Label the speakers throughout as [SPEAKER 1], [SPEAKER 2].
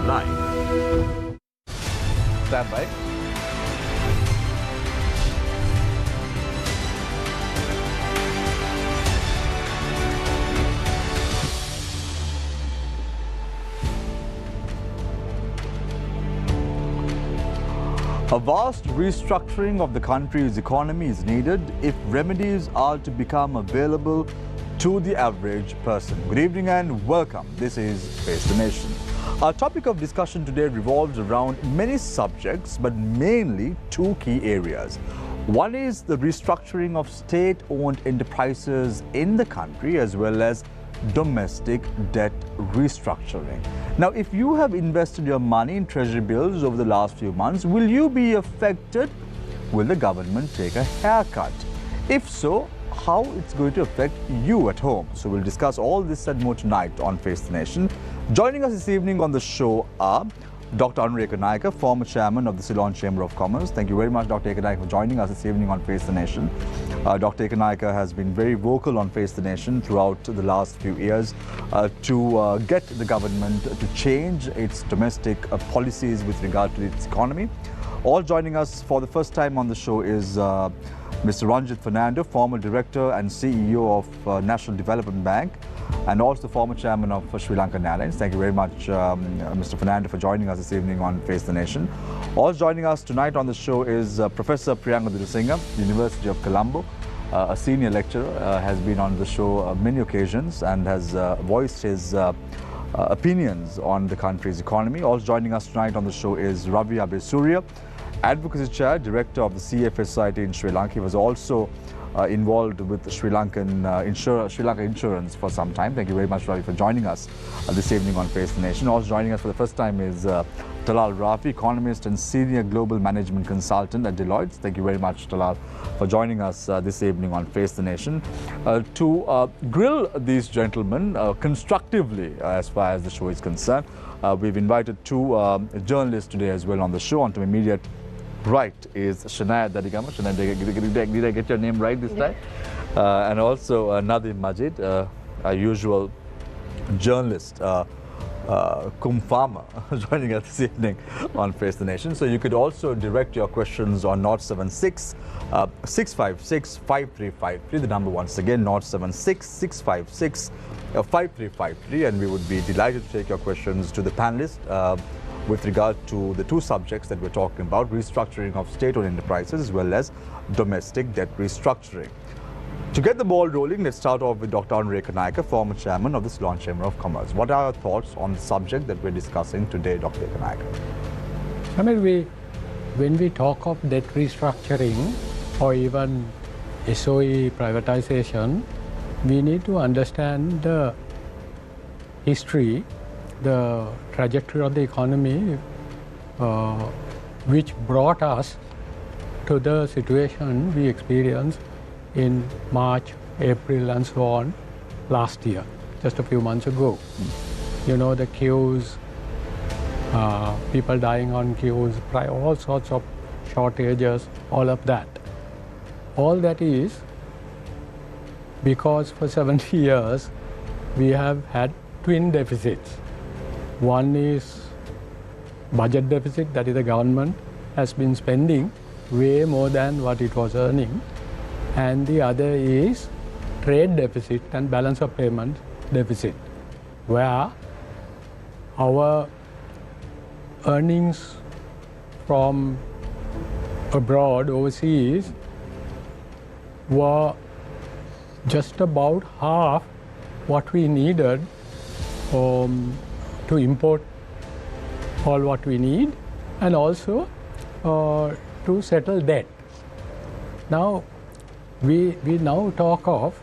[SPEAKER 1] live.
[SPEAKER 2] Stand by. A vast restructuring of the country's economy is needed if remedies are to become available to the average person. Good evening and welcome. This is Face the Nation. Our topic of discussion today revolves around many subjects, but mainly two key areas. One is the restructuring of state-owned enterprises in the country, as well as domestic debt restructuring. Now, if you have invested your money in treasury bills over the last few months, will you be affected? Will the government take a haircut? If so, how it's going to affect you at home? So we'll discuss all this and more tonight on Face the Nation. Joining us this evening on the show are Dr. Anura Ekanayake, former chairman of the Ceylon Chamber of Commerce. Thank you very much, Dr. Ekanayake, for joining us this evening on Face the Nation. Dr. Ekanayake has been very vocal on Face the Nation throughout the last few years to get the government to change its domestic policies with regard to its economy. All joining us for the first time on the show is Mr. Ranjit Fernando, former director and CEO of National Development Bank, and also former chairman of Sri Lankan Airlines. Thank you very much, Mr. Fernando, for joining us this evening on Face the Nation. Also joining us tonight on the show is Professor Priyanga Dunusinghe, University of Colombo, a senior lecturer, has been on the show many occasions and has voiced his opinions on the country's economy. Also joining us tonight on the show is Ravi Abeysuriya, Advocacy Chair, Director of the CFA Society in Sri Lanka. He was also involved with Sri Lanka Insurance for some time. Thank you very much, Ravi, for joining us this evening on Face the Nation. Also joining us for the first time is Talal Rafi, Economist and Senior Global Management Consultant at Deloitte. Thank you very much, Talal, for joining us this evening on Face the Nation. To grill these gentlemen constructively as far as the show is concerned, we've invited two journalists today as well on the show. On to immediate right is Shania Dadigama. Shania, did I get your name right this time? And also Nadim Majid, our usual journalist, cum farmer, joining us this evening on Face the Nation. So you could also direct your questions on 076 656 5353. The number once again, 076 656 5353, and we would be delighted to take your questions to the panelists with regard to the two subjects that we're talking about: restructuring of state-owned enterprises as well as domestic debt restructuring. To get the ball rolling, let's start off with Dr. Anura Ekanayake, former chairman of the Ceylon Chamber of Commerce. What are your thoughts on the subject that we're discussing today, Dr. Ekanayake?
[SPEAKER 3] I mean, when we talk of debt restructuring or even SOE privatization, we need to understand the history, the trajectory of the economy, which brought us to the situation we experienced in March, April and so on last year, just a few months ago. You know, the queues, people dying on queues, all sorts of shortages, all of that. All that is because for 70 years we have had twin deficits. One is budget deficit, that is the government has been spending way more than what it was earning. And the other is trade deficit and balance of payment deficit, where our earnings from abroad, overseas, were just about half what we needed to import all what we need, and also to settle debt. Now, we now talk of,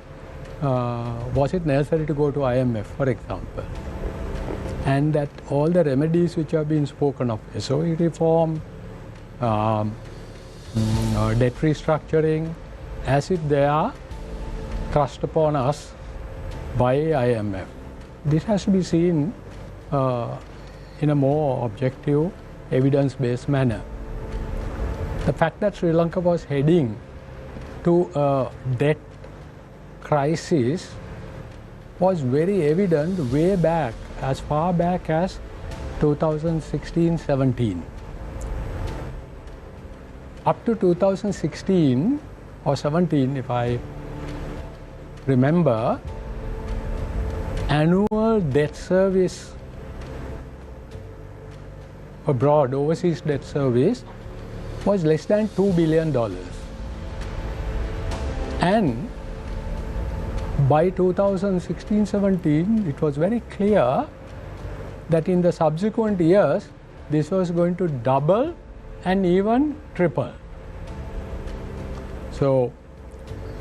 [SPEAKER 3] was it necessary to go to IMF, for example, and that all the remedies which have been spoken of, SOE reform, debt restructuring, as if they are thrust upon us by IMF. This has to be seen in a more objective, evidence-based manner. The fact that Sri Lanka was heading to a debt crisis was very evident way back, as far back as 2016-17. Up to 2016 or 17, if I remember, annual debt service abroad, overseas debt service, was less than $2 billion. And by 2016-17, it was very clear that in the subsequent years, this was going to double and even triple. So,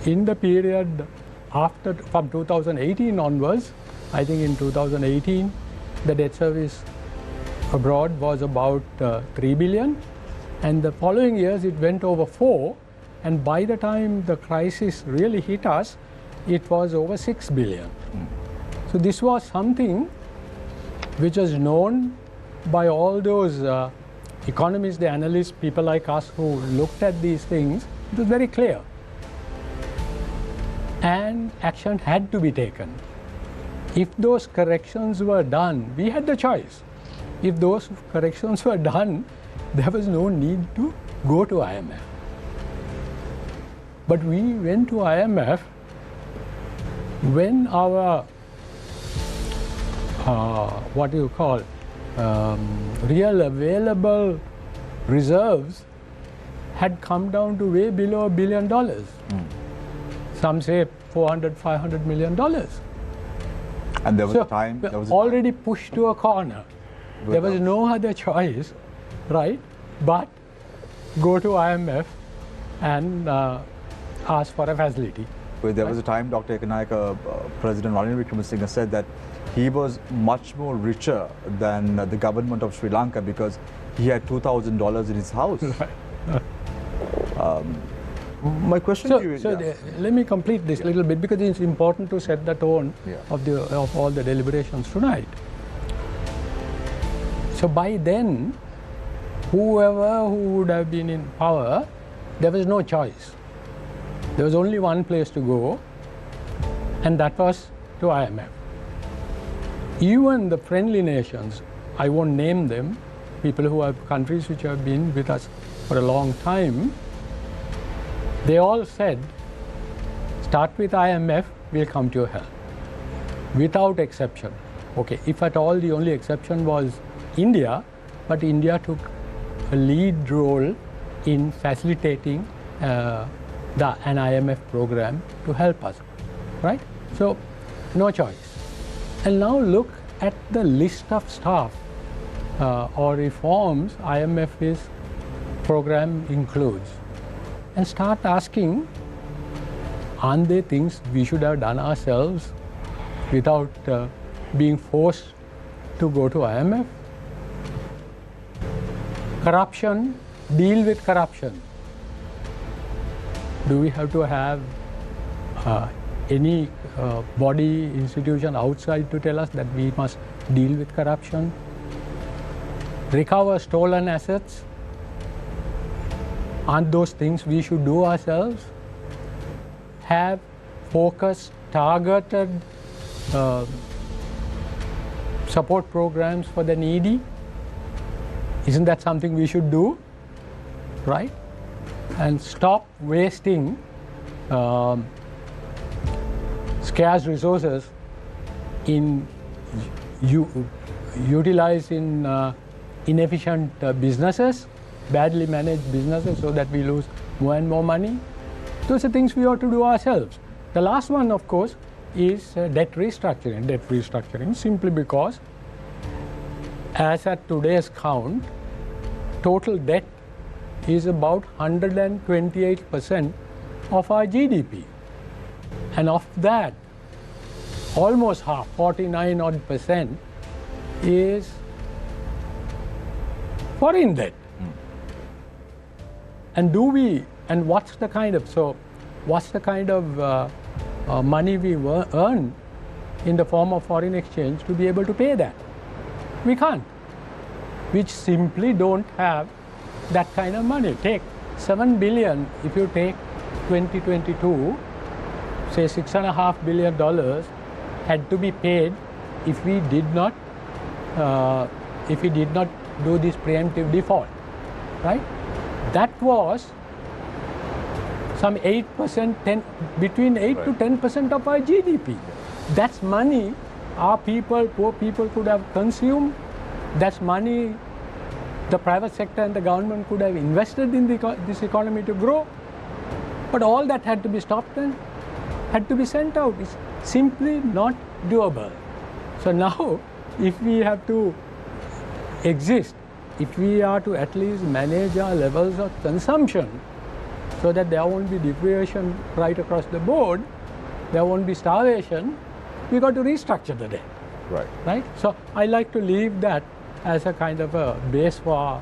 [SPEAKER 3] in the period after, from 2018 onwards, I think in 2018, the debt service abroad was about 3 billion, and the following years it went over 4, and by the time the crisis really hit us, it was over 6 billion. So this was something which was known by all those economists, the analysts, people like us who looked at these things. It was very clear. And action had to be taken. If those corrections were done, we had the choice. If those corrections were done, there was no need to go to IMF. But we went to IMF when our, real available reserves had come down to way below $1 billion. Some say $400, $500 million.
[SPEAKER 2] And there was a time...
[SPEAKER 3] There was already pushed to a corner. There was no other choice, right, but go to IMF and ask for a facility.
[SPEAKER 2] But there was a time Dr. Ekanayake, President Ranjit said that he was much more richer than the government of Sri Lanka because he had $2,000 in his house. My question to you is...
[SPEAKER 3] Let me complete this a little bit because it's important to set the tone of all the deliberations tonight. So by then, whoever who would have been in power, there was no choice. There was only one place to go, and that was to IMF. Even the friendly nations, I won't name them, people who have countries which have been with us for a long time, they all said, start with IMF, we'll come to your help. Without exception. Okay, if at all the only exception was India, but India took a lead role in facilitating an IMF program to help us, right? So, no choice. And now look at the list of stuff or reforms IMF's program includes. And start asking, aren't they things we should have done ourselves without being forced to go to IMF? Corruption, deal with corruption. Do we have to have any body, institution outside to tell us that we must deal with corruption? Recover stolen assets. Aren't those things we should do ourselves? Have focused, targeted support programs for the needy. Isn't that something we should do, right? And stop wasting scarce resources in utilized in inefficient businesses, badly managed businesses, so that we lose more and more money. Those are things we ought to do ourselves. The last one, of course, is debt restructuring. Debt restructuring simply because, as at today's count, total debt is about 128% of our GDP. And of that, almost half, 49% is foreign debt. And what's the kind of money we earn in the form of foreign exchange to be able to pay that? We can't. We simply don't have that kind of money. Take 7 billion, if you take 2022, say $6.5 billion had to be paid if we did not if he did not do this preemptive default, right? That was some 8%, between 8 to 10% of our GDP. That's money our people, poor people could have consumed. That's money the private sector and the government could have invested in this economy to grow. But all that had to be stopped and had to be sent out. It's simply not doable. So now, if we have to exist, if we are to at least manage our levels of consumption so that there won't be deprivation right across the board, there won't be starvation, we got to restructure the debt. Right? So I like to leave that as a kind of a base for our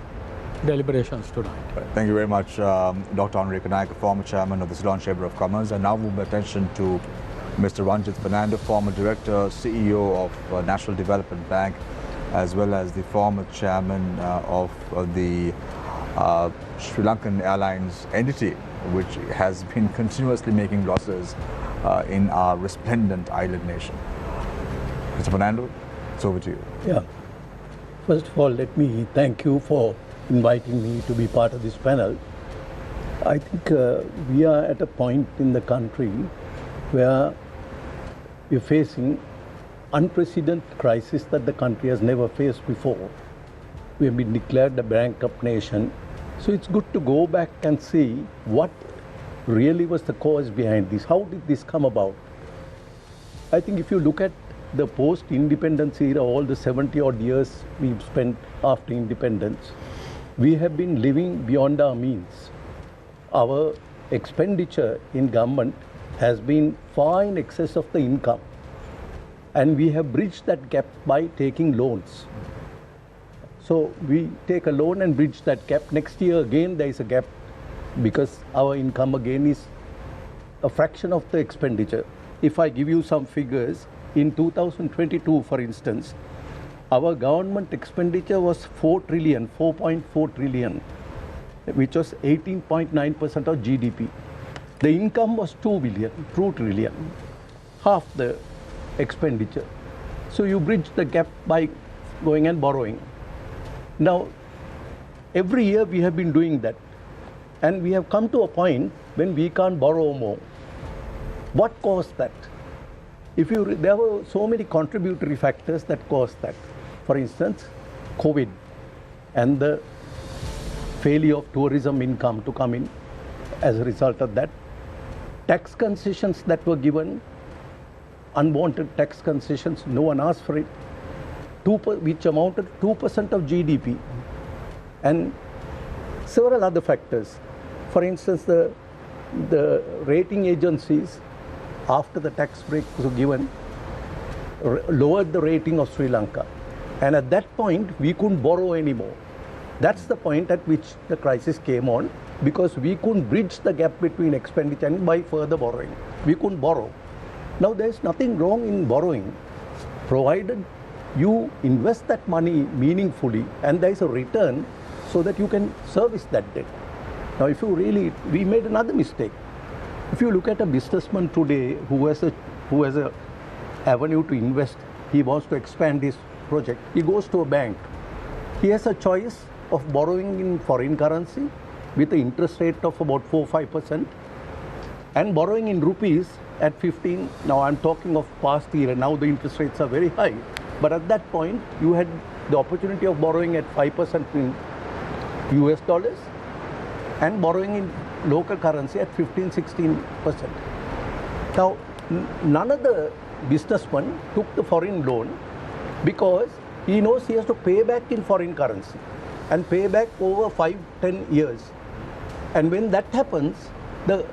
[SPEAKER 3] deliberations tonight.
[SPEAKER 2] Thank you very much, Dr. Anura Ekanayake, former chairman of the Ceylon Chamber of Commerce. And now we'll move attention to Mr. Ranjit Fernando, former director, CEO of National Development Bank, as well as the former chairman of the Sri Lankan Airlines entity, which has been continuously making losses in our resplendent island nation. Mr. Fernando, it's over to you.
[SPEAKER 1] Yeah. First of all, let me thank you for inviting me to be part of this panel. I think we are at a point in the country where we're facing unprecedented crisis that the country has never faced before. We have been declared a bankrupt nation. So it's good to go back and see what really was the cause behind this. How did this come about? I think if you look at the post-independence era, all the 70-odd years we've spent after independence, we have been living beyond our means. Our expenditure in government has been far in excess of the income. And we have bridged that gap by taking loans. So we take a loan and bridge that gap. Next year again there is a gap because our income again is a fraction of the expenditure. If I give you some figures, in 2022 for instance, our government expenditure was 4.4 trillion, which was 18.9% of GDP. The income was 2 trillion, half the expenditure. So you bridge the gap by going and borrowing. Now, every year we have been doing that. And we have come to a point when we can't borrow more. What caused that? There were so many contributory factors that caused that. For instance, COVID and the failure of tourism income to come in as a result of that. Tax concessions that were given, unwanted tax concessions, no one asked for it, which amounted to 2% of GDP. And several other factors. For instance, the rating agencies, after the tax break was given, lowered the rating of Sri Lanka. And at that point, we couldn't borrow anymore. That's the point at which the crisis came on, because we couldn't bridge the gap between expenditure and by further borrowing. We couldn't borrow. Now, there's nothing wrong in borrowing, provided you invest that money meaningfully and there's a return so that you can service that debt. Now, we made another mistake. If you look at a businessman today who has a avenue to invest, he wants to expand his project, he goes to a bank. He has a choice of borrowing in foreign currency with an interest rate of about 4-5% and borrowing in rupees at 15. Now I'm talking of past year, now the interest rates are very high. But at that point, you had the opportunity of borrowing at 5% in US dollars and borrowing in local currency at 15-16%. Now, none of the businessmen took the foreign loan because he knows he has to pay back in foreign currency and pay back over 5-10 years. And when that happens, the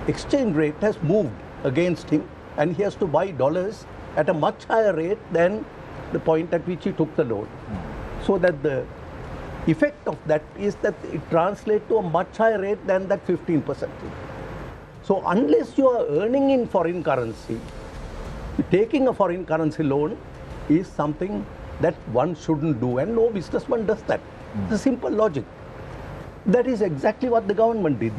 [SPEAKER 1] exchange rate has moved against him and he has to buy dollars at a much higher rate than the point at which he took the loan. So that the effect of that is that it translates to a much higher rate than that 15%. So unless you are earning in foreign currency, taking a foreign currency loan is something that one shouldn't do, and no businessman does that. It's a simple logic. That is exactly what the government did.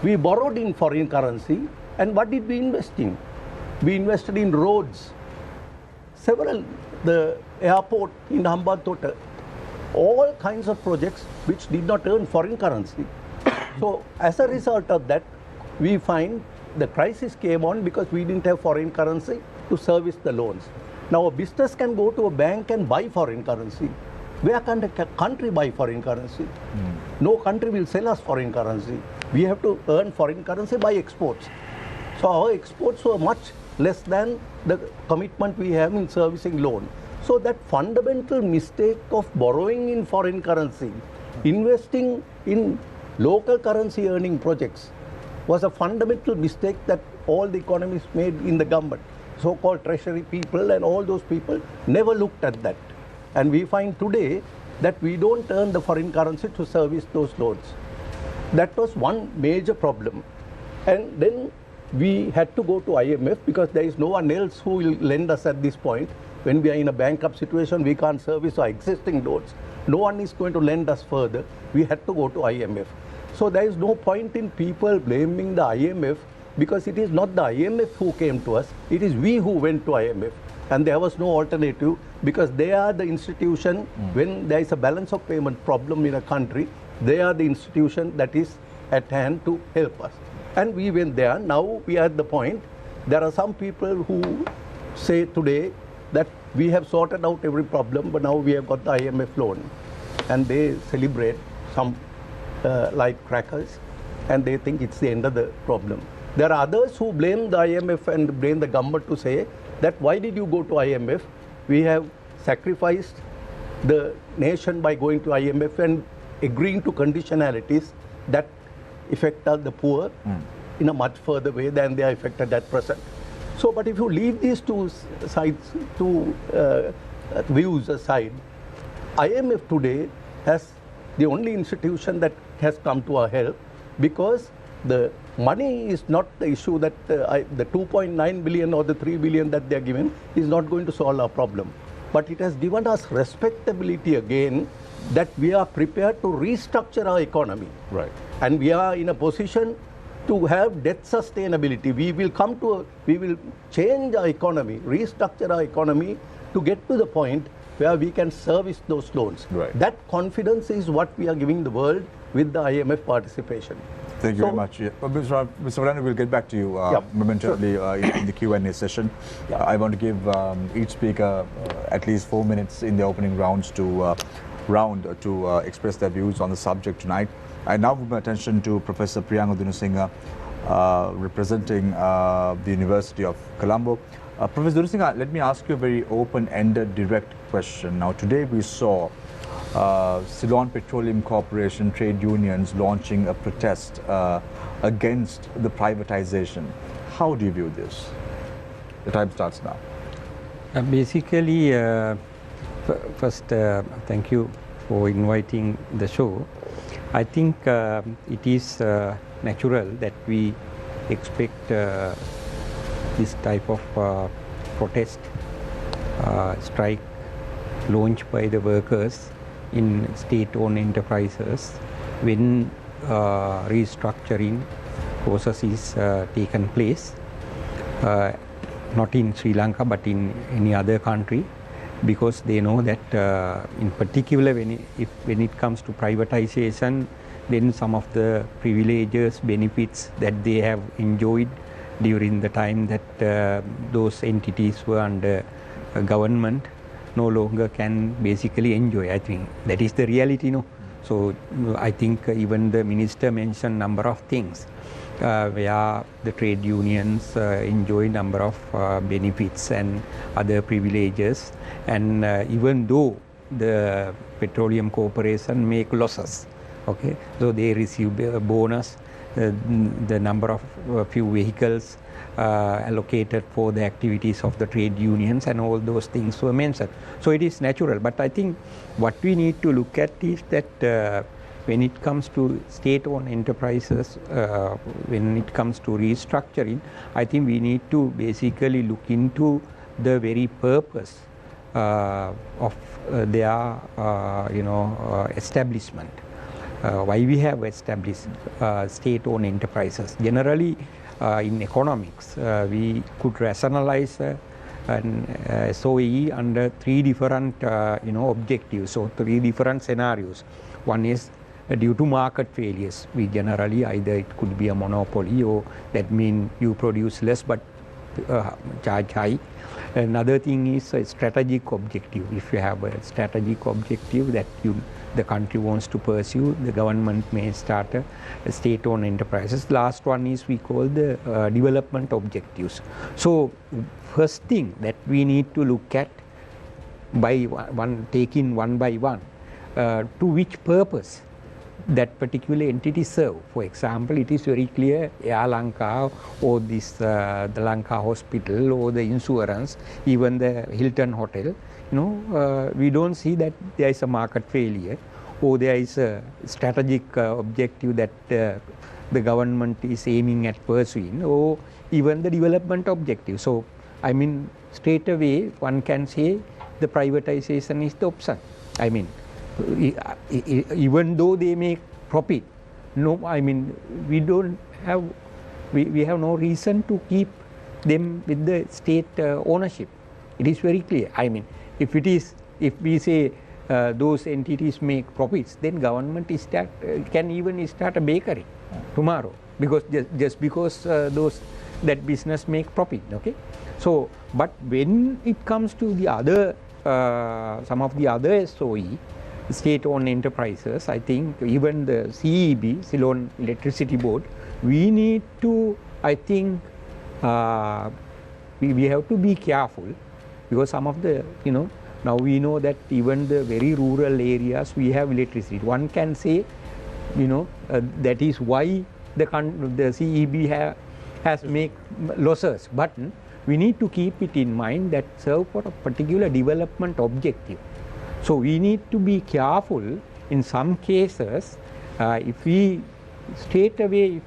[SPEAKER 1] We borrowed in foreign currency, and what did we invest in? We invested in roads. The airport in Hambantota all kinds of projects which did not earn foreign currency. So as a result of that, we find the crisis came on because we didn't have foreign currency to service the loans. Now a business can go to a bank and buy foreign currency. Where can the country buy foreign currency? No country will sell us foreign currency. We have to earn foreign currency by exports. So our exports were much less than the commitment we have in servicing loan. So that fundamental mistake of borrowing in foreign currency, investing in local currency earning projects, was a fundamental mistake that all the economists made in the government. So-called treasury people and all those people never looked at that. And we find today that we don't earn the foreign currency to service those loans. That was one major problem. And then we had to go to IMF because there is no one else who will lend us at this point. When we are in a bankrupt situation, we can't service our existing loans. No one is going to lend us further. We had to go to IMF. So there is no point in people blaming the IMF because it is not the IMF who came to us. It is we who went to IMF. And there was no alternative because they are the institution when there is a balance of payment problem in a country. They are the institution that is at hand to help us. And we went there. Now we are at the point. There are some people who say today that we have sorted out every problem, but now we have got the IMF loan. And they celebrate some like crackers, and they think it's the end of the problem. There are others who blame the IMF and blame the government to say that why did you go to IMF? We have sacrificed the nation by going to IMF and agreeing to conditionalities that affect the poor in a much further way than they are affected at present. So, but if you leave these two sides, views aside, IMF today has the only institution that has come to our help because the money is not the issue that the 2.9 billion or the 3 billion that they are given is not going to solve our problem. But it has given us respectability again that we are prepared to restructure our economy.
[SPEAKER 2] Right.
[SPEAKER 1] And we are in a position to have debt sustainability. We will change our economy, restructure our economy to get to the point where we can service those loans.
[SPEAKER 2] Right.
[SPEAKER 1] That confidence is what we are giving the world with the IMF participation.
[SPEAKER 2] Thank you very much. Yeah. Mr. Fernando, we'll get back to you momentarily in the Q&A session. I want to give each speaker at least 4 minutes in the opening rounds to express their views on the subject tonight. I now move my attention to Professor Priyanga Dunusinghe, representing the University of Colombo. Professor Dunusinghe, let me ask you a very open-ended, direct question. Now, today we saw Ceylon Petroleum Corporation trade unions launching a protest against the privatization. How do you view this? The time starts now.
[SPEAKER 4] Basically, first, thank you for inviting the show. I think it is natural that we expect this type of protest, strike launched by the workers in state-owned enterprises when restructuring process is taken place, not in Sri Lanka but in any other country, because they know that in particular when it comes to privatization, then some of the privileges, benefits that they have enjoyed during the time that those entities were under government no longer can basically enjoy. I think that is the reality, no? So I think even the minister mentioned number of things where the trade unions enjoy number of benefits and other privileges, and even though the petroleum corporation make losses, okay, so they receive a bonus, the number of few vehicles allocated for the activities of the trade unions, and all those things were mentioned. So it is natural, but I think what we need to look at is that when it comes to state-owned enterprises, when it comes to restructuring, I think we need to basically look into the very purpose of their establishment. Why we have established state-owned enterprises. Generally, in economics, we could rationalize an SOE under 3 different objectives, so 3 different scenarios. One is due to market failures. We generally, either it could be a monopoly, or that means you produce less but charge high. Another thing is a strategic objective. If you have a strategic objective that the country wants to pursue, the government may start a state-owned enterprises. Last one is we call the development objectives. So first thing that we need to look at by taking one by one, to which purpose that particular entity serve. For example, it is very clear Air Lanka or this the Lanka Hospital or the insurance, even the Hilton Hotel, we don't see that there is a market failure or there is a strategic objective that the government is aiming at pursuing, or even the development objective. So I mean, straight away one can say the privatization is the option. I mean, even though they make profit, no, I mean, we don't have, we have no reason to keep them with the state ownership. It is very clear. I mean, if we say those entities make profits, then government can even start a bakery tomorrow, because just because that business make profit. Okay, so but when it comes to the other some of the other SOE, state-owned enterprises, I think even the CEB, Ceylon Electricity Board, we need to, I think, we have to be careful, because some of the, now we know that even the very rural areas we have electricity. One can say, that is why the CEB has make losses, but we need to keep it in mind that serve for a particular development objective. So we need to be careful in some cases. If we straight away,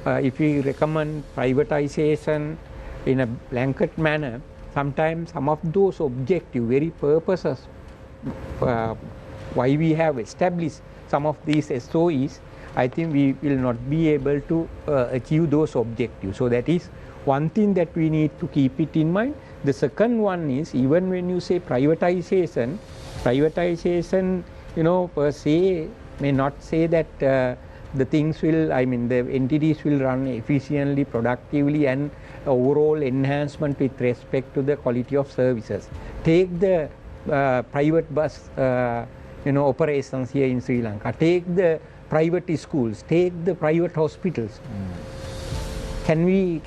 [SPEAKER 4] if we recommend privatization in a blanket manner, sometimes some of those objectives, very purposes why we have established some of these SOEs, I think we will not be able to achieve those objectives. So that is one thing that we need to keep it in mind. The second one is, even when you say privatization, per se may not say that the things will, I mean, the entities will run efficiently, productively, and overall enhancement with respect to the quality of services. Take the private bus, operations here in Sri Lanka. Take the private schools. Take the private hospitals. Can we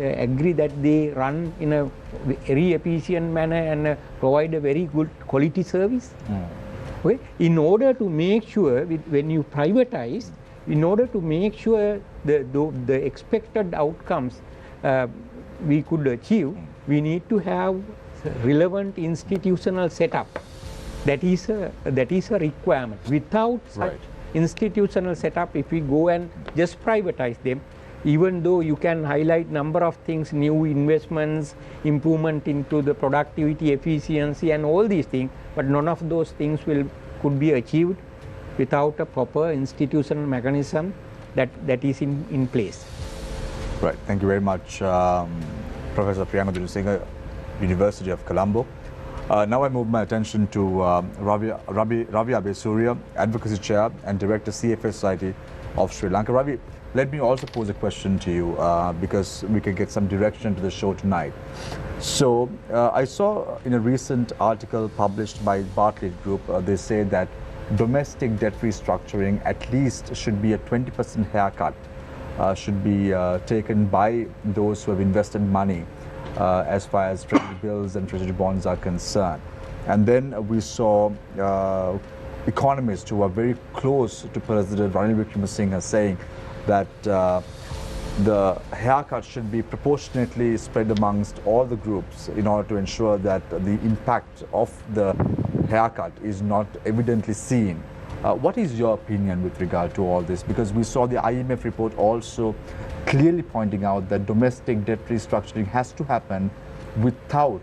[SPEAKER 4] agree that they run in a very efficient manner and provide a very good quality service? Okay? In order to make sure, when you privatize, in order to make sure the expected outcomes we could achieve, we need to have relevant institutional setup. That is a requirement. Without such institutional setup, if we go and just privatize them, even though you can highlight number of things, new investments, improvement into the productivity, efficiency, and all these things, but none of those things could be achieved without a proper institutional mechanism that is in place.
[SPEAKER 2] Right. Thank you very much, Professor Priyanga Dunusinghe, University of Colombo. Now I move my attention to Ravi Abeysuriya, Advocacy Chair and Director, CFA Society of Sri Lanka. Ravi, let me also pose a question to you because we can get some direction to the show tonight. So I saw in a recent article published by Bartlett Group, they say that domestic debt restructuring at least should be a 20% haircut, should be taken by those who have invested money as far as treasury bills and treasury bonds are concerned. And then we saw economists who are very close to President Dunusinghe saying that the haircut should be proportionately spread amongst all the groups in order to ensure that the impact of the haircut is not evidently seen. What is your opinion with regard to all this? Because we saw the IMF report also clearly pointing out that domestic debt restructuring has to happen without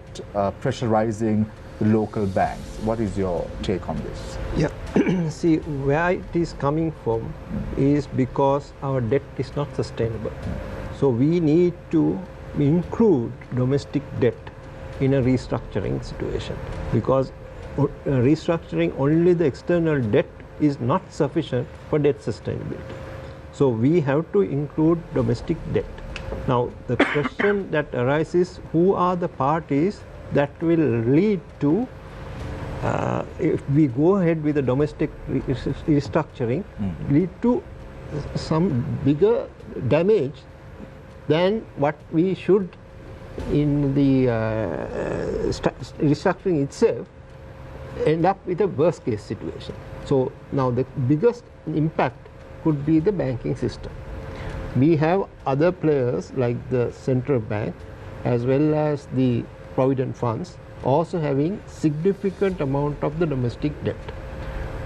[SPEAKER 2] pressurizing the local banks. What is your take on this?
[SPEAKER 5] Yeah, see, where it is coming from is because our debt is not sustainable. So we need to include domestic debt in a restructuring situation, because restructuring only the external debt is not sufficient for debt sustainability. So we have to include domestic debt. Now the question that arises, who are the parties that will lead to, if we go ahead with the domestic restructuring, lead to some bigger damage than what we should in the restructuring itself end up with a worst case situation. So now the biggest impact could be the banking system. We have other players like the central bank as well as the provident funds also having significant amount of the domestic debt.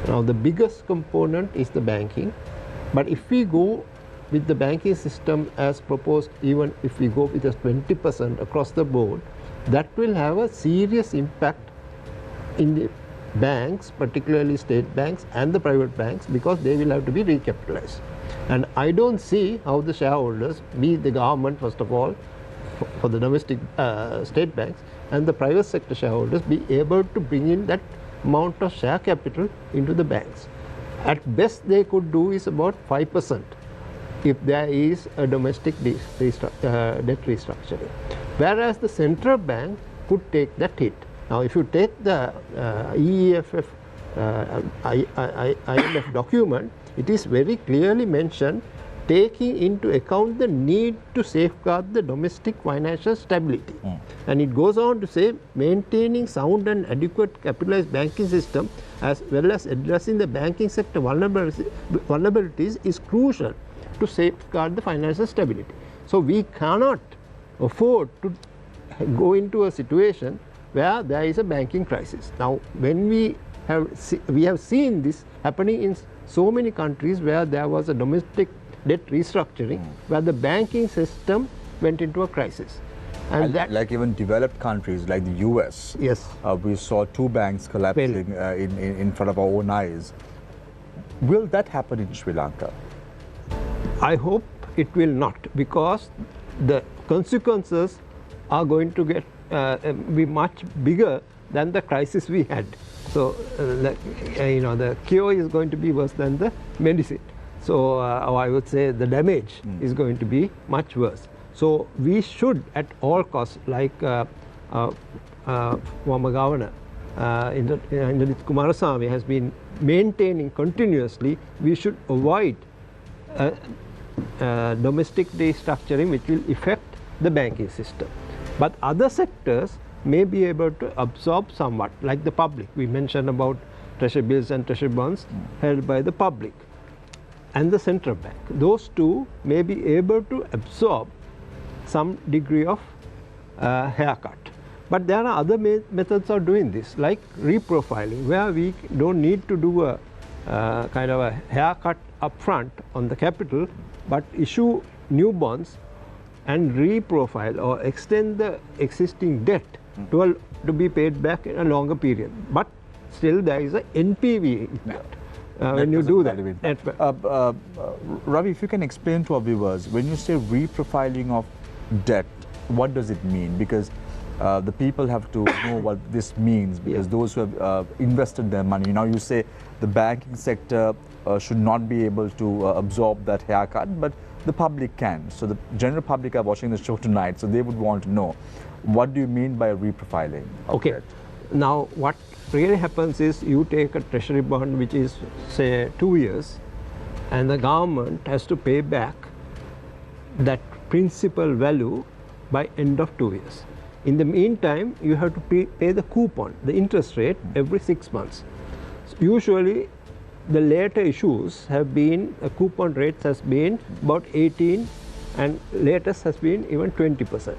[SPEAKER 5] Now the biggest component is the banking, but if we go with the banking system as proposed, even if we go with a 20% across the board, that will have a serious impact in the banks, particularly state banks and the private banks, because they will have to be recapitalized. And I don't see how the shareholders, be the government first of all, for the domestic state banks, and the private sector shareholders be able to bring in that amount of share capital into the banks. At best they could do is about 5% if there is a domestic debt restructuring, whereas the central bank could take that hit. Now if you take the EEFF IMF document, it is very clearly mentioned taking into account the need to safeguard the domestic financial stability. And it goes on to say maintaining sound and adequate capitalized banking system as well as addressing the banking sector vulnerabilities is crucial to safeguard the financial stability. So we cannot afford to go into a situation where there is a banking crisis. Now when we have seen this happening in so many countries where there was a domestic debt restructuring, where the banking system went into a crisis. And that,
[SPEAKER 2] like even developed countries like the US,
[SPEAKER 5] yes,
[SPEAKER 2] we saw two banks collapsing in front of our own eyes. Will that happen in Sri Lanka?
[SPEAKER 5] I hope it will not, because the consequences are going to get be much bigger than the crisis we had. So the cure is going to be worse than the medicine. So I would say the damage is going to be much worse. So we should at all costs, like former governor Indranith Kumarasamy has been maintaining continuously, we should avoid domestic restructuring which will affect the banking system. But other sectors may be able to absorb somewhat, like the public. We mentioned about treasury bills and treasury bonds held by the public and the central bank. Those two may be able to absorb some degree of haircut. But there are other methods of doing this, like reprofiling, where we don't need to do a kind of a haircut upfront on the capital, but issue new bonds and reprofile or extend the existing debt to be paid back in a longer period. But still there is a NPV impact when you do that.
[SPEAKER 2] Ravi, if you can explain to our viewers, when you say reprofiling of debt, what does it mean? Because the people have to know what this means, because those who have invested their money, now you say the banking sector should not be able to absorb that haircut, but the public can. So the general public are watching the show tonight, so they would want to know, what do you mean by reprofiling?
[SPEAKER 5] Okay, now what really happens is you take a treasury bond which is say 2 years, and the government has to pay back that principal value by end of 2 years. In the meantime, you have to pay the coupon, the interest rate, every 6 months. So usually the later issues have been, coupon rates has been about 18, and latest has been even 20%.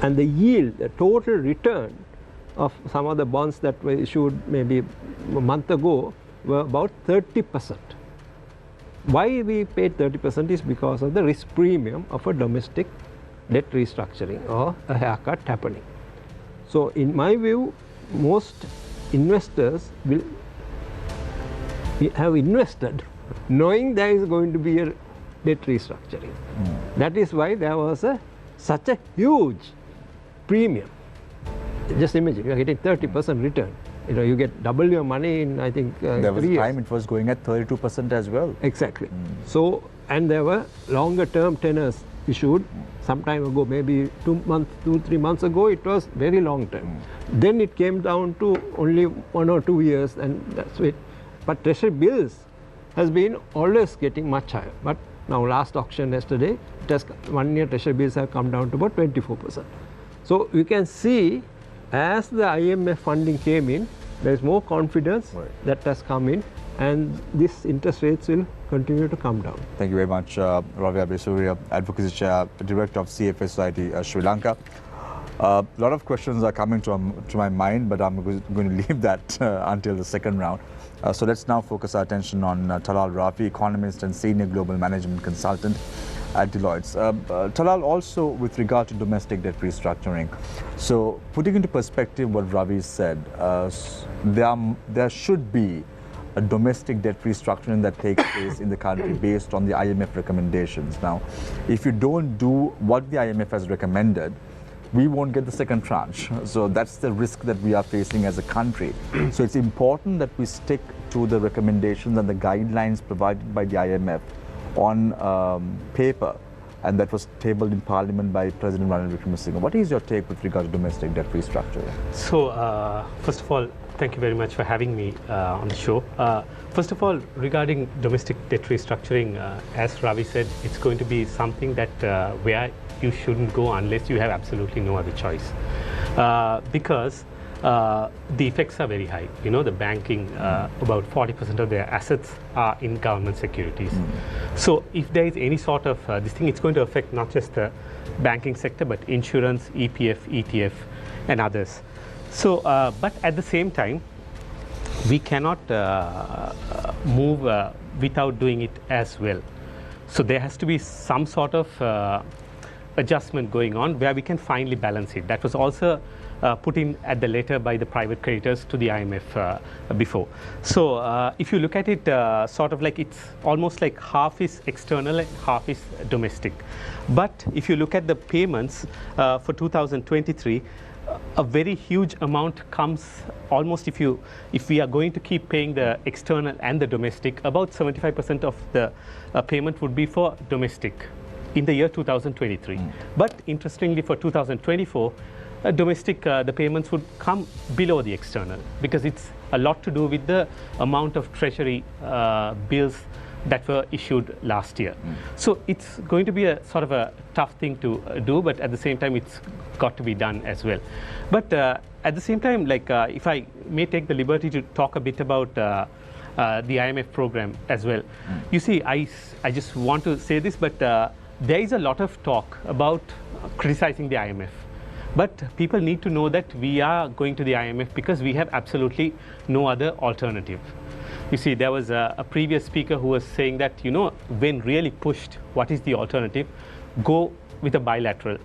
[SPEAKER 5] And the yield, the total return of some of the bonds that were issued maybe a month ago were about 30%. Why we paid 30% is because of the risk premium of a domestic debt restructuring or a haircut happening. So in my view, most investors will have invested knowing there is going to be a debt restructuring. That is why there was such a huge premium just imagine, you are getting 30% return. You get double your money in, I think,
[SPEAKER 2] there was
[SPEAKER 5] 3
[SPEAKER 2] a
[SPEAKER 5] years.
[SPEAKER 2] time it was going at 32% as well.
[SPEAKER 5] Exactly. So, and there were longer term tenors issued some time ago, maybe 2-3 months ago, it was very long term. Then it came down to only 1 or 2 years, and that's it. But treasury bills has been always getting much higher. But now last auction yesterday, it has 1 year treasury bills have come down to about 24%. So you can see, as the IMF funding came in, there is more confidence that has come in, and this interest rates will continue to come down.
[SPEAKER 2] Thank you very much, Ravi Abeysuriya, Advocacy Chair, Director of CFA Society, Sri Lanka. A lot of questions are coming to my mind, but I'm going to leave that until the second round. So let's now focus our attention on Talal Rafi, Economist and Senior Global Management Consultant at Deloitte. Talal, also with regard to domestic debt restructuring. So putting into perspective what Ravi said, there should be a domestic debt restructuring that takes place in the country based on the IMF recommendations. Now, if you don't do what the IMF has recommended, we won't get the second tranche. So that's the risk that we are facing as a country. So it's important that we stick to the recommendations and the guidelines provided by the IMF on paper, and that was tabled in Parliament by President Ranjit Dunusinghe. What is your take with regard to domestic debt restructuring?
[SPEAKER 6] So, first of all, thank you very much for having me on the show. First of all, regarding domestic debt restructuring, as Ravi said, it's going to be something that where you shouldn't go unless you have absolutely no other choice. Because the effects are very high. The banking, about 40% of their assets are in government securities. So if there is any sort of this thing, it's going to affect not just the banking sector, but insurance, EPF, ETF, and others. So, but at the same time, we cannot move without doing it as well. So there has to be some sort of adjustment going on where we can finally balance it. That was also put in at the letter by the private creditors to the IMF before. So if you look at it, sort of like it's almost like half is external and half is domestic. But if you look at the payments for 2023, a very huge amount comes almost if we are going to keep paying the external and the domestic, about 75% of the payment would be for domestic in the year 2023. But interestingly, for 2024, domestic, the payments would come below the external, because it's a lot to do with the amount of treasury bills that were issued last year. So it's going to be a sort of a tough thing to do, but at the same time, it's got to be done as well. But at the same time, like if I may take the liberty to talk a bit about the IMF program as well. You see, I just want to say this, but there is a lot of talk about criticizing the IMF. But people need to know that we are going to the IMF because we have absolutely no other alternative. You see, there was a previous speaker who was saying that, when really pushed, what is the alternative? Go with a bilateral,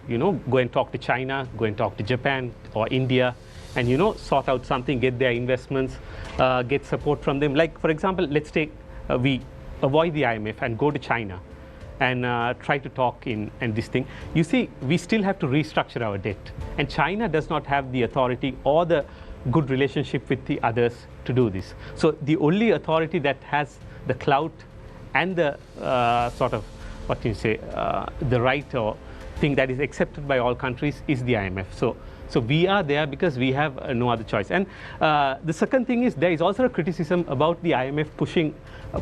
[SPEAKER 6] go and talk to China, go and talk to Japan or India, and, sort out something, get their investments, get support from them. Like, for example, let's take, we avoid the IMF and go to China and try to talk in and this thing. You see, we still have to restructure our debt. And China does not have the authority or the good relationship with the others to do this. So the only authority that has the clout and the sort of, the right or thing that is accepted by all countries is the IMF. So we are there because we have no other choice. And the second thing is, there is also a criticism about the IMF pushing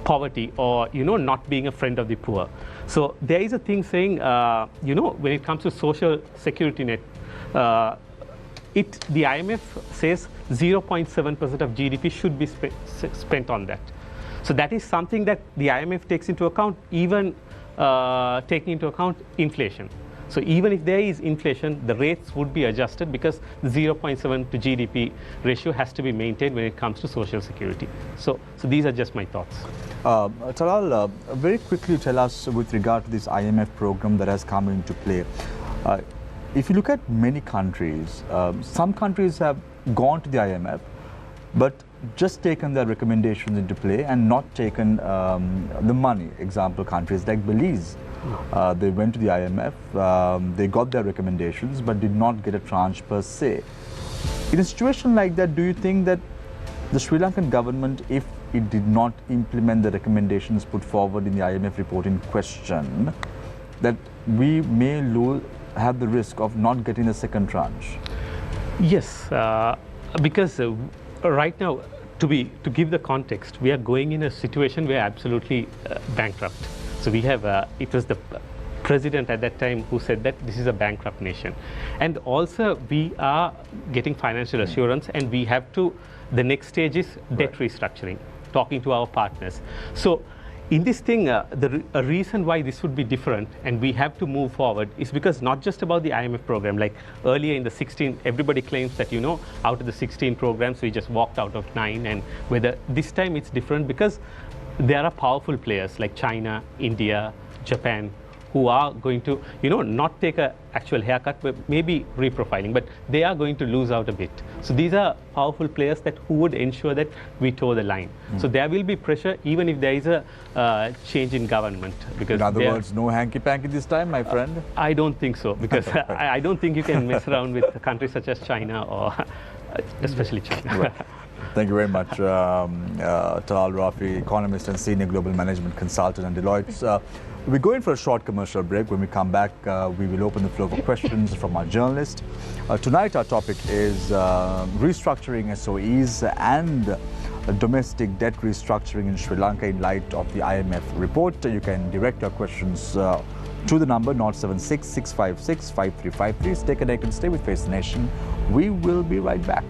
[SPEAKER 6] poverty or, not being a friend of the poor. So there is a thing saying, when it comes to social security net, the IMF says 0.7% of GDP should be spent on that. So that is something that the IMF takes into account, even taking into account inflation. So even if there is inflation, the rates would be adjusted because the 0.7 to GDP ratio has to be maintained when it comes to social security. So these are just my thoughts.
[SPEAKER 2] Talal, very quickly tell us with regard to this IMF program that has come into play. If you look at many countries, some countries have gone to the IMF, but just taken their recommendations into play and not taken the money. Example, countries like Belize. They went to the IMF, they got their recommendations, but did not get a tranche per se. In a situation like that, do you think that the Sri Lankan government, if it did not implement the recommendations put forward in the IMF report in question, that we may have the risk of not getting the second tranche?
[SPEAKER 6] Yes, because right now, to give the context, we are going in a situation where absolutely bankrupt. So we have, it was the president at that time who said that this is a bankrupt nation. And also we are getting financial assurance, and we have to, the next stage is debt restructuring, talking to our partners. So in this thing, a reason why this would be different and we have to move forward is because not just about the IMF program, like earlier in the 16, everybody claims that, out of the 16 programs, we just walked out of 9, and whether this time it's different because there are powerful players like China, India, Japan, who are going to, not take an actual haircut, but maybe reprofiling, but they are going to lose out a bit. So these are powerful players who would ensure that we toe the line. So there will be pressure even if there is a change in government. Because
[SPEAKER 2] in other words, no hanky-panky this time, my friend?
[SPEAKER 6] I don't think so, because I don't think you can mess around with countries such as China or especially China.
[SPEAKER 2] Right. Thank you very much, Talal, Rafi, economist and senior global management consultant at Deloitte. We're going for a short commercial break. When we come back, we will open the floor for questions from our journalists. Tonight, our topic is restructuring SOEs and domestic debt restructuring in Sri Lanka in light of the IMF report. You can direct your questions to the number 076 656 5353. Stay connected, stay with Face the Nation. We will be right back.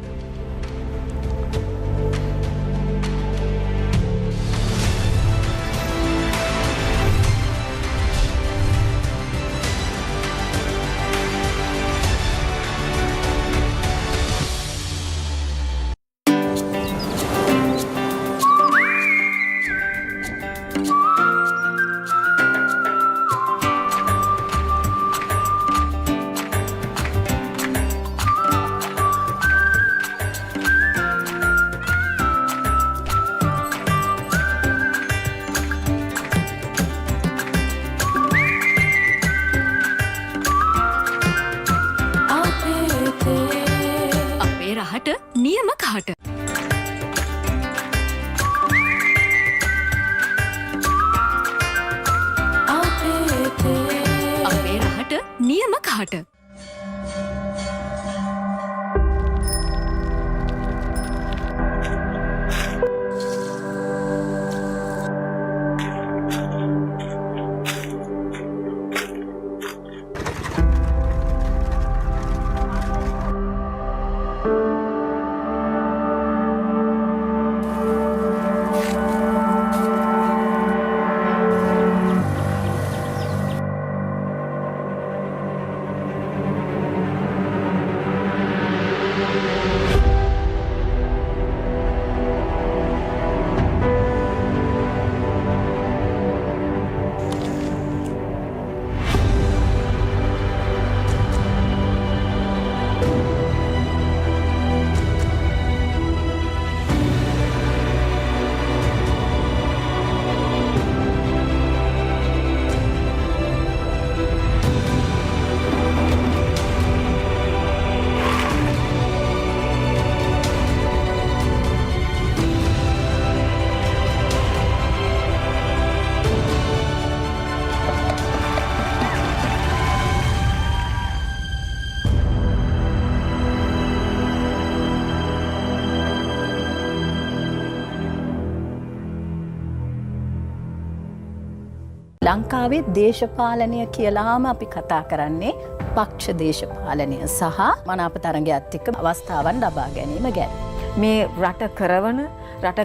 [SPEAKER 7] ලංකාවේ දේශපාලනය කියලාම අපි කතා කරන්නේ පක්ෂ දේශපාලනය සහ මනාප තරගයත් එක්ක අවස්ථාවන් ලබා ගැනීම ගැන.
[SPEAKER 8] මේ රට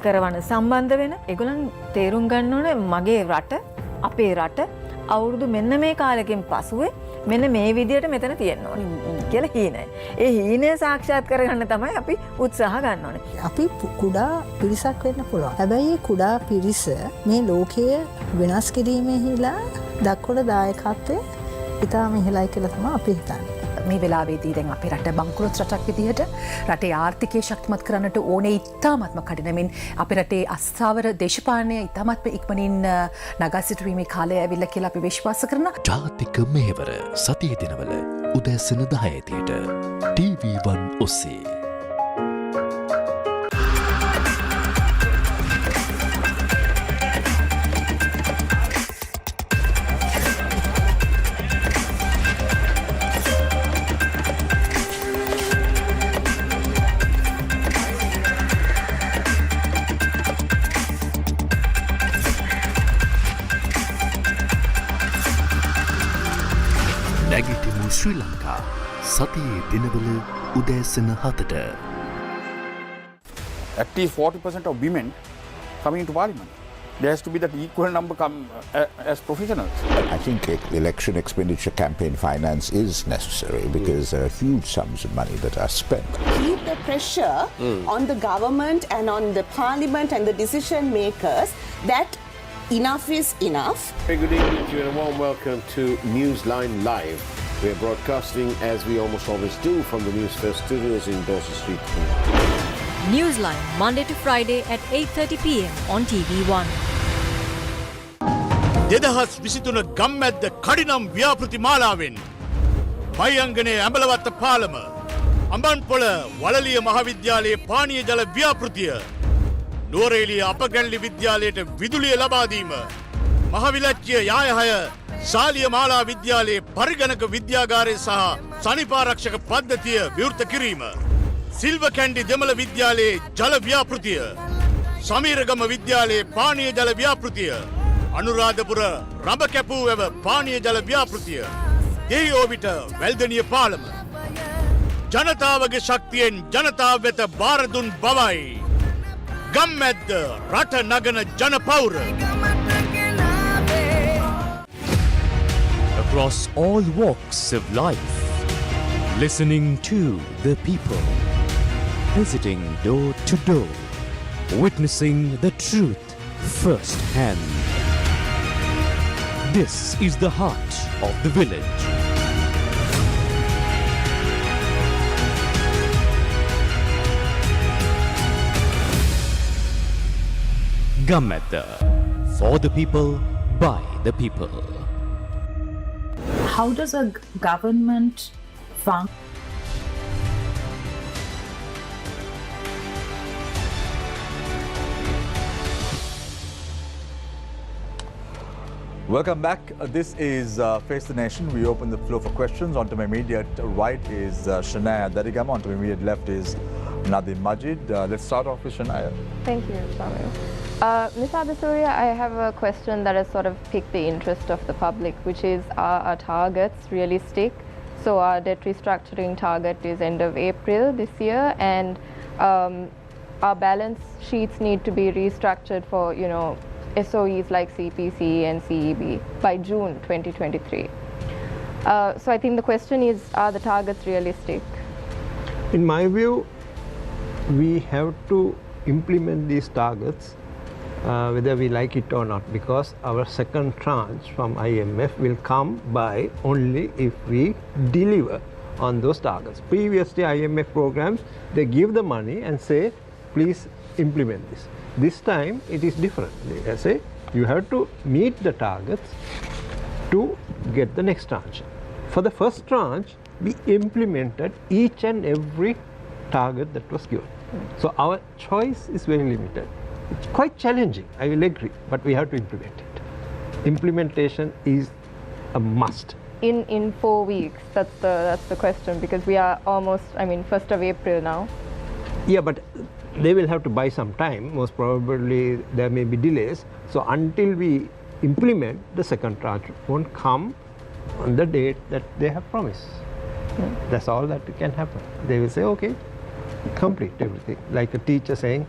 [SPEAKER 8] කරවන සම්බන්ධ වෙන ඒගොල්ලන් තේරුම් ගන්න ඕනේ මගේ රට අපේ රට අවුරුදු මෙන්න මේ කාලෙකින් පසුවේ මෙන්න මේ විදියට මෙතන තියෙන්න ඕනේ කියලා හීනයි. ඒ හීනය සාක්ෂාත් කරගන්න තමයි අපි උත්සාහ ගන්න ඕනේ.
[SPEAKER 9] අපි කුඩා පිරිසක් වෙන්න පුළුවන්. හැබැයි කුඩා පිරිස මේ ලෝකයේ වෙනස් කිරීමේහිලා දක්වන දායකත්වය ඉතාම ඉහළයි කියලා තමයි අපි හිතන්නේ.
[SPEAKER 7] මේ වෙලාවේදී දැන් අපේ රට බංකොලොත් රටක් විදිහට රටේ ආර්ථිකය ශක්තිමත් කරන්නට ඕනේ ඉතාමත්ම කඩිනමින් අපේ රටේ අස්ථාවර දේශපාලනය ඉතාමත්ම ඉක්මනින් නගා සිටුවීමේ කාලය ඇවිල්ලා කියලා අපි විශ්වාස කරනවා.
[SPEAKER 10] ජාතික මෙහෙවර සතියේ දිනවල උදෑසන 10 TV1 ඔස්සේ Sri Lanka සතියේ දිනවල උදෑසන 7ට.
[SPEAKER 11] At least 40% of women coming into parliament. There has to be that equal number come as professionals.
[SPEAKER 12] I think election expenditure campaign finance is necessary because there are huge sums of money that are spent.
[SPEAKER 13] Keep the pressure on the government and on the parliament and the decision makers that enough is enough.
[SPEAKER 14] Very good evening to you and a warm welcome to Newsline Live. We are broadcasting as we almost always do from the NewsFirst studios in Dorset Street.
[SPEAKER 15] Newsline, Monday to Friday at 8:30 p.m. on TV1.
[SPEAKER 16] දෙදහස් විසිතුන ගම්මැද්ද කඩිනම් ව්‍යාපෘති මාලාවෙන් මයංගනේ ඇඹලවත්ත පාලම අඹන්පොළ වලලිය මහාවිද්‍යාලයේ පානීය ජල ව්‍යාපෘතිය නුවරඑළිය අපගැන්ලි විද්‍යාලයට විදුලිය ලබා දීම මහවිලච්චිය යායහය ශාලිය මාලා විද්‍යාලයේ පරිගණක විද්‍යාගාරය සහ සනිපාරක්ෂක පද්ධතිය විවෘත කිරීම සිල්ව කැන්ඩි දෙමළ විද්‍යාලයේ ජල ව්‍යාපෘතිය සමීරගම විද්‍යාලයේ පානීය ජල ව්‍යාපෘතිය අනුරාධපුර රඹ කැපූ වැව පානීය ජල ව්‍යාපෘතිය දෙහිඔබිට වැල්දනිය පාලම ජනතාවගේ ශක්තියෙන් ජනතාව වෙත බාර දුන් බවයි ගම්මැද්ද රට නගන ජනපෞර.
[SPEAKER 17] Across all walks of life, listening to the people, visiting door to door, witnessing the truth firsthand. This is the heart of the village. Gammatha, for the people, by the people.
[SPEAKER 18] How does a government function?
[SPEAKER 2] Welcome back. This is Face the Nation. We open the floor for questions. On to my immediate right is Shania Darigam. On to my immediate left is Nadim Majid. Let's start off with Shania.
[SPEAKER 19] Thank you, Samuel. Ms. Abeysuriya, I have a question that has sort of piqued the interest of the public, which is, are our targets realistic? So our debt restructuring target is end of April this year, and our balance sheets need to be restructured for, SOEs like CPC and CEB by June 2023. So I think the question is, are the targets realistic?
[SPEAKER 5] In my view, we have to implement these targets whether we like it or not, because our second tranche from IMF will come by only if we deliver on those targets. Previously, IMF programs, they give the money and say, please implement this. This time it is different. They say you have to meet the targets to get the next tranche. For the first tranche, we implemented each and every target that was given. So our choice is very limited. It's quite challenging, I will agree, but we have to implement it. Implementation is a must.
[SPEAKER 19] In 4 weeks, that's the question, because we are almost, 1st of April now.
[SPEAKER 5] Yeah, but they will have to buy some time. Most probably there may be delays. So until we implement, the second tranche won't come on the date that they have promised. That's all that can happen. They will say, okay, complete everything. Like a teacher saying,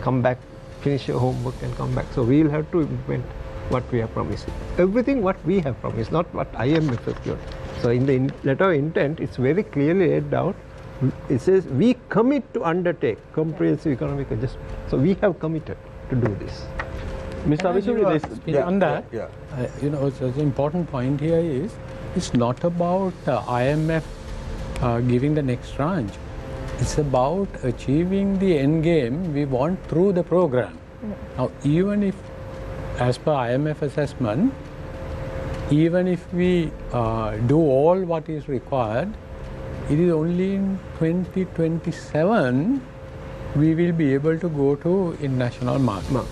[SPEAKER 5] come back, finish your homework and come back. So we will have to implement what we have promised. Everything what we have promised, not what IMF has given. So in the letter of intent, it's very clearly laid out. It says we commit to undertake comprehensive economic adjustment. So we have committed to do this.
[SPEAKER 3] Mr. Abeysuriya, on that, the important point here is, it's not about IMF giving the next tranche. It's about achieving the end game we want through the program. Now, even if, as per IMF assessment, even if we do all what is required, it is only in 2027 we will be able to go to international market.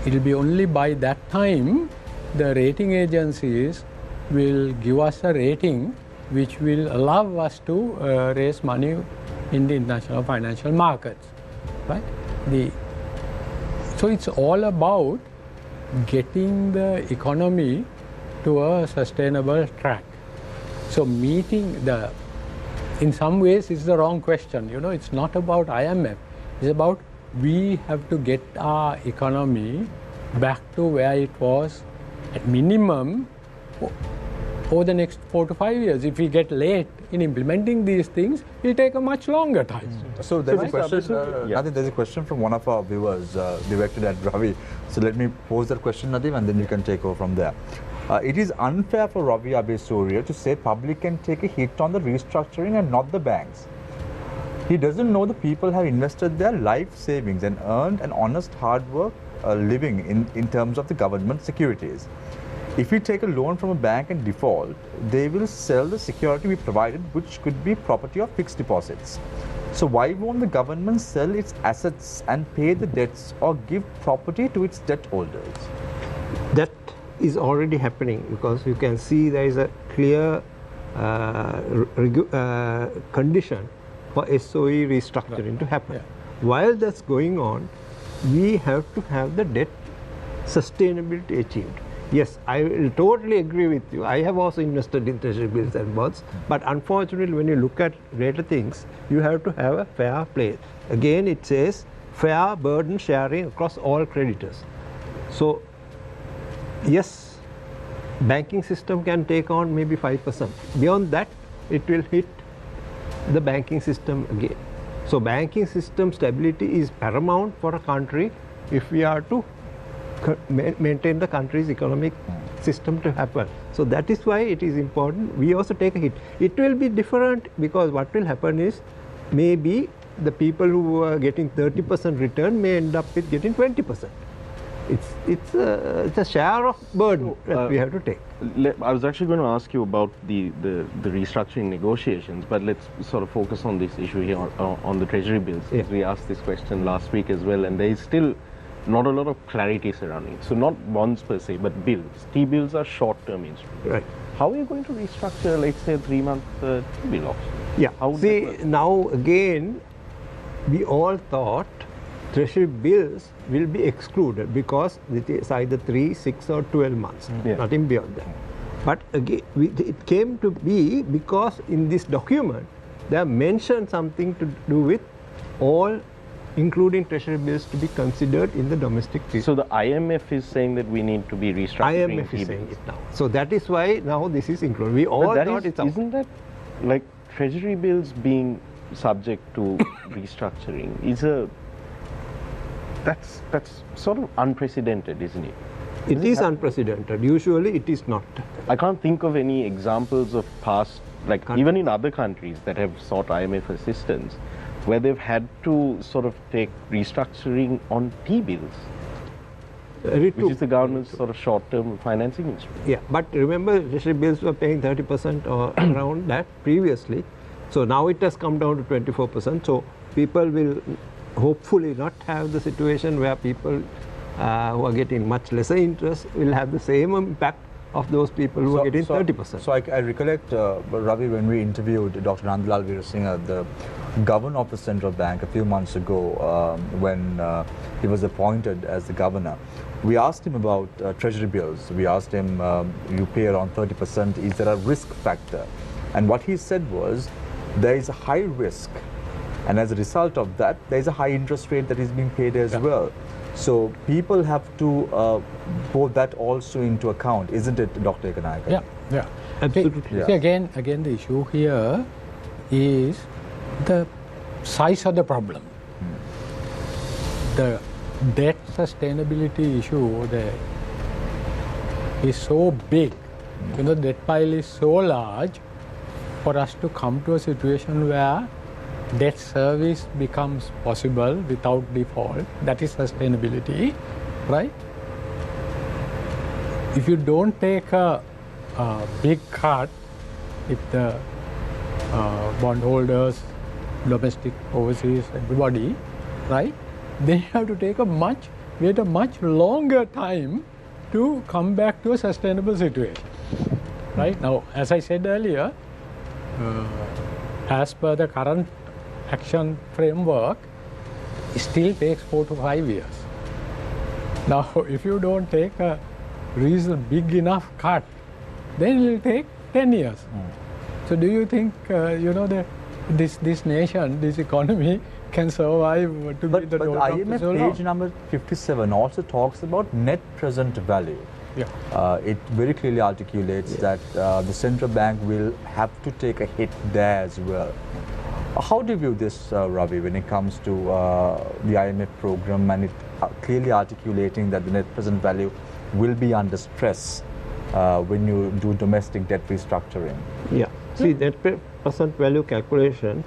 [SPEAKER 3] It will be only by that time the rating agencies will give us a rating which will allow us to raise money in the international financial markets. Right? So it's all about getting the economy to a sustainable track. So meeting in some ways it's the wrong question. It's not about IMF. It's about we have to get our economy back to where it was at minimum over the next 4 to 5 years. If we get late in implementing these things, it will take a much longer time.
[SPEAKER 2] So there's a question. I think there's a question from one of our viewers directed at Ravi. So let me pose that question, Nadeem, and then you can take over from there. It is unfair for Ravi Abeysuriya to say public can take a hit on the restructuring and not the banks. He doesn't know the people have invested their life savings and earned an honest hard work living in terms of the government securities. If we take a loan from a bank and default, they will sell the security we provided, which could be property or fixed deposits. So why won't the government sell its assets and pay the debts or give property to its debt holders?
[SPEAKER 5] That is already happening, because you can see there is a clear condition for SOE restructuring to happen. While that's going on, we have to have the debt sustainability achieved. Yes, I will totally agree with you. I have also invested in treasury bills and bonds, but unfortunately when you look at greater things, you have to have a fair play. Again, it says fair burden sharing across all creditors. So yes, banking system can take on maybe 5%. Beyond that, it will hit the banking system again. So banking system stability is paramount for a country if we are to maintain the country's economic system to happen. So that is why it is important. We also take a hit. It will be different, because what will happen is maybe the people who are getting 30% return may end up with getting 20%. It's a share of burden that we have to take.
[SPEAKER 20] I was actually going to ask you about the restructuring negotiations, but let's sort of focus on this issue here on the treasury bills. Yeah. We asked this question last week as well, and there is still not a lot of clarity surrounding it. So not bonds per se, but bills. T-bills are short-term instruments.
[SPEAKER 5] Right.
[SPEAKER 20] How are you going to restructure, let's say, a 3-month T-bill option?
[SPEAKER 5] Yeah. See, now again, we all thought treasury bills will be excluded because it is either 3, 6 or 12 months, nothing beyond that. But again, it came to be because in this document, they have mentioned something to do with all, including treasury bills, to be considered in the domestic treasury.
[SPEAKER 20] So the IMF is saying that we need to be restructuring
[SPEAKER 5] IMF is saying it now. So that is why now this is included. We all thought it's out.
[SPEAKER 20] Isn't that like treasury bills being subject to restructuring is that's sort of unprecedented, isn't it?
[SPEAKER 5] It is unprecedented. Usually it is not.
[SPEAKER 20] I can't think of any examples of past, like even in other countries that have sought IMF assistance, where they've had to sort of take restructuring on T-bills, which is the government's sort of short-term financing instrument.
[SPEAKER 5] Yeah, but remember, treasury bills were paying 30% or around that previously. So now it has come down to 24%. So people will hopefully not have the situation where people who are getting much lesser interest will have the same impact of those people who are getting 30%.
[SPEAKER 2] So I recollect, Ravi, when we interviewed Dr. Nandlal Veerasinghe, the governor of the central bank, a few months ago when he was appointed as the governor. We asked him about treasury bills. We asked him, you pay around 30%, is there a risk factor? And what he said was, there is a high risk. And as a result of that, there is a high interest rate that is being paid as well. So people have to put that also into account, isn't it, Dr. Ekanayake?
[SPEAKER 3] Yeah,
[SPEAKER 5] absolutely.
[SPEAKER 3] See, again, the issue here is the size of the problem. The debt sustainability issue is so big. The debt pile is so large for us to come to a situation where debt service becomes possible without default. That is sustainability, right? If you don't take a big cut, if the bondholders, domestic, overseas, everybody, right, they have to wait a much longer time to come back to a sustainable situation, right? Now, as I said earlier, as per the current action framework, it still takes 4 to 5 years. Now, if you don't take a reason big enough cut, then it will take 10 years. So do you think, this nation, this economy can survive to be the
[SPEAKER 2] But IMF page number 57 also talks about net present value.
[SPEAKER 3] Yeah.
[SPEAKER 2] It very clearly articulates that the central bank will have to take a hit there as well. How do you view this, Ravi, when it comes to the IMF program and it clearly articulating that the net present value will be under stress when you do domestic debt restructuring?
[SPEAKER 5] Yeah. See, net present value calculation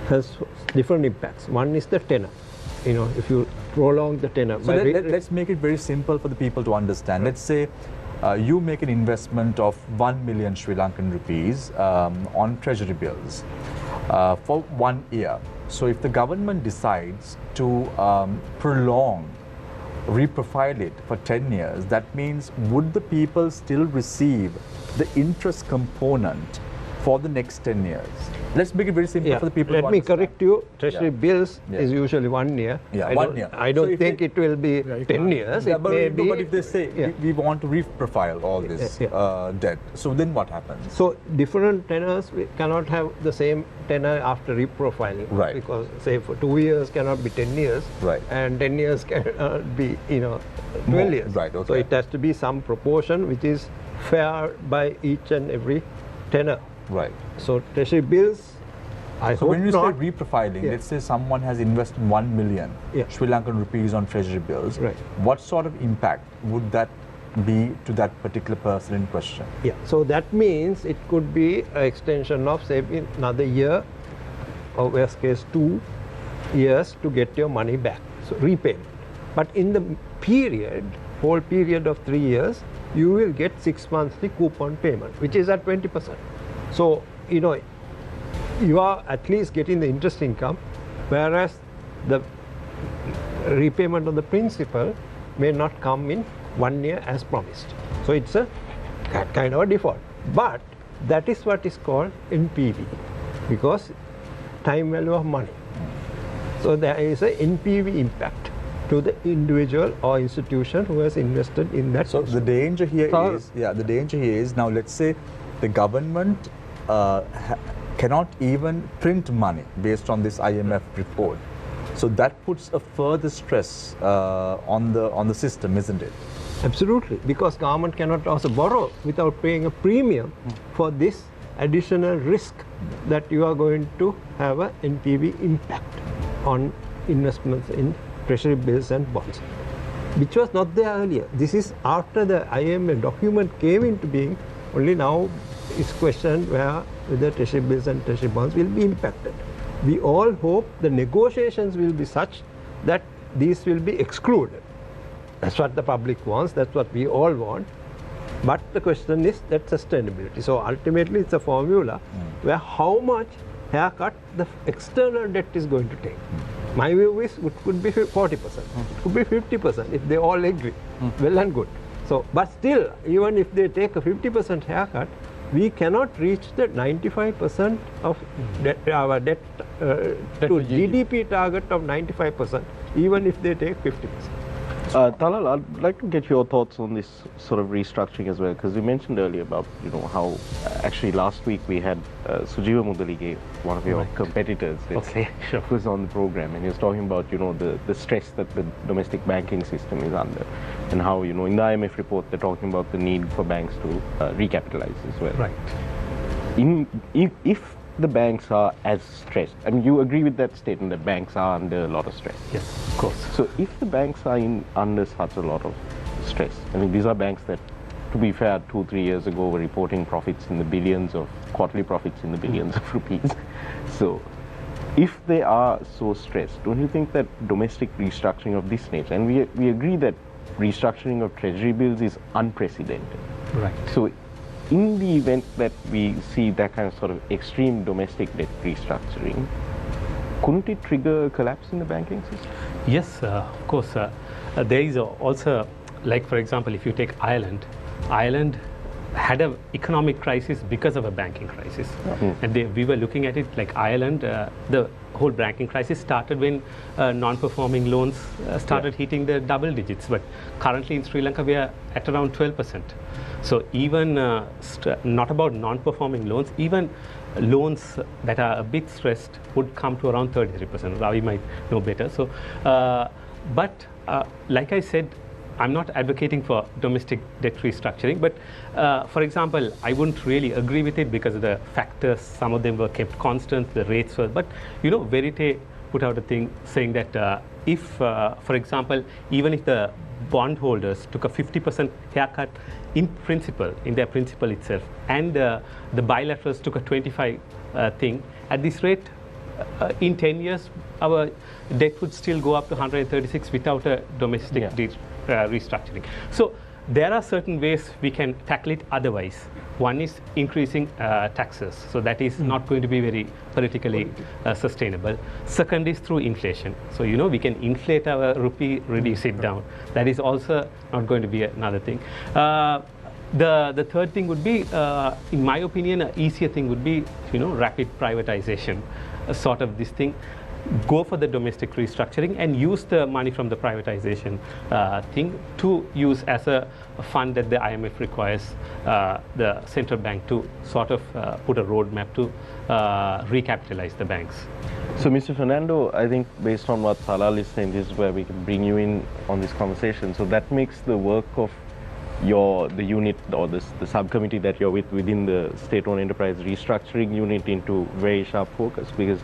[SPEAKER 5] has different impacts. One is the tenor. If you prolong the tenor.
[SPEAKER 2] So let's make it very simple for the people to understand. Let's say you make an investment of 1 million Sri Lankan rupees on treasury bills for 1 year. So if the government decides to reprofile it for 10 years, that means would the people still receive the interest component for the next 10 years? Let's make it very simple for the people.
[SPEAKER 5] Let me correct you. Treasury bills is usually 1 year.
[SPEAKER 2] Yeah, 1 year.
[SPEAKER 5] I don't think it will be 10 years. It may be.
[SPEAKER 2] But if they say we want to reprofile all this debt, so then what happens?
[SPEAKER 5] So different tenors cannot have the same tenor after reprofiling.
[SPEAKER 2] Right.
[SPEAKER 5] Because say for 2 years cannot be 10 years.
[SPEAKER 2] Right.
[SPEAKER 5] And 10 years cannot be 12 years.
[SPEAKER 2] Right. Okay.
[SPEAKER 5] So it has to be some proportion which is fair by each and every tenor.
[SPEAKER 2] Right.
[SPEAKER 5] So treasury bills,
[SPEAKER 2] So when you say reprofiling, let's say someone has invested 1 million Sri Lankan rupees on treasury bills.
[SPEAKER 5] Right.
[SPEAKER 2] What sort of impact would that be to that particular person in question?
[SPEAKER 5] Yeah. So that means it could be an extension of say another year, or worst case 2 years to get your money back. So repayment. But in the whole period of 3 years, you will get 6 monthly coupon payment, which is at 20%. So, you are at least getting the interest income, whereas the repayment of the principal may not come in 1 year as promised. So it's a kind of a default. But that is what is called NPV, because time value of money. So there is a NPV impact to the individual or institution who has invested in that.
[SPEAKER 2] So the danger here is now let's say the government cannot even print money based on this IMF report. So that puts a further stress on the system, isn't it?
[SPEAKER 5] Absolutely, because government cannot also borrow without paying a premium for this additional risk that you are going to have a NPV impact on investments in treasury bills and bonds, which was not there earlier. This is after the IMF document came into being. Only now it's questioned whether treasury bills and treasury bonds will be impacted. We all hope the negotiations will be such that these will be excluded. That's what the public wants, that's what we all want. But the question is that sustainability. So ultimately it's a formula where how much haircut the external debt is going to take. My view is it could be 40%, it could be 50% if they all agree. Well and good. So, but still, even if they take a 50% haircut, we cannot reach the 95% of our debt to GDP target of 95%, even if they take 50%.
[SPEAKER 20] Talal, I'd like to get your thoughts on this sort of restructuring as well, because you mentioned earlier about how actually last week we had Sujiva Mudalige, one of your competitors, was on the program, and he was talking about the stress that the domestic banking system is under, and how in the IMF report they're talking about the need for banks to recapitalize as well.
[SPEAKER 6] Right.
[SPEAKER 20] If the banks are as stressed, I mean, you agree with that statement that banks are under a lot of stress?
[SPEAKER 6] Yes, of course.
[SPEAKER 20] So if the banks are under such a lot of stress, I mean, these are banks that, to be fair, 2-3 years ago were reporting profits in the billions of, quarterly profits in the billions of rupees. So if they are so stressed, don't you think that domestic restructuring of this nature, and we agree that restructuring of treasury bills is unprecedented.
[SPEAKER 6] Right.
[SPEAKER 20] So in the event that we see that kind of sort of extreme domestic debt restructuring, couldn't it trigger a collapse in the banking system?
[SPEAKER 6] Yes, of course. There is also, like for example, if you take Ireland had an economic crisis because of a banking crisis. And we were looking at it like Ireland, the whole banking crisis started when non-performing loans started hitting the double digits. But currently in Sri Lanka, we are at around 12%. So even not about non-performing loans, even loans that are a bit stressed would come to around 33%. Ravi might know better. So, like I said, I'm not advocating for domestic debt restructuring, but for example, I wouldn't really agree with it because of the factors. Some of them were kept constant, the rates were, but you know, Verite put out a thing saying that if, for example, even if the bondholders took a 50% haircut in principle, in their principal itself, and the bilaterals took a 25 thing, at this rate, in 10 years, our debt would still go up to 136 without a domestic restructuring. So there are certain ways we can tackle it otherwise. One is increasing taxes. So that is not going to be very politically sustainable. Second is through inflation. So, you know, we can inflate our rupee, reduce it down. That is also not going to be another thing. The third thing would be, in my opinion, an easier thing would be, you know, rapid privatization, sort of this thing. Go for the domestic restructuring and use the money from the privatization thing to use as a fund that the IMF requires the central bank to sort of put a roadmap to recapitalize the banks.
[SPEAKER 20] So, Mr. Fernando, I think based on what Talal is saying, this is where we can bring you in on this conversation. So that makes the work of the unit or the subcommittee that you're within the state-owned enterprise restructuring unit into very sharp focus, because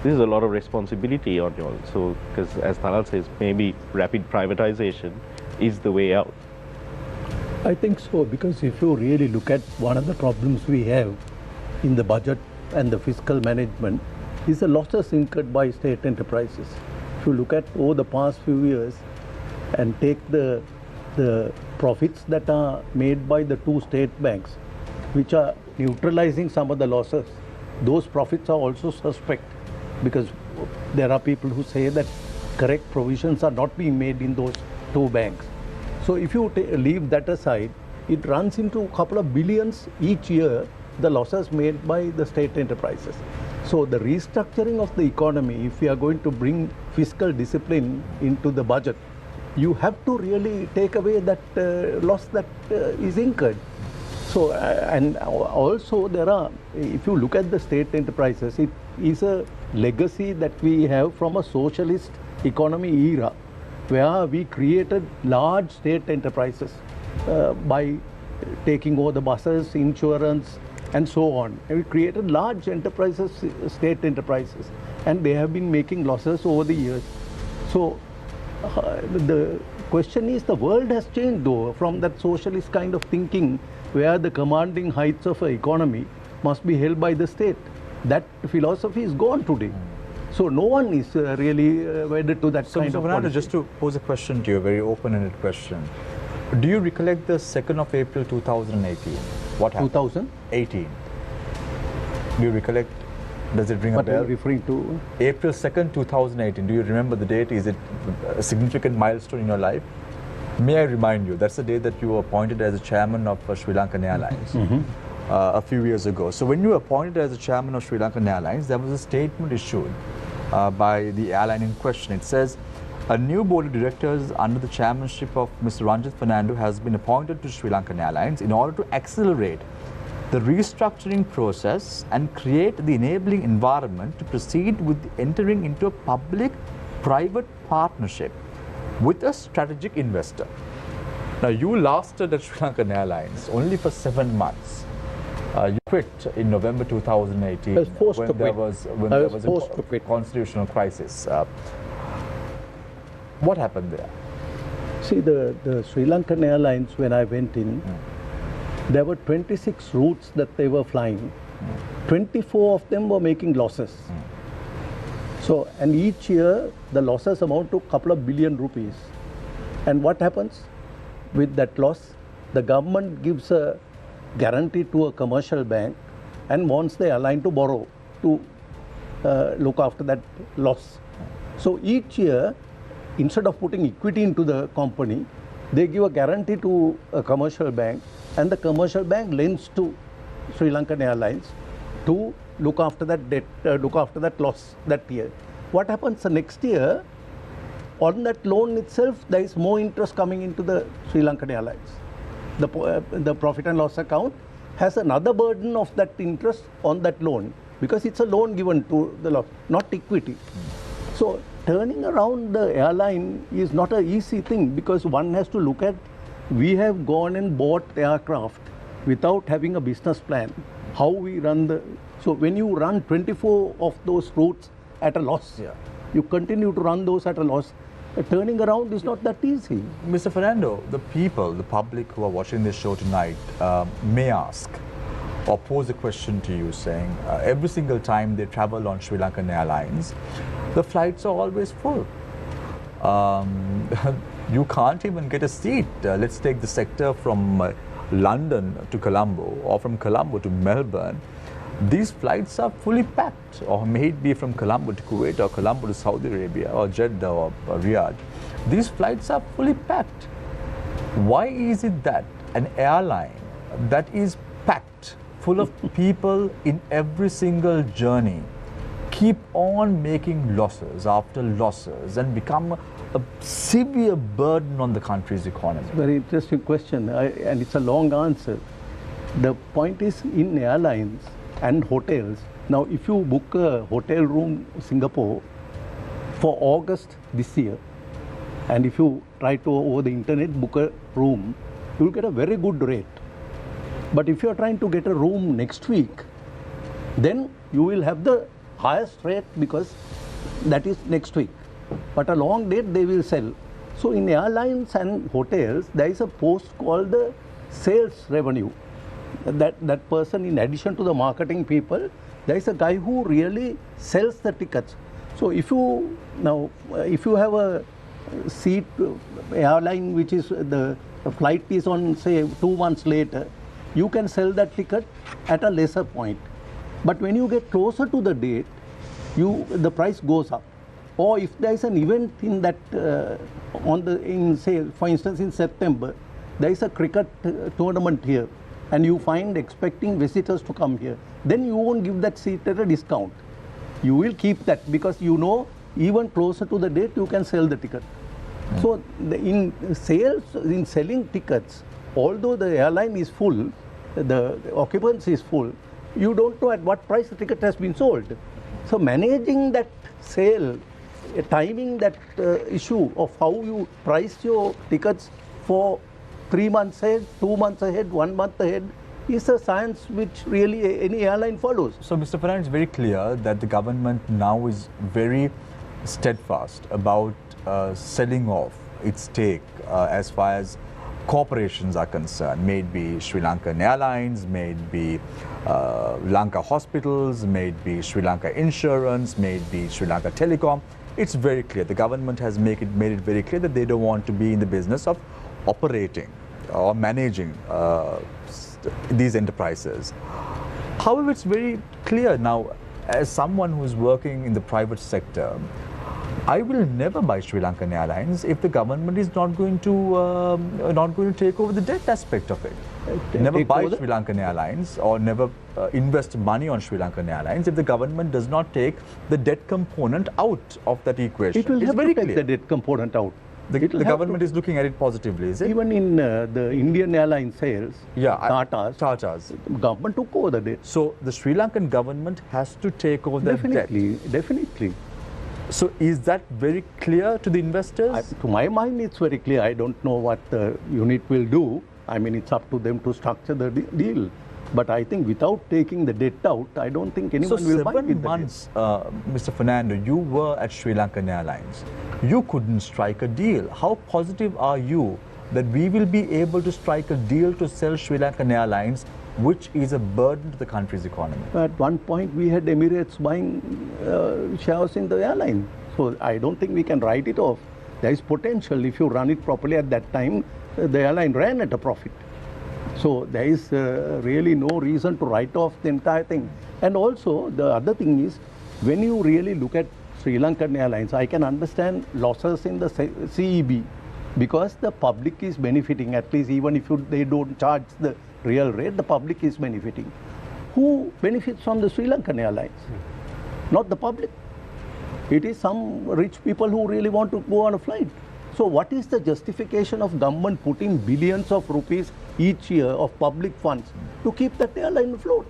[SPEAKER 20] this is a lot of responsibility on you all. So, because as Talal says, maybe rapid privatization is the way out.
[SPEAKER 1] I think so, because if you really look at one of the problems we have in the budget and the fiscal management is the losses incurred by state enterprises. If you look at over the past few years and take the profits that are made by the two state banks, which are neutralizing some of the losses, those profits are also suspect, because there are people who say that correct provisions are not being made in those two banks. So if you leave that aside, it runs into a couple of billions each year, the losses made by the state enterprises. So the restructuring of the economy, if we are going to bring fiscal discipline into the budget, you have to really take away that loss that is incurred. So, and also there are, if you look at the state enterprises, it is a legacy that we have from a socialist economy era, where we created large state enterprises by taking over the buses, insurance, and so on. And we created large enterprises, state enterprises, and they have been making losses over the years. So the question is, the world has changed though from that socialist kind of thinking, where the commanding heights of an economy must be held by the state. That philosophy is gone today. So no one is really wedded to that kind of
[SPEAKER 2] Fernando,
[SPEAKER 1] policy.
[SPEAKER 2] just to pose a question to you, a very open-ended question. Do you recollect the 2nd of April 2018? What happened? 2018. Do you recollect? Does it ring a bell?
[SPEAKER 1] What are you referring to?
[SPEAKER 2] April 2nd, 2018. Do you remember the date? Is it a significant milestone in your life? May I remind you, that's the day that you were appointed as the chairman of Sri Lankan Airlines a few years ago. So when you were appointed as the chairman of Sri Lankan Airlines, there was a statement issued by the airline in question. It says, a new board of directors under the chairmanship of Mr. Ranjit Fernando has been appointed to Sri Lankan Airlines in order to accelerate the restructuring process and create the enabling environment to proceed with entering into a public-private partnership with a strategic investor. Now, you lasted at Sri Lankan Airlines only for 7 months. You quit in November 2018 when there was a constitutional crisis. What happened there?
[SPEAKER 1] See, the Sri Lankan Airlines, when I went in, there were 26 routes that they were flying. 24 of them were making losses. So, and each year the losses amount to a couple of billion rupees. And what happens with that loss? The government gives a guarantee to a commercial bank and wants the airline to borrow to look after that loss. So each year, instead of putting equity into the company, they give a guarantee to a commercial bank and the commercial bank lends to Sri Lankan Airlines to look after that debt, look after that loss that year. What happens the next year? On that loan itself, there is more interest coming into the Sri Lankan Airlines. The profit and loss account has another burden of that interest on that loan because it's a loan given to the loss, not equity. So turning around the airline is not an easy thing because one has to look at, we have gone and bought aircraft without having a business plan. How we run the, so when you run 24 of those routes at a loss, you continue to run those at a loss. Turning around is not that easy.
[SPEAKER 2] Mr. Fernando, the people, the public who are watching this show tonight may ask or pose a question to you saying every single time they travel on Sri Lankan Airlines, the flights are always full. You can't even get a seat. Let's take the sector from London to Colombo or from Colombo to Melbourne. These flights are fully packed, or may it be from Colombo to Kuwait or Colombo to Saudi Arabia or Jeddah or Riyadh. These flights are fully packed. Why is it that an airline that is packed full of people in every single journey keep on making losses after losses and become a severe burden on the country's economy?
[SPEAKER 1] It's a very interesting question, and it's a long answer. The point is, in airlines and hotels, now if you book a hotel room in Singapore for August this year, and if you try to over the internet book a room, you will get a very good rate. But if you are trying to get a room next week, then you will have the highest rate because that is next week. But a long date they will sell. So in airlines and hotels, there is a post called the sales revenue. That person, in addition to the marketing people, there is a guy who really sells the tickets. So if you have a seat airline which is the flight is on say 2 months later, you can sell that ticket at a lesser point. But when you get closer to the date, the price goes up. Or if there is an event in that say for instance in September, there is a cricket tournament here, and you find expecting visitors to come here, then you won't give that seat at a discount. You will keep that because you know even closer to the date you can sell the ticket. So in selling tickets, although the airline is full, the occupancy is full, you don't know at what price the ticket has been sold. So managing that sale, timing that issue of how you price your tickets for 3 months ahead, 2 months ahead, 1 month ahead is a science which really any airline follows.
[SPEAKER 2] So Mr. Fernando, it's very clear that the government now is very steadfast about selling off its stake as far as corporations are concerned, may it be Sri Lankan Airlines, may it be Lanka Hospitals, may it be Sri Lanka Insurance, may it be Sri Lanka Telecom. It's very clear. The government has made it very clear that they don't want to be in the business of operating or managing these enterprises. However, it's very clear now, as someone who's working in the private sector, I will never buy Sri Lankan Airlines if the government is not going to take over the debt aspect of it. Never buy Sri Lankan Airlines or never invest money on Sri Lankan Airlines if the government does not take the debt component out of that equation.
[SPEAKER 1] It will have to take the debt component out.
[SPEAKER 2] The government is looking at it positively, is it?
[SPEAKER 1] Even in the Indian airline sales,
[SPEAKER 2] Tatas,
[SPEAKER 1] government took over the debt.
[SPEAKER 2] So the Sri Lankan government has to take over the debt.
[SPEAKER 1] Definitely.
[SPEAKER 2] So is that very clear to the investors?
[SPEAKER 1] To my mind, it's very clear. I don't know what the unit will do. I mean, it's up to them to structure the deal. But I think without taking the debt out, I don't think anyone will buy it.
[SPEAKER 2] 7 months, Mr. Fernando, you were at Sri Lankan Airlines. You couldn't strike a deal. How positive are you that we will be able to strike a deal to sell Sri Lankan Airlines, which is a burden to the country's economy?
[SPEAKER 1] At one point, we had Emirates buying shares in the airline. So I don't think we can write it off. There is potential if you run it properly. At that time, the airline ran at a profit. So there is really no reason to write off the entire thing. And also, the other thing is, when you really look at Sri Lankan Airlines, I can understand losses in the CEB. because the public is benefiting, at least even if they don't charge the real rate, the public is benefiting. Who benefits from the Sri Lankan Airlines? Not the public. It is some rich people who really want to go on a flight. So what is the justification of government putting billions of rupees each year of public funds to keep that airline afloat?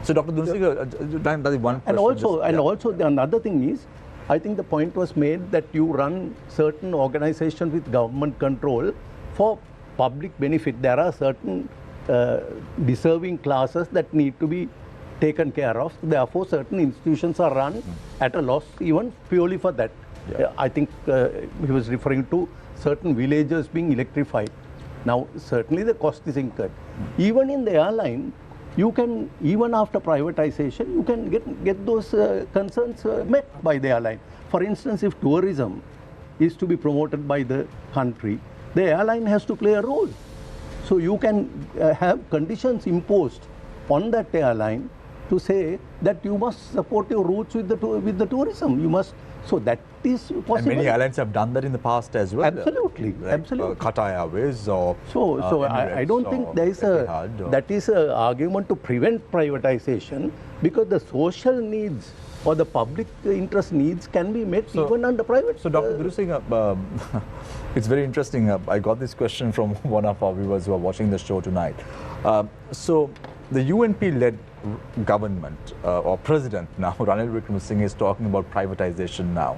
[SPEAKER 2] So Dr. Dunusinghe, one question.
[SPEAKER 1] And also another thing is, I think the point was made that you run certain organizations with government control for public benefit. There are certain deserving classes that need to be taken care of. Therefore, certain institutions are run at a loss even purely for that. Yeah. I think he was referring to certain villages being electrified. Now, certainly the cost is incurred. Even in the airline, you can, even after privatization, you can get those concerns met by the airline. For instance, if tourism is to be promoted by the country, the airline has to play a role. So you can have conditions imposed on that airline to say that you must support your routes with the tourism. You must. So that is possible.
[SPEAKER 2] And many airlines have done that in the past as well.
[SPEAKER 1] Absolutely,
[SPEAKER 2] right?
[SPEAKER 1] absolutely.
[SPEAKER 2] Qatar Airways or
[SPEAKER 1] so I don't think there is that is an argument to prevent privatization, because the social needs or the public interest needs can be met even under private.
[SPEAKER 2] So Dr. Dunusinghe, it's very interesting. I got this question from one of our viewers who are watching the show tonight. So the UNP-led government or president now, Ranil Wickremesinghe, is talking about privatization now.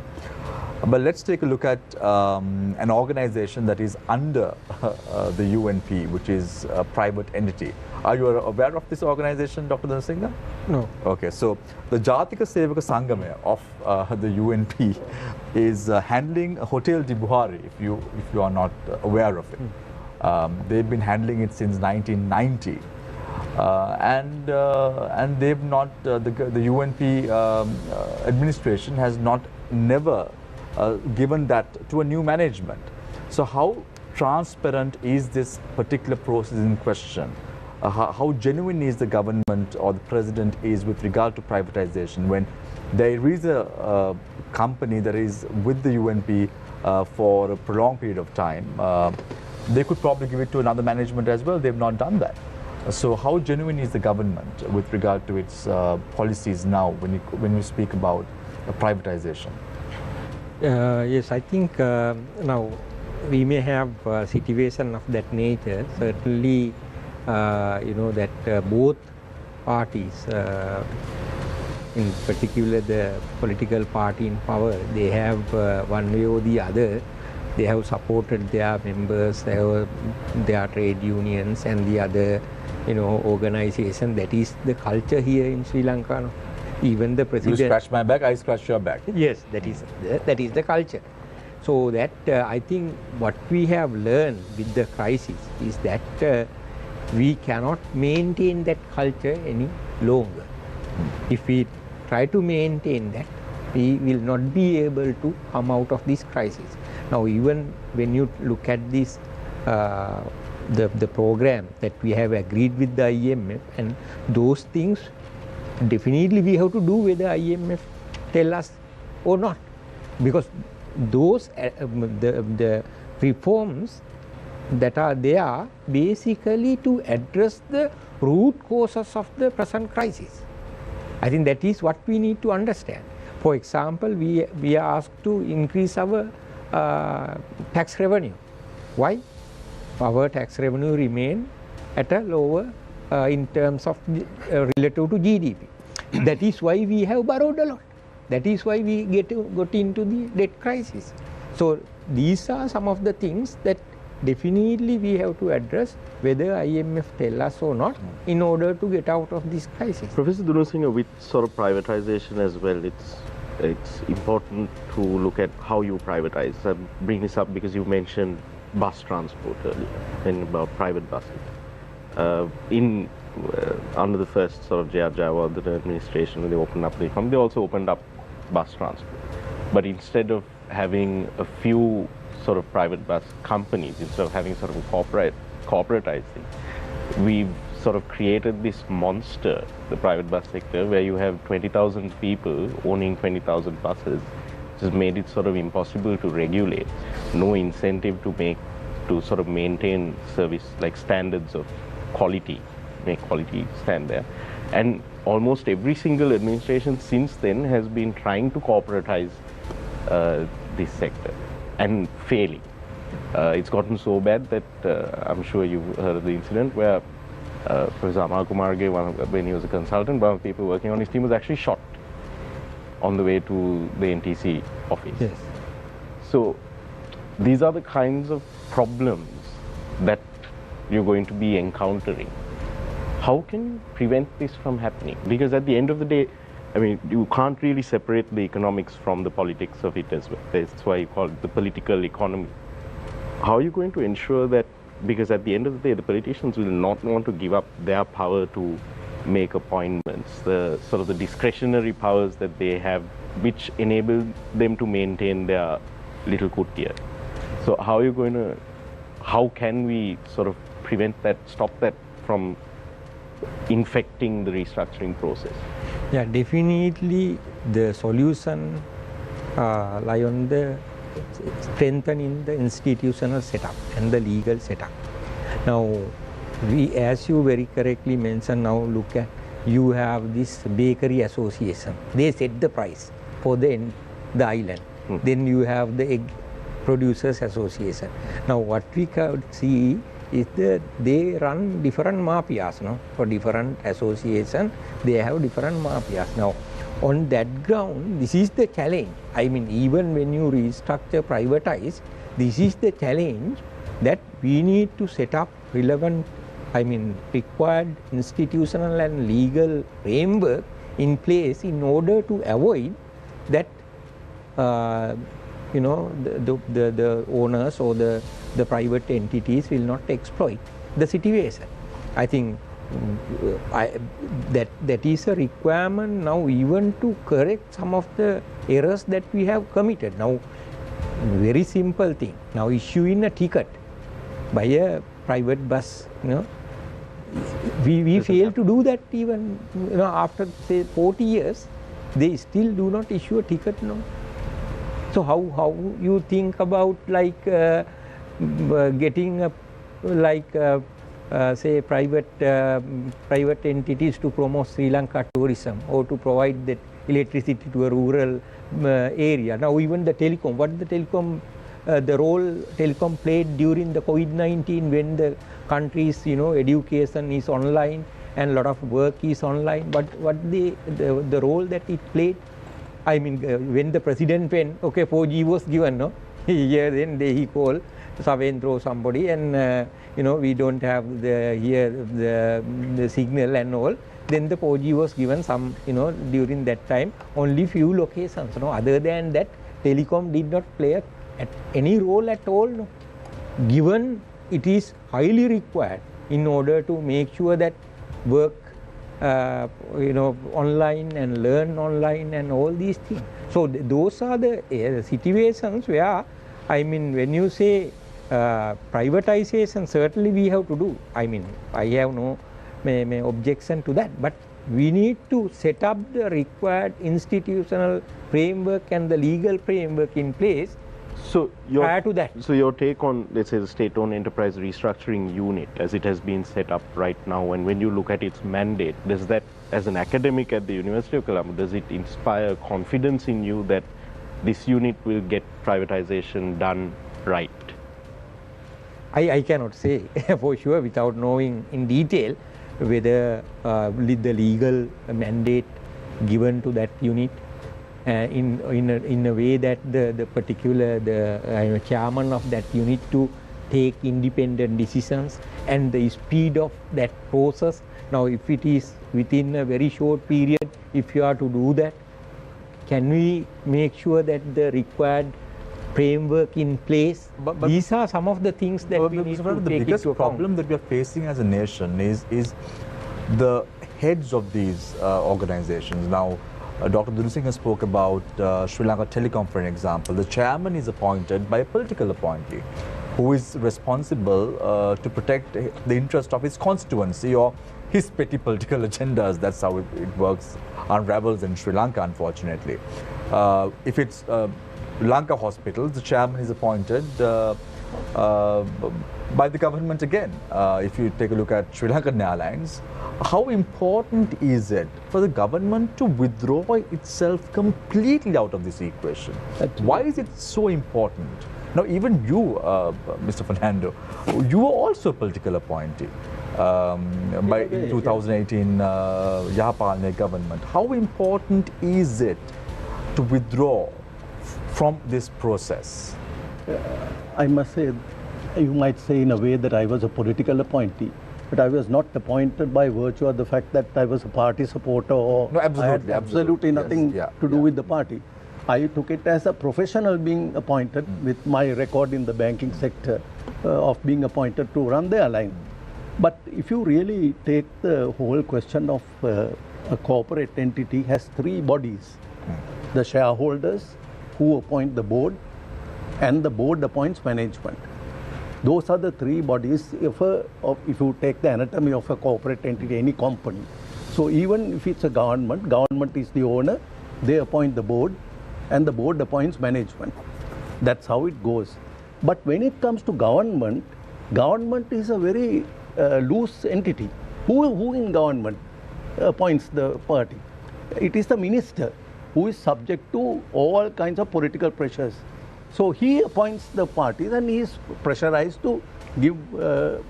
[SPEAKER 2] But let's take a look at an organization that is under the UNP, which is a private entity. Are you aware of this organization, Dr. Dunusinghe?
[SPEAKER 4] No.
[SPEAKER 2] Okay, so the Jatika Sevaka Sangame of the UNP is handling Hotel de Buhari, if you are not aware of it. They've been handling it since 1990. And they've not, the UNP administration has never given that to a new management. So how transparent is this particular process in question? How genuine is the government or the president is with regard to privatization when there is a company that is with the UNP for a prolonged period of time? They could probably give it to another management as well. They've not done that. So how genuine is the government with regard to its policies now when you speak about privatization?
[SPEAKER 4] Yes, I think now we may have a situation of that nature. Certainly, you know that both parties, in particular the political party in power, they have one way or the other, they have supported their members, their trade unions and the other, you know, organization. That is the culture here in Sri Lanka. Even the president.
[SPEAKER 2] You scratch my back, I scratch your back.
[SPEAKER 4] Yes, that is the culture. So that I think what we have learned with the crisis is that we cannot maintain that culture any longer. If we try to maintain that, we will not be able to come out of this crisis. Now, even when you look at this, the program that we have agreed with the IMF and those things, definitely we have to do whether IMF tell us or not, because those the reforms that are there basically to address the root causes of the present crisis. I think that is what we need to understand. For example, we are asked to increase our tax revenue. Why? Our tax revenue remain at a lower in terms of relative to GDP. That is why we have borrowed a lot. That is why we got into the debt crisis. So these are some of the things that definitely we have to address, whether IMF tell us or not, in order to get out of this crisis.
[SPEAKER 20] Professor Dunusinghe, with sort of privatization as well, it's important to look at how you privatize. I bring this up because you mentioned bus transport earlier and about private buses. Under the first sort of Jayawardena administration, when they opened up the economy, they also opened up bus transport. But instead of having a few sort of private bus companies, instead of having sort of a corporatized thing, we've sort of created this monster, the private bus sector, where you have 20,000 people owning 20,000 buses. has made it sort of impossible to regulate, no incentive to sort of maintain service like standards of quality, make quality stand there. And almost every single administration since then has been trying to corporatize this sector and failing. It's gotten so bad that I'm sure you've heard of the incident where Professor Amal Kumarge, when he was a consultant, one of the people working on his team was actually shot on the way to the NTC office.
[SPEAKER 4] Yes.
[SPEAKER 20] So these are the kinds of problems that you're going to be encountering. How can you prevent this from happening? Because at the end of the day, I mean, you can't really separate the economics from the politics of it as well. That's why you call it the political economy. How are you going to ensure that, because at the end of the day, the politicians will not want to give up their power to make appointments, the sort of the discretionary powers that they have, which enable them to maintain their little kutia. So how are you going to, how can we sort of prevent that, stop that from infecting the restructuring process?
[SPEAKER 4] Yeah, definitely the solution lie on the strengthening the institutional setup and the legal setup. Now, we, as you very correctly mentioned, now look at, you have this bakery association. They set the price for the island. Then you have the egg producers association. Now, what we could see is that they run different mafias, no? For different association, they have different mafias. Now, on that ground, this is the challenge. I mean, even when you restructure, privatize, this is the challenge that we need to set up relevant, I mean, required institutional and legal framework in place in order to avoid that, you know, the owners or the private entities will not exploit the situation. I think that is a requirement now, even to correct some of the errors that we have committed. Now, very simple thing. Now, issuing a ticket by a private bus, you know, we fail to do that even, you know, after say 40 years, they still do not issue a ticket, no. So how you think about like getting a, like say private entities to promote Sri Lanka tourism or to provide that electricity to a rural area. Now even the telecom, what the telecom, the role telecom played during the COVID-19 when the country's, you know, education is online and a lot of work is online, but what the role that it played. I mean, when the president went, okay, 4G was given, no? Here then he called Savendro somebody, and you know, we don't have the signal and all. Then the 4G was given some, you know, during that time, only few locations. No, other than that, telecom did not play any role at all. No, given it is highly required in order to make sure that work, you know, online and learn online and all these things. So those are the situations where, I mean, when you say privatization, certainly we have to do. I mean, I have no objection to that, but we need to set up the required institutional framework and the legal framework in place.
[SPEAKER 20] So
[SPEAKER 4] prior to that.
[SPEAKER 20] So your take on, let's say, the state-owned enterprise restructuring unit as it has been set up right now, and when you look at its mandate, does that, as an academic at the University of Colombo, does it inspire confidence in you that this unit will get privatization done right?
[SPEAKER 4] I cannot say for sure without knowing in detail whether the legal mandate given to that unit in a way that the particular chairman of that unit to take independent decisions and the speed of that process. Now, if it is within a very short period, if you are to do that, can we make sure that the required framework in place? But these are some of the things that we need to take into account.
[SPEAKER 2] The biggest problem that we are facing as a nation is the heads of these organizations. Now, Dr. Dunusinghe spoke about Sri Lanka Telecom, for an example. The chairman is appointed by a political appointee who is responsible to protect the interest of his constituency or his petty political agendas. That's how it works, unravels in Sri Lanka, unfortunately. If it's Lanka hospitals, the chairman is appointed by the government again. If you take a look at Sri Lankan Airlines, how important is it for the government to withdraw itself completely out of this equation? Why is it so important? Now, even you, Mr. Fernando, you were also a political appointee by 2018 Yahapalne government. How important is it to withdraw from this process?
[SPEAKER 1] I must say, you might say in a way that I was a political appointee, but I was not appointed by virtue of the fact that I was a party supporter or
[SPEAKER 2] no, absolutely,
[SPEAKER 1] I had absolutely nothing to do with the party. I took it as a professional being appointed with my record in the banking sector of being appointed to run the airline. But if you really take the whole question of a corporate entity has three bodies. The shareholders who appoint the board and the board appoints management. Those are the three bodies if you take the anatomy of a corporate entity, any company. So even if it's a government is the owner, they appoint the board and the board appoints management. That's how it goes. But when it comes to government is a very loose entity. Who in government appoints the party? It is the minister who is subject to all kinds of political pressures. So he appoints the parties and he is pressurized to give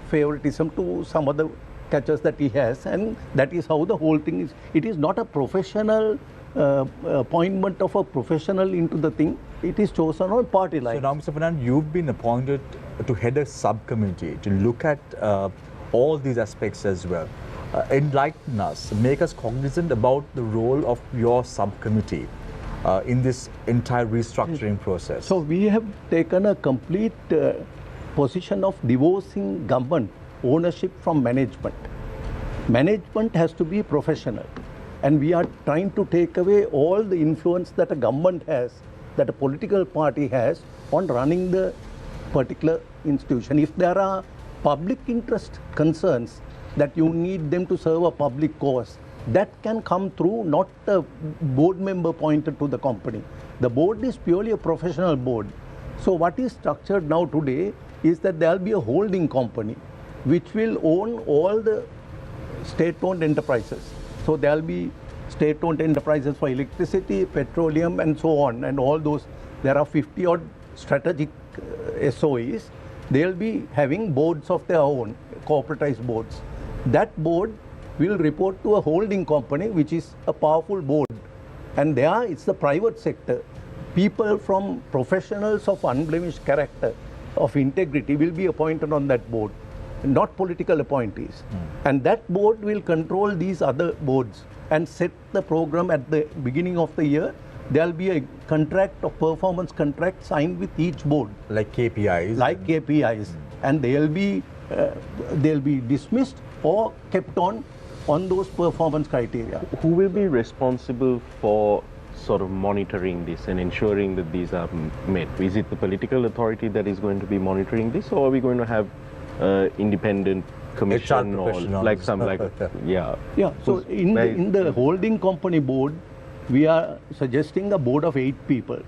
[SPEAKER 1] favoritism to some other catchers that he has, and that is how the whole thing is. It is not a professional appointment of a professional into the thing. It is chosen on party lines.
[SPEAKER 2] So now, Mr. Fernando, you've been appointed to head a subcommittee to look at all these aspects as well. Enlighten us, make us cognizant about the role of your subcommittee in this entire restructuring process.
[SPEAKER 1] So we have taken a complete position of divorcing government ownership from management. Management has to be professional, and we are trying to take away all the influence that a government has, that a political party has on running the particular institution. If there are public interest concerns that you need them to serve a public cause, that can come through not a board member appointed to the company. The board is purely a professional board. So what is structured now today is that there will be a holding company which will own all the state-owned enterprises. So there will be state-owned enterprises for electricity, petroleum and so on, and all those. There are 50 odd strategic SOEs. They will be having boards of their own, corporatized boards. That board will report to a holding company which is a powerful board, and there it's the private sector. People from professionals of unblemished character, of integrity will be appointed on that board, not political appointees. And that board will control these other boards and set the program at the beginning of the year. There will be a contract, a performance contract signed with each board.
[SPEAKER 2] Like KPIs?
[SPEAKER 1] Like KPIs. And they'll be dismissed or kept on those performance criteria.
[SPEAKER 20] Who will be responsible for sort of monitoring this and ensuring that these are met? Is it the political authority that is going to be monitoring this, or are we going to have independent commission or like some yeah?
[SPEAKER 1] So in the holding company board, we are suggesting a board of 8 people,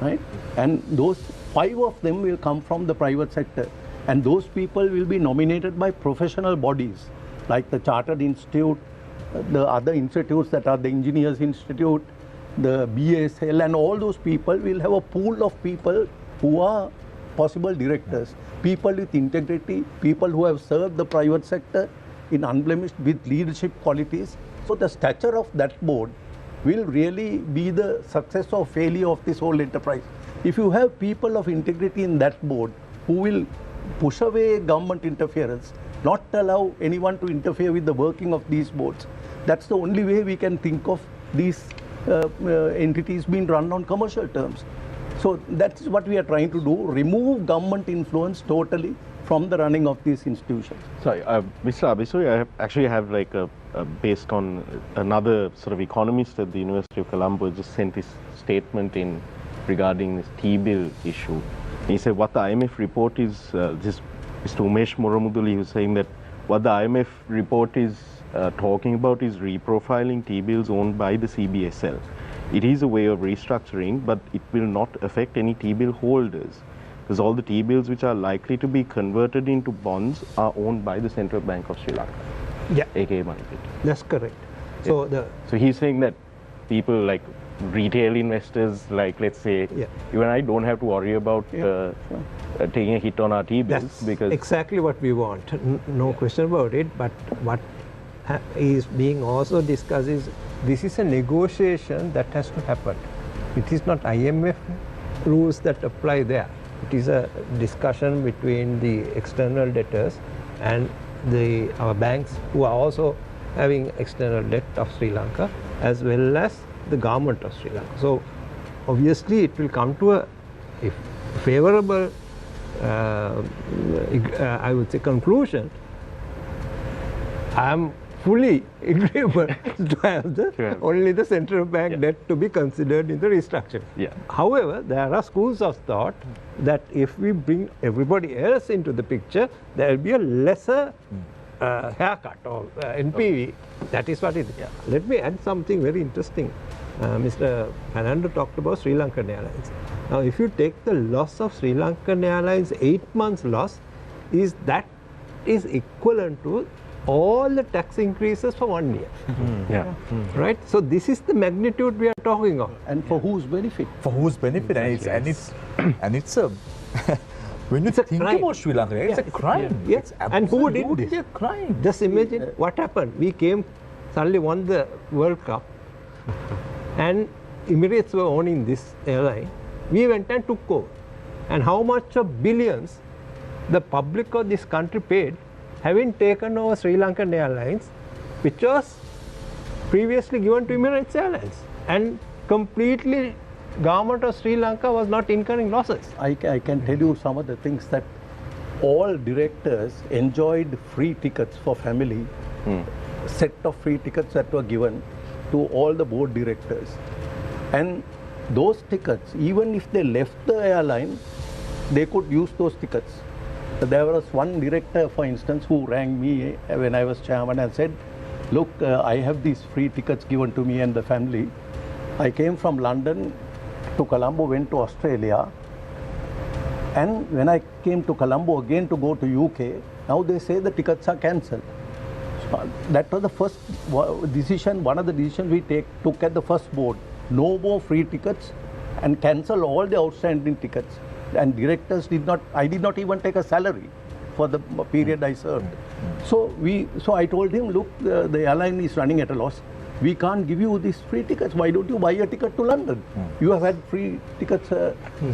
[SPEAKER 1] right? And those 5 of them will come from the private sector, and those people will be nominated by professional bodies like the Chartered Institute, the other institutes that are the Engineers Institute, the BSL, and all those people will have a pool of people who are possible directors, people with integrity, people who have served the private sector in unblemished with leadership qualities. So the stature of that board will really be the success or failure of this whole enterprise. If you have people of integrity in that board who will push away government interference, not allow anyone to interfere with the working of these boards, that's the only way we can think of these entities being run on commercial terms. So that's what we are trying to do, remove government influence totally from the running of these institutions.
[SPEAKER 20] Sorry, Mr. Abeysuriya, I actually have like based on another sort of economist at the University of Colombo just sent this statement in regarding this T-bill issue. He said what the IMF report is, this Mr. Umesh Muramuduli was saying that what the IMF report is talking about is reprofiling T-bills owned by the CBSL. it is a way of restructuring, but it will not affect any T-bill holders, because all the T-bills which are likely to be converted into bonds are owned by the Central Bank of Sri Lanka, aka Money Pit.
[SPEAKER 5] That's correct.
[SPEAKER 20] So he's saying that people like retail investors, like let's say you and I, don't have to worry about taking a hit on our T-bills.
[SPEAKER 5] That's
[SPEAKER 20] because
[SPEAKER 5] exactly what we want, no question about it. But what is being also discussed is this is a negotiation that has to happen. It is not IMF rules that apply there. It is a discussion between the external debtors and our banks who are also having external debt of Sri Lanka, as well as the government of Sri Lanka. So obviously it will come to a favorable I would say conclusion. I am fully agreeable to have only the central bank debt to be considered in the restructuring. However, there are schools of thought that if we bring everybody else into the picture, there will be a lesser haircut or NPV. That is what it is. Let me add something very interesting. Mr. Fernando talked about Sri Lankan Airlines. Now, if you take the loss of Sri Lankan Airlines, 8 months loss, that is equivalent to all the tax increases for 1 year. Right? So this is the magnitude we are talking of.
[SPEAKER 1] And for whose benefit?
[SPEAKER 2] For whose benefit? And it's a when you think about Sri Lanka, it's a crime.
[SPEAKER 5] Yes. And who did this?
[SPEAKER 2] It's a crime.
[SPEAKER 5] Just imagine what happened. We came, suddenly won the World Cup, and Emirates were owning this airline. We went and took over. And how much of billions the public of this country paid, having taken over Sri Lankan Airlines, which was previously given to Emirates Airlines, and completely government of Sri Lanka was not incurring losses.
[SPEAKER 1] I can tell you some of the things that all directors enjoyed free tickets for family, set of free tickets that were given to all the board directors. And those tickets, even if they left the airline, they could use those tickets. There was one director, for instance, who rang me when I was chairman and said, look, I have these free tickets given to me and the family. I came from London to Colombo, went to Australia, and when I came to Colombo again to go to UK, now they say the tickets are cancelled. So that was the first decision, one of the decisions we took at the first board. No more free tickets and cancel all the outstanding tickets. And directors I did not even take a salary for the period I served. So I told him, look, the airline is running at a loss. We can't give you these free tickets. Why don't you buy a ticket to London? You have had free tickets.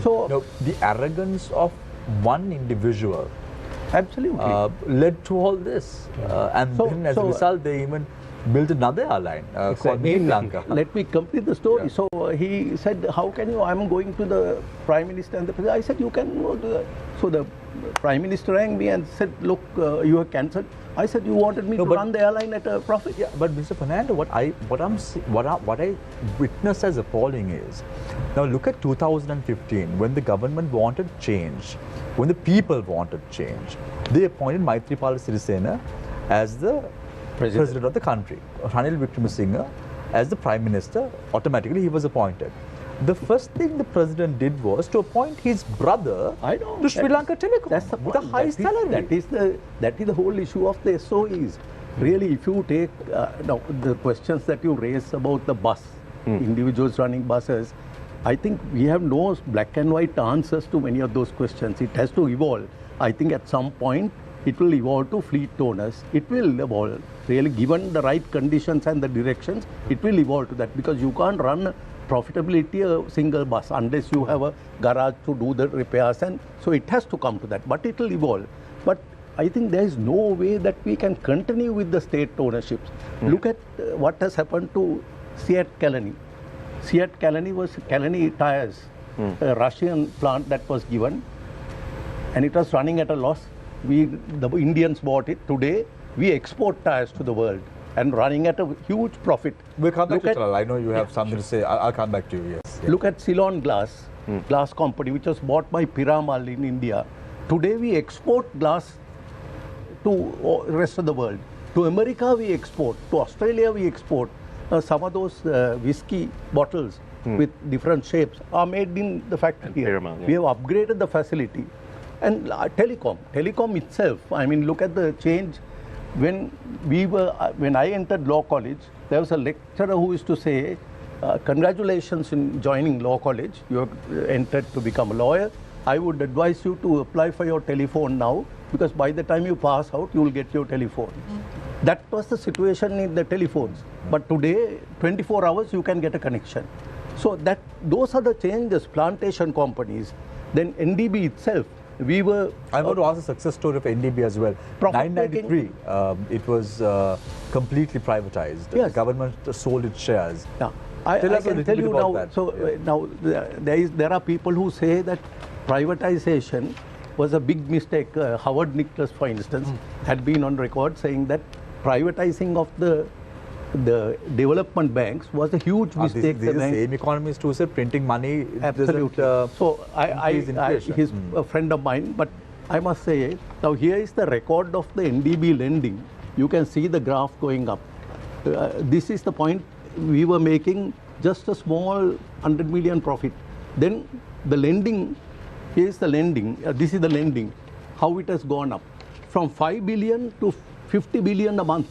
[SPEAKER 1] So
[SPEAKER 2] the arrogance of one individual
[SPEAKER 1] absolutely
[SPEAKER 2] led to all this. And then as a result, they even built another airline called Lankan.
[SPEAKER 1] Let me complete the story. So he said, how can you, I'm going to the Prime Minister and the President. I said, you can go to the, so the Prime Minister rang me and said, look, you have cancelled. I said, you wanted me to run the airline at a profit.
[SPEAKER 2] Yeah, but Mr. Fernando, what I witnessed as appalling is, now look at 2015, when the government wanted change, when the people wanted change, they appointed Maithripala Sirisena as the President of the country. Ranil Wickremesinghe as the Prime Minister, automatically he was appointed. The first thing the President did was to appoint his brother to Sri Lanka Telecom with a high salary.
[SPEAKER 1] That is the whole issue of the SOEs. Really, if you take now the questions that you raise about the bus, individuals running buses, I think we have no black and white answers to many of those questions. It has to evolve. I think at some point it will evolve to fleet owners. It will evolve. Really, given the right conditions and the directions, it will evolve to that, because you can't run profitability a single bus unless you have a garage to do the repairs, and so it has to come to that, but it will evolve. But I think there is no way that we can continue with the state ownerships. Look at what has happened to Seat Kalani. Seat Kalani was Kalani Tires, a Russian plant that was given, and it was running at a loss. The Indians bought it. Today we export tires to the world and running at a huge profit.
[SPEAKER 2] We'll come back to Talal. I know you have something to say. I'll come back to you, yes.
[SPEAKER 1] Look at Ceylon glass company, which was bought by Piramal in India. Today we export glass to the rest of the world. To America we export, to Australia we export. some of those whiskey bottles with different shapes are made in the factory here. We have upgraded the facility. And telecom itself, I mean, look at the change. When I entered law college, there was a lecturer who used to say, congratulations in joining law college. You have entered to become a lawyer. I would advise you to apply for your telephone now, because by the time you pass out, you will get your telephone. That was the situation in the telephones. But today, 24 hours, you can get a connection. So those are the changes, plantation companies. Then NDB itself, we were...
[SPEAKER 2] I want to ask the success story of NDB as well. 1993, it was completely privatized. Yes. The government sold its shares.
[SPEAKER 1] Yeah. I can tell you now, now there are people who say that privatization was a big mistake. Howard Nicholas, for instance, had been on record saying that privatizing of the development banks was a huge mistake.
[SPEAKER 2] This is the same economist who said printing money
[SPEAKER 1] absolutely. So he's a friend of mine, but I must say, now here is the record of the NDB lending. You can see the graph going up. This is the point we were making just a small 100 million profit. Then the lending, here's the lending, this is the lending, how it has gone up. From 5 billion to 50 billion a month.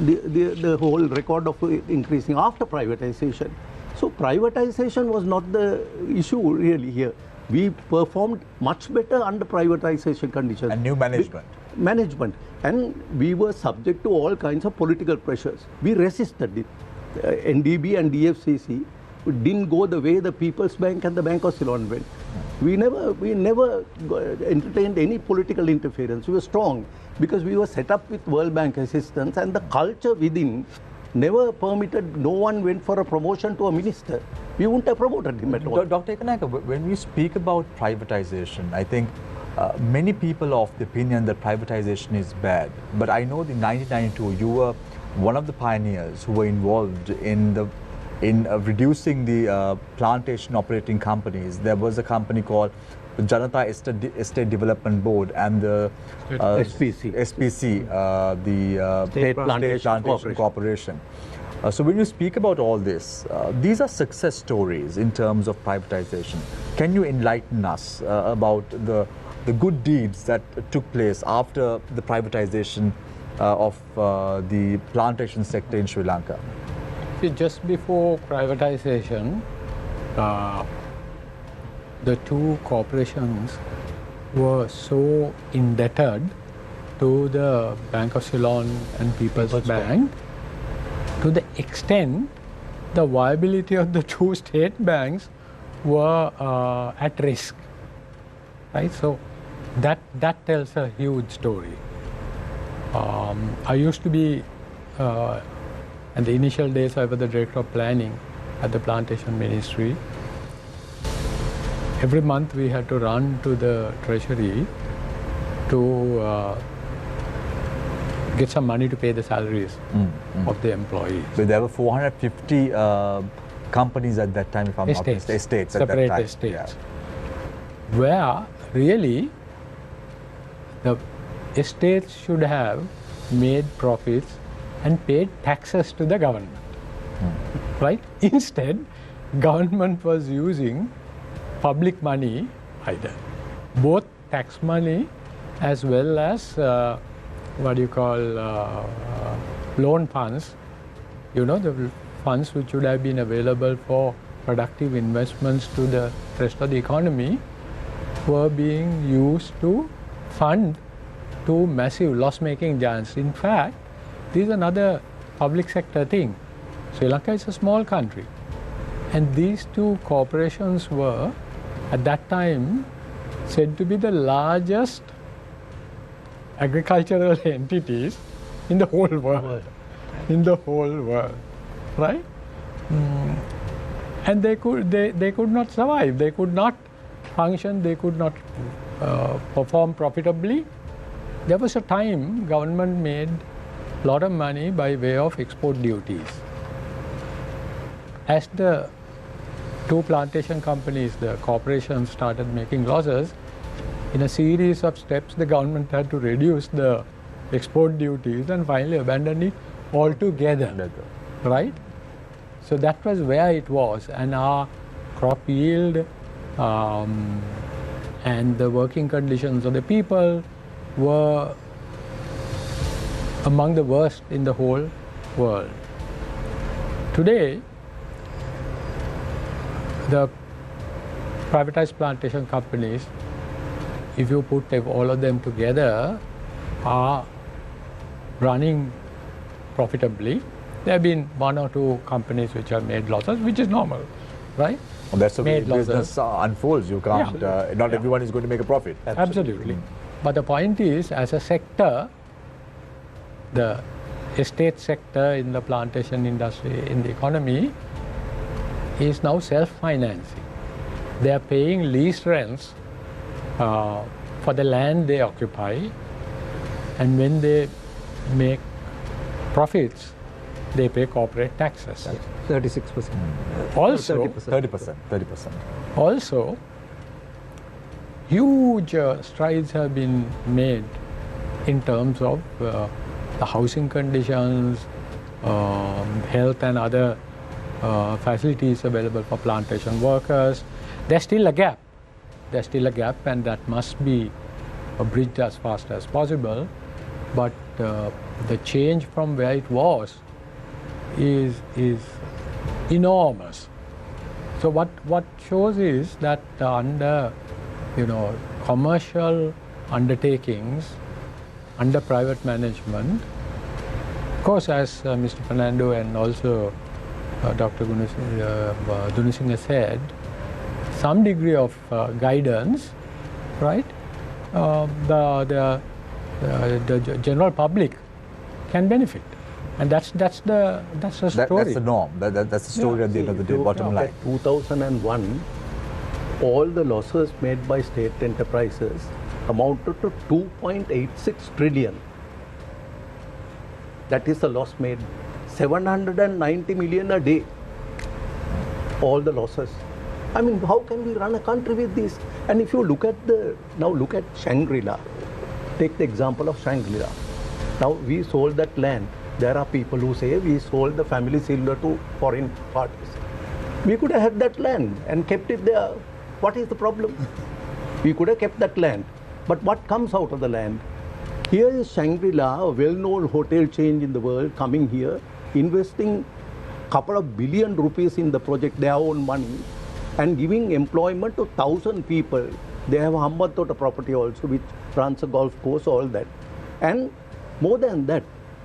[SPEAKER 1] The whole record of increasing after privatization. So privatization was not the issue really here. We performed much better under privatization conditions.
[SPEAKER 2] And new management.
[SPEAKER 1] And we were subject to all kinds of political pressures. We resisted it. NDB and DFCC didn't go the way the People's Bank and the Bank of Ceylon went. We never entertained any political interference. We were strong because we were set up with World Bank assistance, and the culture within never permitted, no one went for a promotion to a minister. We wouldn't have promoted him at all.
[SPEAKER 2] Dr. Ekanayake, when we speak about privatization, I think many people are of the opinion that privatization is bad. But I know in 1992, you were one of the pioneers who were involved in reducing the plantation operating companies. There was a company called the Janata Estate Development Board and the SPC, the State Plantation Corporation. So when you speak about all this, these are success stories in terms of privatization. Can you enlighten us about the good deeds that took place after the privatization of the plantation sector in Sri Lanka?
[SPEAKER 3] Just before privatization, the two corporations were so indebted to the Bank of Ceylon and People's Bank to the extent the viability of the two state banks were at risk. Right? So that tells a huge story. I used to be, in the initial days, I was the director of planning at the Plantation Ministry. Every month we had to run to the treasury to get some money to pay the salaries of the employees.
[SPEAKER 2] But there were 450 companies at that time, if I'm not mistaken. Estates at that time.
[SPEAKER 3] Separate estates. Yeah. Where really the estates should have made profits and paid taxes to the government. Right? Instead, government was using public money, either both tax money as well as loan funds. You know, the funds which would have been available for productive investments to the rest of the economy were being used to fund two massive loss-making giants. In fact, this is another public sector thing. Sri Lanka is a small country, and these two corporations were at that time said to be the largest agricultural entities in the whole world. In the whole world, right? And they could not survive. They could not function. They could not perform profitably. There was a time government made a lot of money by way of export duties. As the two plantation companies, the corporations, started making losses, in a series of steps the government had to reduce the export duties and finally abandon it altogether. right? So that was where it was, and our crop yield and the working conditions of the people were among the worst in the whole world. Today, the privatized plantation companies, if you put all of them together, are running profitably. There have been one or two companies which have made losses, which is normal, right?
[SPEAKER 2] Well, that's the way business unfolds. You can't, not everyone is going to make a profit.
[SPEAKER 3] Absolutely. But the point is, as a sector, the estate sector in the plantation industry, in the economy, is now self-financing. They are paying lease rents for the land they occupy, and when they make profits, they pay corporate taxes.
[SPEAKER 5] 36%.
[SPEAKER 3] Also,
[SPEAKER 2] 30%.
[SPEAKER 3] Also, huge strides have been made in terms of the housing conditions, health and other facilities available for plantation workers. There's still a gap. And that must be bridged as fast as possible. But the change from where it was is enormous. So what shows is that under commercial undertakings, under private management, of course, as Mr. Fernando and also Dr. Dunusinghe said, some degree of guidance, right? The general public can benefit, and that's the story.
[SPEAKER 2] That's the norm. That's the story at the end of the day. Bottom line.
[SPEAKER 1] 2001, all the losses made by state enterprises amounted to 2.86 trillion. That is the loss made. 790 million a day. All the losses. I mean, how can we run a country with this? And if you look at look at Shangri-La. Take the example of Shangri-La. Now we sold that land. There are people who say we sold the family silver to foreign parties. We could have had that land and kept it there. What is the problem? We could have kept that land. But what comes out of the land? Here is Shangri-La, a well-known hotel chain in the world, coming here, investing a couple of billion rupees in the project, their own money, and giving employment to 1,000 people. They have Hambantota property also, which runs a golf course, all that. And more than that,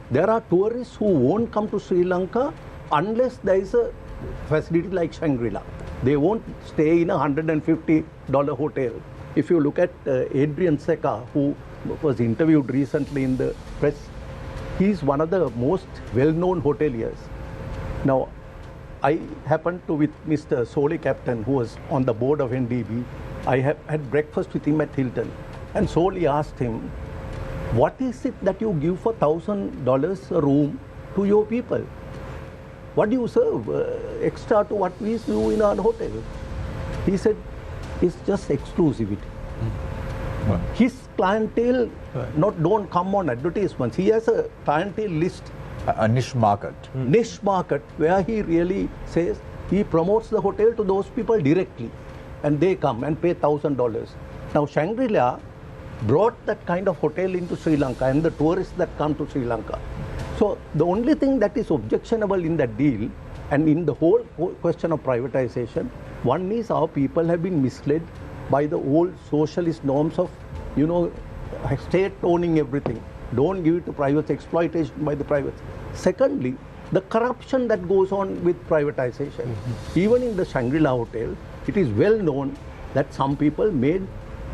[SPEAKER 1] there are tourists who won't come to Sri Lanka unless there is a facility like Shangri-La. They won't stay in a $150 hotel. If you look at Adrian Seka, who was interviewed recently in the press, he's one of the most well-known hoteliers. Now, I happened to, with Mr. Sole Captain, who was on the board of NDB, I had breakfast with him at Hilton. And Sole asked him, what is it that you give for $1,000 a room to your people? What do you serve extra to what we do in our hotel? He said, it's just exclusivity. His clientele don't come on advertisements. He has a clientele list.
[SPEAKER 2] A niche market.
[SPEAKER 1] Niche market, where he really says he promotes the hotel to those people directly, and they come and pay $1,000. Now Shangri-La brought that kind of hotel into Sri Lanka and the tourists that come to Sri Lanka. So the only thing that is objectionable in that deal and in the whole question of privatization, one is our people have been misled by the old socialist norms of, state owning everything. Don't give it to privates, exploitation by the privates. Secondly, the corruption that goes on with privatization. Even in the Shangri-La hotel, it is well known that some people made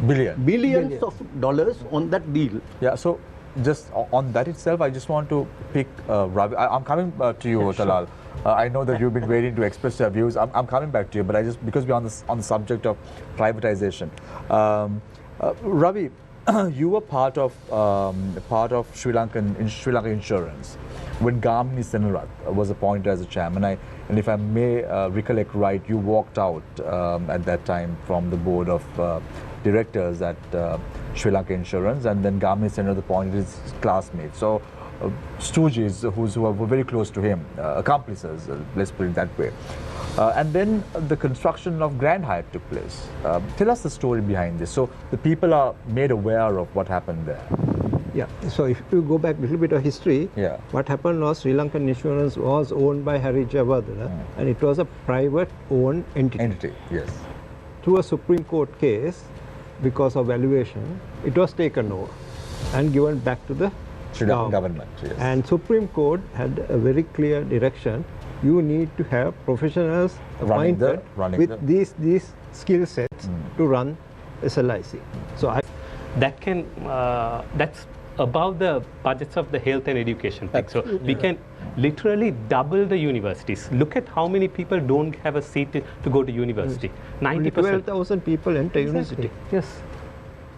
[SPEAKER 1] billions of dollars on that deal.
[SPEAKER 2] Yeah, so just on that itself, I just want to pick Ravi. I'm coming to you, Talal. I know that you've been waiting to express your views. I'm coming back to you, but because we're on the subject of privatization. Ravi, you were part of Sri Lanka Insurance when Gamini Senarat was appointed as a chairman. And if I may recollect right, you walked out at that time from the board of directors at Sri Lanka Insurance, and then Gamini Senarat appointed his classmates. So stooges who were very close to him, accomplices, let's put it that way. And then the construction of Grand Hyatt took place. Tell us the story behind this, so the people are made aware of what happened there.
[SPEAKER 5] Yeah, so if you go back a little bit of history, what happened was Sri Lankan Insurance was owned by Harry Javadala, and it was a private owned entity.
[SPEAKER 2] Yes.
[SPEAKER 5] Through a Supreme Court case, because of valuation, it was taken over and given back to the
[SPEAKER 2] Sri Lankan government. Yes.
[SPEAKER 5] And Supreme Court had a very clear direction. You need to have professionals appointed with these skill sets to run SLIC. So
[SPEAKER 6] that's above the budgets of the health and education. So we can literally double the universities. Look at how many people don't have a seat to go to university. 90%.
[SPEAKER 5] 12,000 people enter university.
[SPEAKER 6] Yes.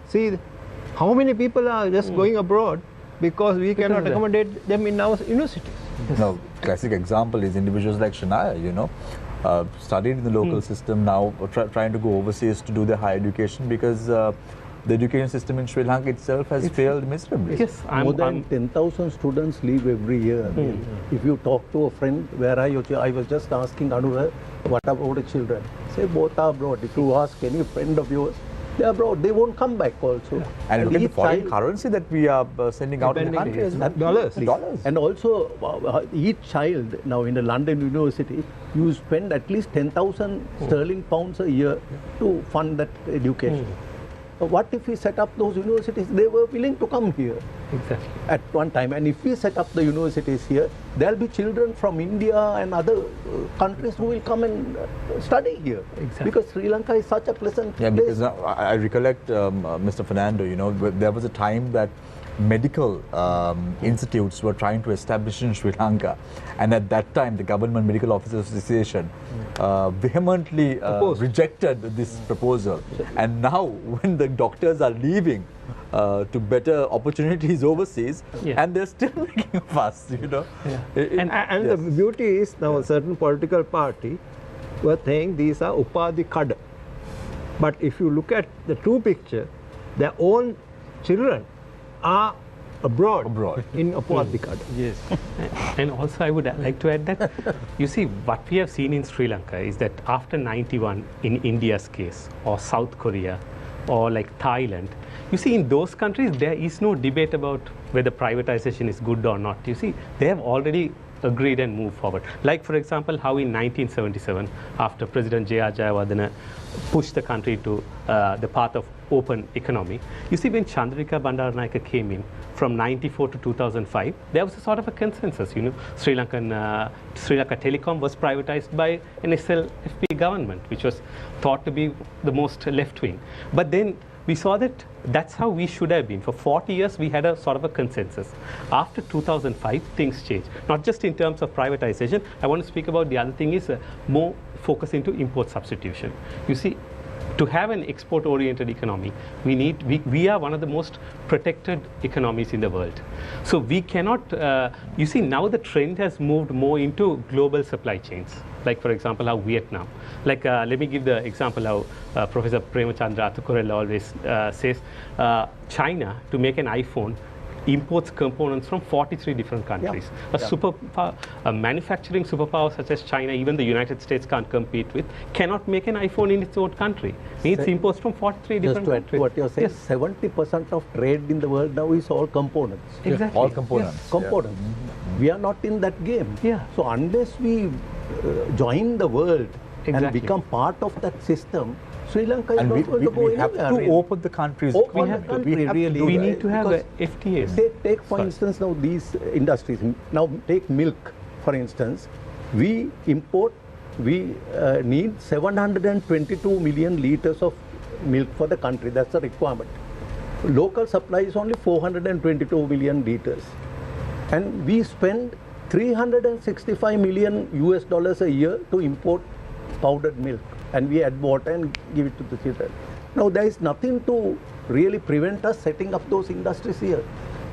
[SPEAKER 5] See, how many people are just going abroad because we cannot accommodate them in our universities.
[SPEAKER 2] Now, classic example is individuals like Shania, studied in the local system, now trying to go overseas to do their higher education because the education system in Sri Lanka itself has failed miserably.
[SPEAKER 1] Yes, more than 10,000 students leave every year. If you talk to a friend, where are you? I was just asking Anura, what about the children? Say both are abroad. If you ask any friend of yours, they are abroad. They won't come back also.
[SPEAKER 2] And look at the foreign currency that we are sending out in the country as well.
[SPEAKER 1] Dollars. And also, each child now in the London University, you spend at least 10,000 sterling pounds a year to fund that education. What if we set up those universities? They were willing to come here at one time. And if we set up the universities here, there will be children from India and other countries who will come and study here. Because Sri Lanka is such a pleasant place.
[SPEAKER 2] Because I recollect, Mr. Fernando, there was a time that medical institutes were trying to establish in Sri Lanka, and at that time the Government Medical Officers Association vehemently rejected this proposal. And now when the doctors are leaving to better opportunities overseas, and they're still making a fuss,
[SPEAKER 5] And the beauty is now a certain political party were saying these are Upadhi Kada. But if you look at the true picture, their own children are abroad. In Upadhi Kada.
[SPEAKER 6] Yes. And also I would like to add that, you see, what we have seen in Sri Lanka is that after 91 in India's case, or South Korea, or like Thailand, you see in those countries there is no debate about whether privatization is good or not. You see, they have already agreed and moved forward. Like for example, how in 1977, after President J.R. Jayawardena pushed the country to the path of open economy, you see when Chandrika Bandaranaike came in from 94 to 2005, there was a sort of a consensus, Sri Lanka Telecom was privatized by an SLFP government, which was thought to be the most left-wing. But then we saw that that's how we should have been. For 40 years, we had a sort of a consensus. After 2005, things changed. Not just in terms of privatization. I want to speak about the other thing is more focus into import substitution. You see, to have an export-oriented economy, we are one of the most protected economies in the world. So we cannot, you see, now the trend has moved more into global supply chains. Like for example, how Vietnam, like let me give the example how Professor Premachandra Athukorella always says, China, to make an iPhone, imports components from 43 different countries. A manufacturing superpower such as China, even the United States can't compete with, cannot make an iPhone in its own country. Needs imports from 43 different countries.
[SPEAKER 1] Just to add to what you're saying, 70% of trade in the world now is all components.
[SPEAKER 6] Exactly.
[SPEAKER 2] All components.
[SPEAKER 1] Yes. Components. We are not in that game. So unless we join the world and become part of that system, Sri Lanka is not going to go
[SPEAKER 2] anywhere. We have to open the country's economy.
[SPEAKER 6] We need to have FTAs.
[SPEAKER 1] Take for instance now these industries. Now take milk, for instance. We import, we need 722 million liters of milk for the country. That's the requirement. Local supply is only 422 million liters. And we spend $365 million US a year to import powdered milk. And we add water and give it to the children. Now there is nothing to really prevent us setting up those industries here.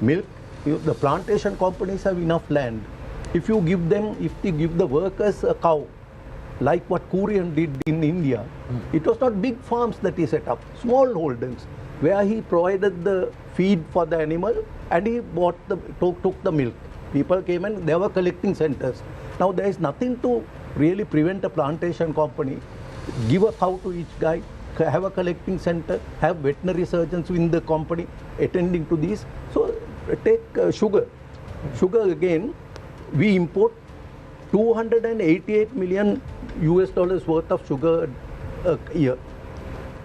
[SPEAKER 1] Milk, the plantation companies have enough land. If they give the workers a cow, like what Kurian did in India, it was not big farms that he set up, small holdings, where he provided the feed for the animal, and he took the milk. People came and they were collecting centers. Now there is nothing to really prevent a plantation company. Give a cow to each guy, have a collecting center, have veterinary surgeons in the company attending to these. So take sugar. Sugar again, we import $288 million worth of sugar a year.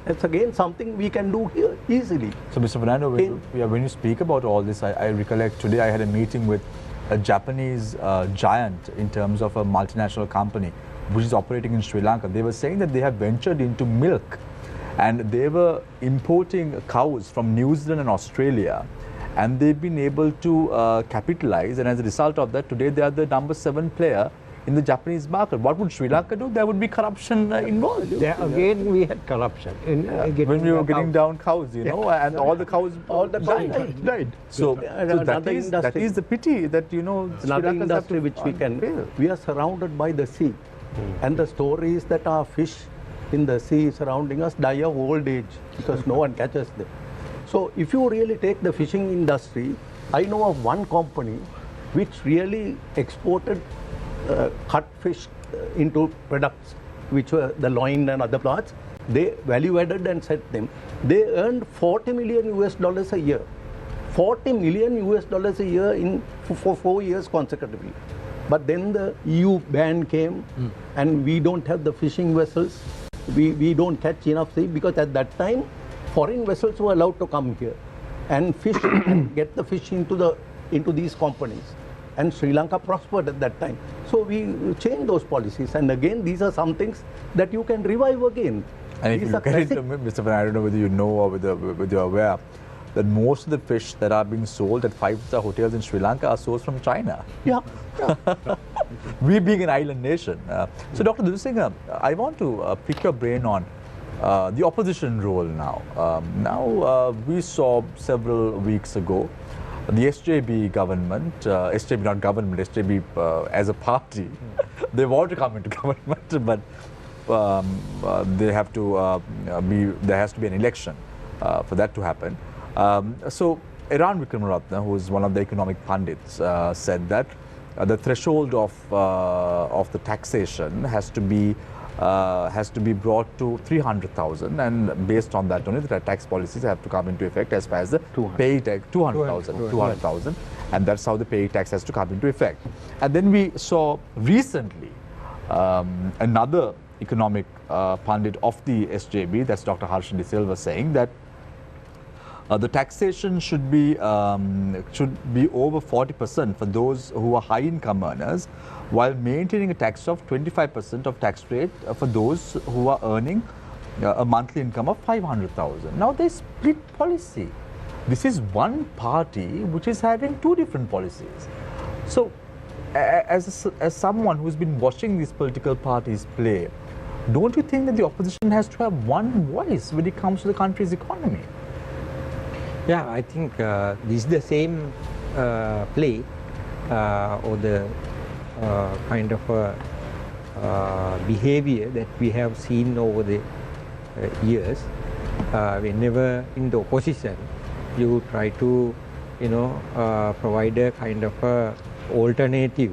[SPEAKER 1] That's again something we can do here easily.
[SPEAKER 2] So Mr. Fernando, when you speak about all this, I recollect today I had a meeting with a Japanese giant in terms of a multinational company which is operating in Sri Lanka. They were saying that they have ventured into milk and they were importing cows from New Zealand and Australia, and they've been able to capitalize, and as a result of that, today they are the number 7 player in the Japanese market. What would Sri Lanka do? There would be corruption involved.
[SPEAKER 5] There again we had corruption.
[SPEAKER 2] When we were getting down cows, you know, and all the cows died. So, that is the pity that, you know,
[SPEAKER 1] another industry which we are surrounded by the sea. And the story is that our fish in the sea surrounding us die of old age because no one catches them. So if you really take the fishing industry, I know of one company which really exported cut fish into products which were the loin and other parts. They value added and set them. They earned $40 million a year. $40 million a year for 4 years consecutively. But then the EU ban came and we don't have the fishing vessels. We don't catch enough sea because at that time foreign vessels were allowed to come here and fish and get the fish into these companies. And Sri Lanka prospered at that time. So we changed those policies. And again, these are some things that you can revive again.
[SPEAKER 2] And if you look at it, Mr. Fernando, I don't know whether you know or whether you're aware that most of the fish that are being sold at 5-star hotels in Sri Lanka are sourced from China.
[SPEAKER 1] Yeah.
[SPEAKER 2] We being an island nation. So Dr. Dunusinghe, I want to pick your brain on the opposition role now. We saw several weeks ago the SJB government, SJB not government, SJB as a party, they want to come into government, but there has to be an election for that to happen. So Iran Vikramaratne, who is one of the economic pundits, said that the threshold of the taxation has to be brought to 300,000, and based on that only the tax policies have to come into effect as far as the pay tax 200,000, and that's how the pay tax has to come into effect. And then we saw recently another economic pundit of the SJB, that's Dr. Harsha De Silva, saying that the taxation should be over 40% for those who are high income earners, while maintaining a tax of 25% of tax rate for those who are earning a monthly income of 500,000. Now they split policy. This is one party which is having two different policies. So as someone who's been watching these political parties play, don't you think that the opposition has to have one voice when it comes to the country's economy?
[SPEAKER 4] Yeah, I think this is the same play or the kind of behavior that we have seen over the years. Whenever in the opposition, you try to, provide a kind of alternative,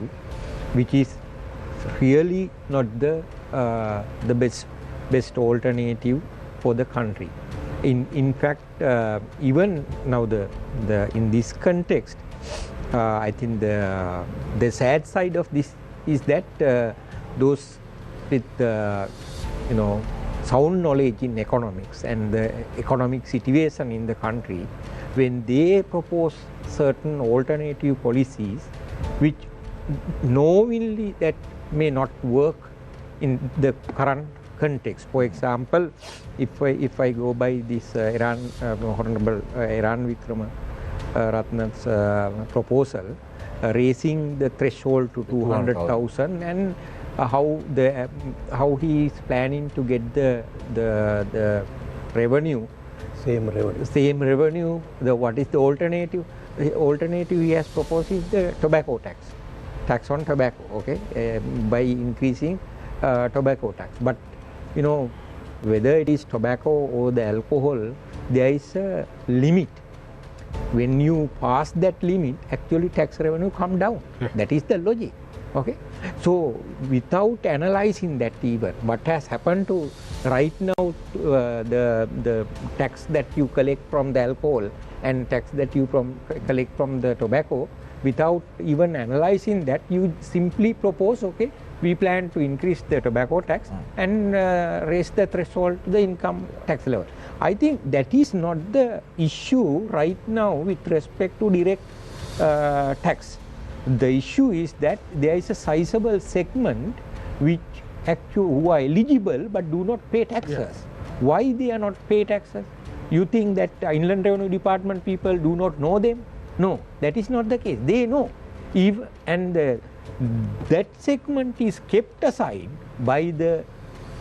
[SPEAKER 4] which is really not the best alternative for the country. In fact, even now in this context, I think the sad side of this is that those with sound knowledge in economics and the economic situation in the country, when they propose certain alternative policies, which knowingly that may not work in the current context. For example, if I go by this Honorable Iran Vikramaratne's proposal, raising the threshold to 200,000, and how he is planning to get the revenue.
[SPEAKER 1] Same revenue.
[SPEAKER 4] What is the alternative? The alternative he has proposed is the tobacco tax on tobacco. Okay, by increasing tobacco tax, but whether it is tobacco or the alcohol, there is a limit when you pass that limit, actually tax revenue come down. That is the logic. Okay, so without analyzing that even, what has happened to right now, the tax that you collect from the alcohol and tax that you collect from the tobacco, without even analyzing that, you simply propose, okay, we plan to increase the tobacco tax and raise the threshold to the income tax level. I think that is not the issue right now with respect to direct tax. The issue is that there is a sizable segment which who are eligible but do not pay taxes. Why they are not pay taxes? You think that Inland Revenue Department people do not know them? No, that is not the case. They know. That segment is kept aside by the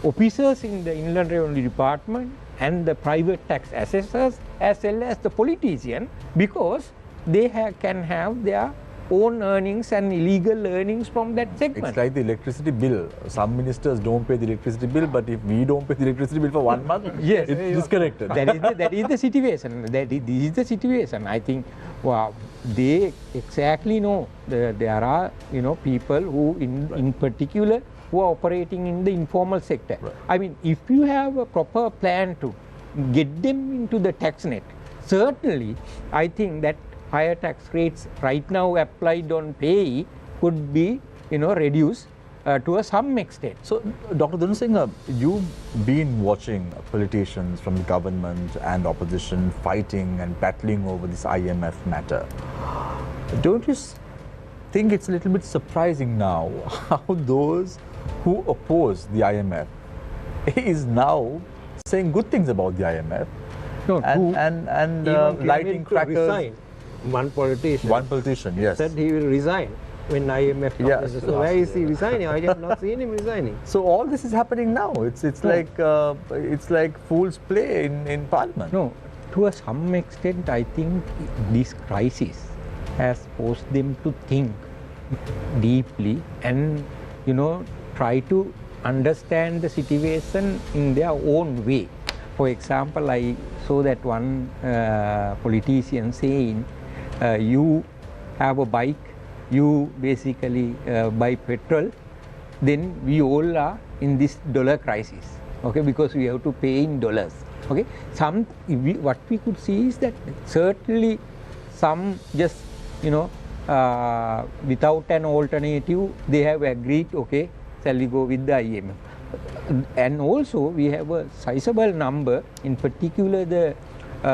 [SPEAKER 4] officers in the Inland Revenue Department and the private tax assessors as well as the politicians, because they can have their own earnings and illegal earnings from that segment.
[SPEAKER 2] It's like the electricity bill. Some ministers don't pay the electricity bill, but if we don't pay the electricity bill for 1 month,
[SPEAKER 4] yes,
[SPEAKER 2] it's disconnected.
[SPEAKER 4] That is the situation. This is the situation. I think they exactly know there are people who in particular who are operating in the informal sector. Right. I mean, if you have a proper plan to get them into the tax net, certainly I think that higher tax rates right now applied on pay could be reduced to some extent.
[SPEAKER 2] So, Dr. Dunusinghe, you've been watching politicians from the government and opposition fighting and battling over this IMF matter. Don't you think it's a little bit surprising now how those who oppose the IMF is now saying good things about the IMF and lighting crackers?
[SPEAKER 5] One politician
[SPEAKER 2] yes,
[SPEAKER 5] said he will resign when IMF comes.
[SPEAKER 2] Yes.
[SPEAKER 5] So why is he resigning? I have not seen him resigning.
[SPEAKER 2] So all this is happening now. It's like fool's play in Parliament.
[SPEAKER 4] No, to some extent, I think this crisis has forced them to think deeply and try to understand the situation in their own way. For example, I saw that one politician saying, you have a bike, you basically buy petrol, then we all are in this dollar crisis, okay, because we have to pay in dollars. Okay, what we could see is that certainly some just without an alternative, they have agreed, okay, shall we go with the IMF? And also we have a sizable number, in particular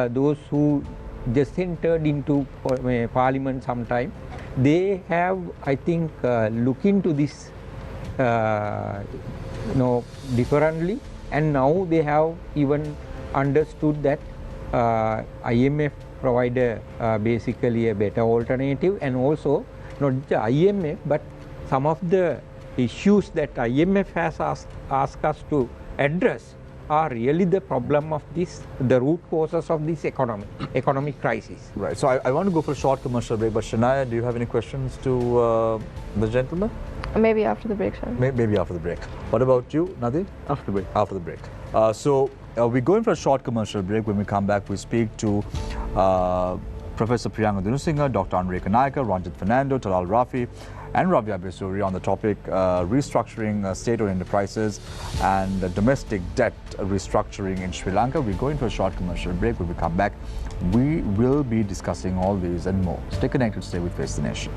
[SPEAKER 4] those who just entered into Parliament sometime. They have, I think, looked into this differently, and now they have even understood that IMF provide basically a better alternative, and also not the IMF but some of the issues that IMF has asked us to address are really the problem of the root causes of this economic crisis.
[SPEAKER 2] Right. So I want to go for a short commercial break, but Shania, do you have any questions to the gentleman?
[SPEAKER 19] Maybe after the break, sir.
[SPEAKER 2] Maybe after the break. What about you, Nadir?
[SPEAKER 20] After the break.
[SPEAKER 2] After the break. So we're going for a short commercial break. When we come back, we speak to Professor Priyanga Dunusinghe, Dr. Ekanayake, Ranjit Fernando, Talal Rafi, and Ravi Abeysuriya on the topic restructuring state-owned enterprises and domestic debt restructuring in Sri Lanka. We're going for a short commercial break. When we come back, we will be discussing all these and more. Stay connected, stay with Face the Nation.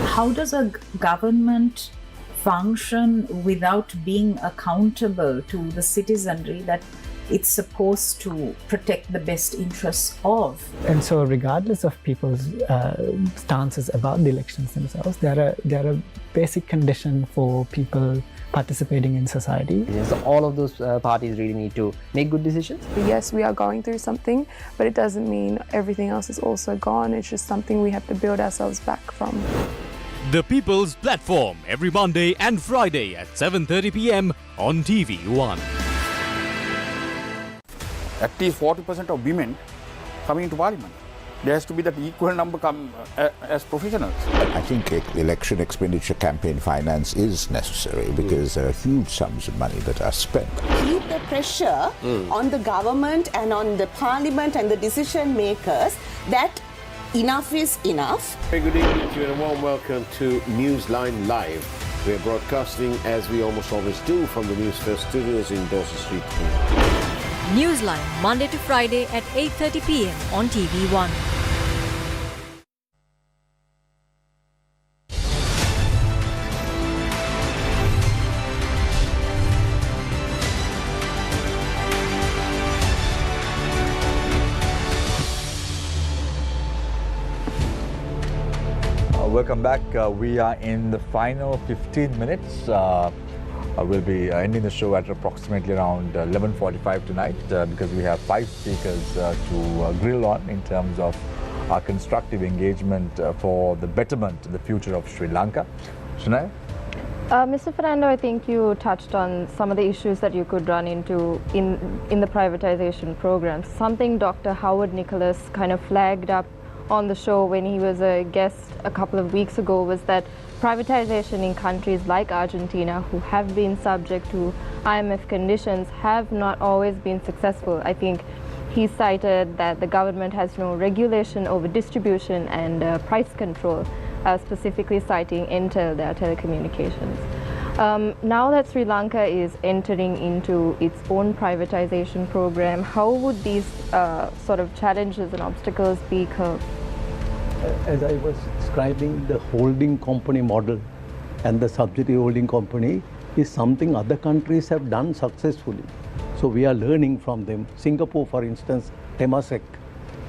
[SPEAKER 18] How does a government function without being accountable to the citizenry that it's supposed to protect the best interests of?
[SPEAKER 21] And so regardless of people's stances about the elections themselves, they're a basic condition for people participating in society.
[SPEAKER 22] So all of those parties really need to make good decisions.
[SPEAKER 23] Yes, we are going through something, but it doesn't mean everything else is also gone. It's just something we have to build ourselves back from.
[SPEAKER 17] The People's Platform every Monday and Friday at 7:30 p.m. on TV1.
[SPEAKER 11] At least 40% of women coming into parliament. There has to be that equal number come as professionals.
[SPEAKER 12] I think election expenditure campaign finance is necessary because there are huge sums of money that are spent.
[SPEAKER 13] Keep the pressure on the government and on the parliament and the decision makers that enough is enough.
[SPEAKER 14] Very good evening to you and a warm welcome to Newsline Live. We are broadcasting, as we almost always do, from the NewsFirst studios in Dorset Street.
[SPEAKER 15] Newsline, Monday to Friday at 8:30 p.m. on TV1.
[SPEAKER 2] Welcome back. We are in the final 15 minutes. We'll be ending the show at approximately around 11:45 tonight because we have 5 speakers to grill on in terms of our constructive engagement for the betterment of the future of Sri Lanka. Shunai?
[SPEAKER 19] Mr. Fernando, I think you touched on some of the issues that you could run into in the privatization programs. Something Dr. Howard Nicholas kind of flagged up on the show when he was a guest a couple of weeks ago was that privatization in countries like Argentina, who have been subject to IMF conditions, have not always been successful. I think he cited that the government has no regulation over distribution and price control, specifically citing Intel, their telecommunications. Now that Sri Lanka is entering into its own privatization program, how would these sort of challenges and obstacles be curbed?
[SPEAKER 1] As I was describing, the holding company model and the subsidiary holding company is something other countries have done successfully. So we are learning from them. Singapore, for instance, Temasek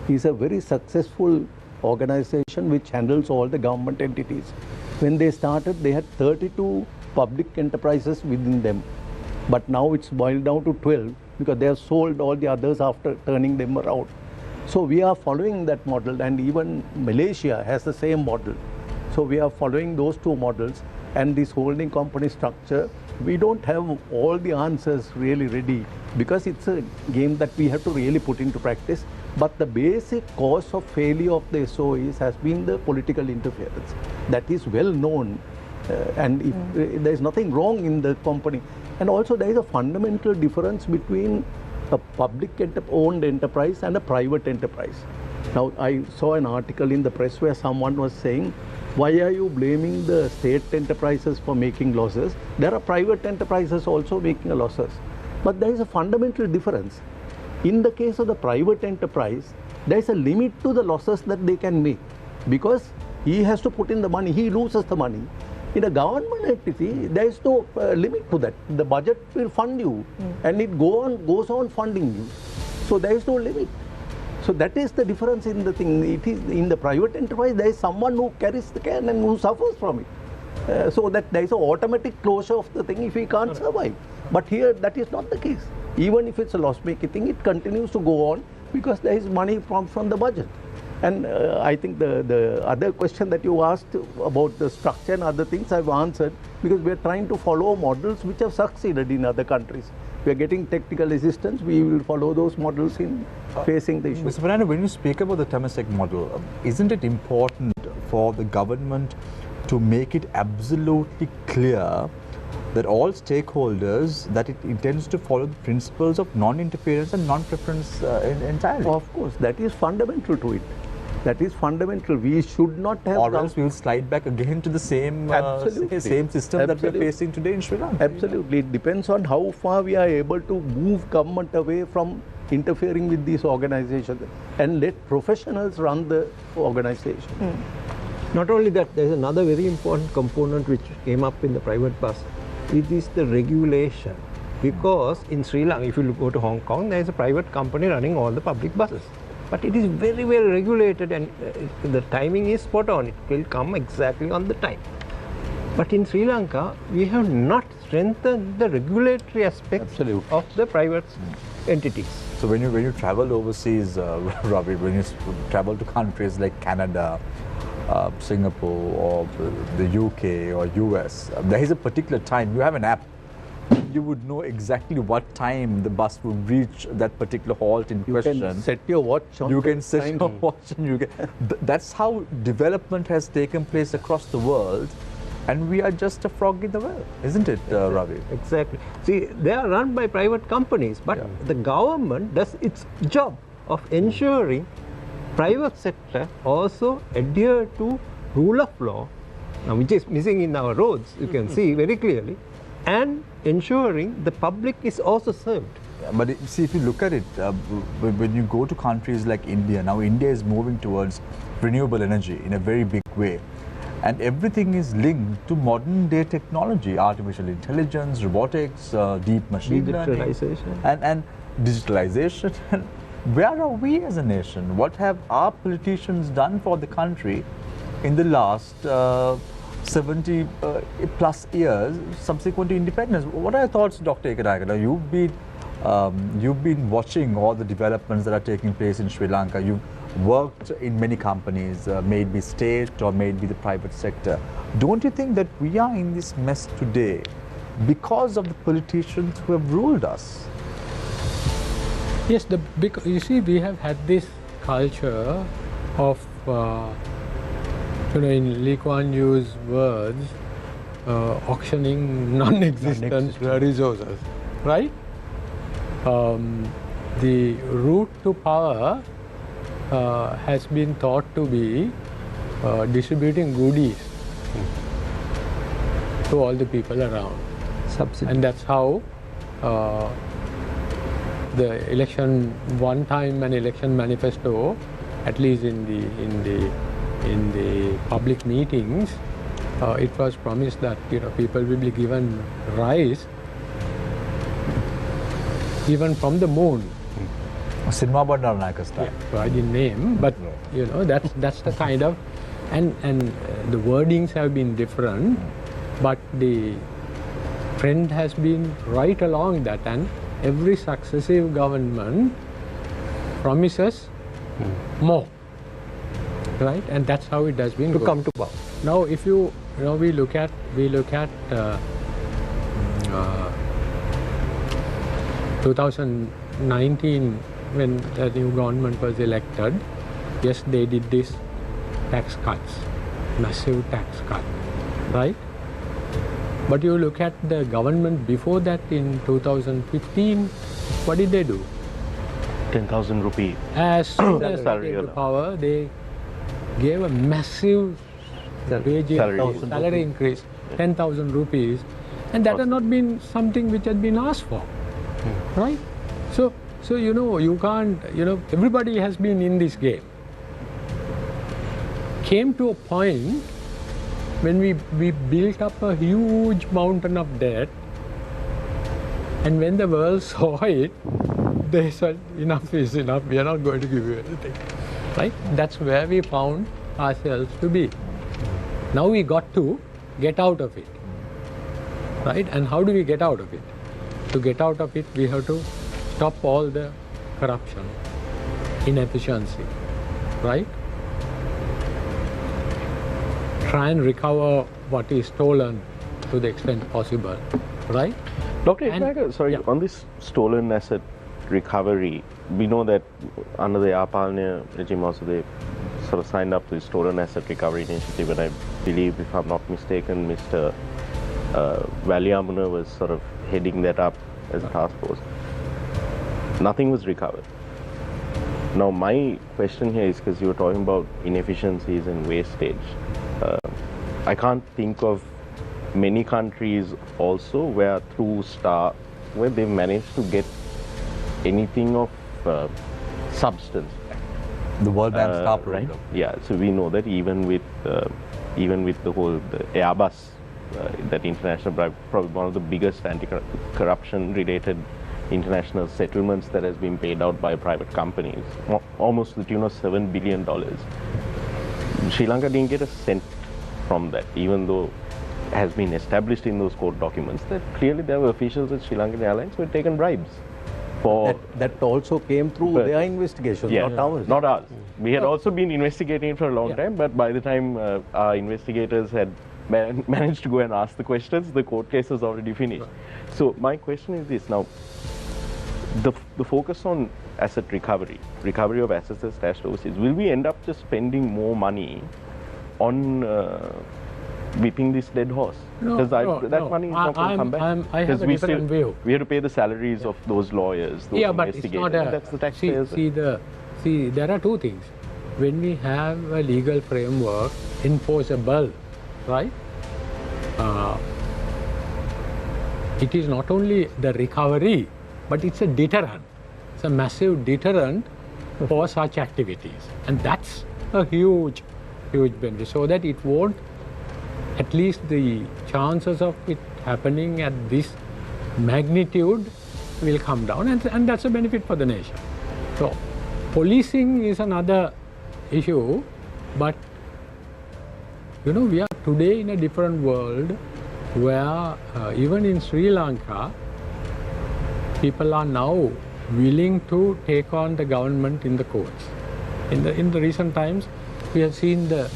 [SPEAKER 1] is a very successful organization which handles all the government entities. When they started, they had 32 public enterprises within them. But now it's boiled down to 12 because they have sold all the others after turning them around. So we are following that model, and even Malaysia has the same model. So we are following those 2 models, and this holding company structure, we don't have all the answers really ready because it's a game that we have to really put into practice. But the basic cause of failure of the SOEs has been the political interference. That is well known, and if there is nothing wrong in the company. And also there is a fundamental difference between a public owned enterprise and a private enterprise. Now, I saw an article in the press where someone was saying, why are you blaming the state enterprises for making losses? There are private enterprises also making losses. But there is a fundamental difference. In the case of the private enterprise, there is a limit to the losses that they can make because he has to put in the money, he loses the money. In a government entity, there is no limit to that. The budget will fund you and it goes on funding you. So there is no limit. So that is the difference in the thing. It is in the private enterprise, there is someone who carries the can and who suffers from it. So that there is an automatic closure of the thing if he can't survive. But here, that is not the case. Even if it's a loss-making thing, it continues to go on because there is money from the budget. And I think the other question that you asked about the structure and other things I've answered because we are trying to follow models which have succeeded in other countries. We are getting technical assistance, we will follow those models in facing the issue.
[SPEAKER 2] Mr. Fernando, when you speak about the Temasek model, isn't it important for the government to make it absolutely clear that all stakeholders, that it intends to follow the principles of non-interference and non-preference entirely?
[SPEAKER 1] Of course, that is fundamental to it. That is fundamental. We should not have...
[SPEAKER 2] Or else we will slide back again to the same same system that we are facing today in Sri Lanka.
[SPEAKER 1] Absolutely. It depends on how far we are able to move government away from interfering with these organizations and let professionals run the organization.
[SPEAKER 5] Not only that, there is another very important component which came up in the private bus. It is the regulation. Because in Sri Lanka, if you go to Hong Kong, there is a private company running all the public buses. But it is very well regulated and the timing is spot on. It will come exactly on the time. But in Sri Lanka, we have not strengthened the regulatory aspects of the private entities.
[SPEAKER 2] So when you travel overseas, Ravi, when you travel to countries like Canada Singapore or the UK or US, there is a particular time. You have an app. You would know exactly what time the bus would reach that particular halt in question.
[SPEAKER 1] You can set your watch on.
[SPEAKER 2] You can set your watch, and you can. That's how development has taken place across the world, and we are just a frog in the well, isn't it, Ravi?
[SPEAKER 5] Exactly. See, they are run by private companies, but the government does its job of ensuring private sector also adhere to rule of law, which is missing in our roads. You can see very clearly. And ensuring the public is also served.
[SPEAKER 2] But see, if you look at it, when you go to countries like India, now India is moving towards renewable energy in a very big way. And everything is linked to modern day technology, artificial intelligence, robotics, deep machine learning. And digitalization. And where are we as a nation? What have our politicians done for the country in the last 70 plus years subsequent to independence? What are your thoughts, Dr. Ekanayake? You've been watching all the developments that are taking place in Sri Lanka. You've worked in many companies, maybe state or maybe the private sector. Don't you think that we are in this mess today because of the politicians who have ruled us?
[SPEAKER 3] Yes, you see, we have had this culture of in Lee Kuan Yew's words, auctioning non-existent resources, right? The route to power has been thought to be distributing goodies to all the people around.
[SPEAKER 5] Subsidy.
[SPEAKER 3] And that's how the election, one time an election manifesto, at least in the public meetings, it was promised that people will be given rice even from the moon.
[SPEAKER 2] Cinema Bandaranaika style.
[SPEAKER 3] Yeah, so I didn't name, but that's the kind of, and the wordings have been different, but the trend has been right along that, and every successive government promises more. Right, and that's how it has been
[SPEAKER 5] to come to power.
[SPEAKER 3] Now, if we look at 2019 when the new government was elected. Yes, they did this tax cuts, massive tax cut, right? But you look at the government before that in 2015, what did they do?
[SPEAKER 20] 10,000 rupee.
[SPEAKER 3] As soon as they came to power, they gave a massive salary increase, 10,000 rupees, and that has not been something which has been asked for, right? So you can't, everybody has been in this game. Came to a point when we built up a huge mountain of debt, and when the world saw it, they said, enough is enough, we are not going to give you anything, right? That's where we found ourselves to be. Now we got to get out of it, right? And how do we get out of it? To get out of it, we have to stop all the corruption, inefficiency, right? Try and recover what is stolen to the extent possible, right?
[SPEAKER 20] Dr. Ekanayake, sorry, on this stolen asset recovery, we know that under the Apalnia regime also they sort of signed up to the Stolen Asset Recovery Initiative, and I believe, if I'm not mistaken, Mr. Valiamuna was sort of heading that up as a task force. Nothing was recovered. Now my question here is, because you were talking about inefficiencies and wastage, I can't think of many countries also where through where they've managed to get anything of substance.
[SPEAKER 2] The World Bank Star Program.
[SPEAKER 20] Right? Yeah, so we know that even with the Airbus, that international, probably one of the biggest anti-corruption related international settlements that has been paid out by private companies, almost to the tune of $7 billion. Sri Lanka didn't get a cent from that, even though it has been established in those court documents that clearly there were officials at Sri Lankan Airlines who had taken bribes. for
[SPEAKER 1] that also came through their investigation, not ours.
[SPEAKER 20] Not ours. We had also been investigating it for a long time, but by the time our investigators had managed to go and ask the questions, the court case was already finished. So my question is this now: the focus on asset recovery of assets that stashed overseas, will we end up just spending more money on whipping this dead horse? Because that money is not going to come back.
[SPEAKER 3] I have a different view.
[SPEAKER 20] We have to pay the salaries of those lawyers, those investigators.
[SPEAKER 3] But it's not
[SPEAKER 20] that's the taxpayers.
[SPEAKER 3] See, there are two things. When we have a legal framework enforceable, right? It is not only the recovery, but it's a deterrent. It's a massive deterrent for such activities, and that's a huge benefit. So that it won't, at least the chances of it happening at this magnitude will come down, and that's a benefit for the nation. So policing is another issue, but we are today in a different world where even in Sri Lanka, people are now willing to take on the government in the courts. In the recent times, we have seen the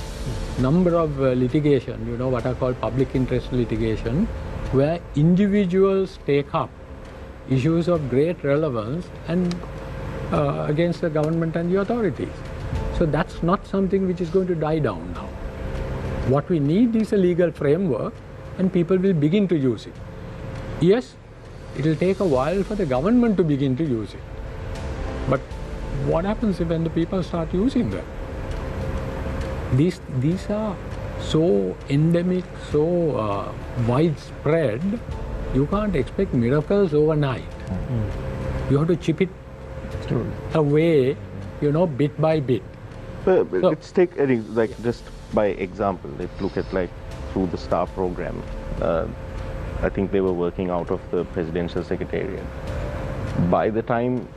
[SPEAKER 3] number of litigation, what are called public interest litigation, where individuals take up issues of great relevance and against the government and the authorities. So that's not something which is going to die down now. What we need is a legal framework, and people will begin to use it. Yes, it will take a while for the government to begin to use it. But what happens when the people start using them? These are so endemic, so widespread, you can't expect miracles overnight. You have to chip it away, bit by bit.
[SPEAKER 20] Let's take just by example. Let's look at through the STAR program. I think they were working out of the presidential secretariat. By the time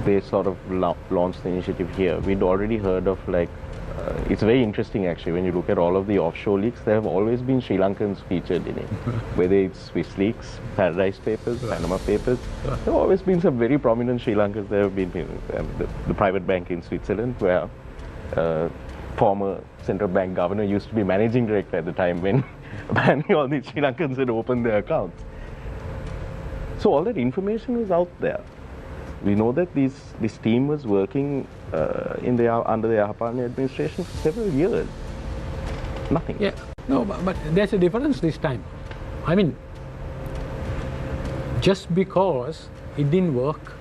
[SPEAKER 20] they sort of launched the initiative here, we'd already heard of it's very interesting actually when you look at all of the offshore leaks. There have always been Sri Lankans featured in it, whether it's Swiss leaks, Paradise Papers, Panama Papers. There have always been some very prominent Sri Lankans. There have been the private bank in Switzerland, where former central bank governor used to be managing director at the time when apparently all these Sri Lankans had opened their accounts. So all that information is out there. We know that this team was working under the Yahapani administration for several years. Nothing.
[SPEAKER 3] Yeah, no, but there's a difference this time. I mean, just because it didn't work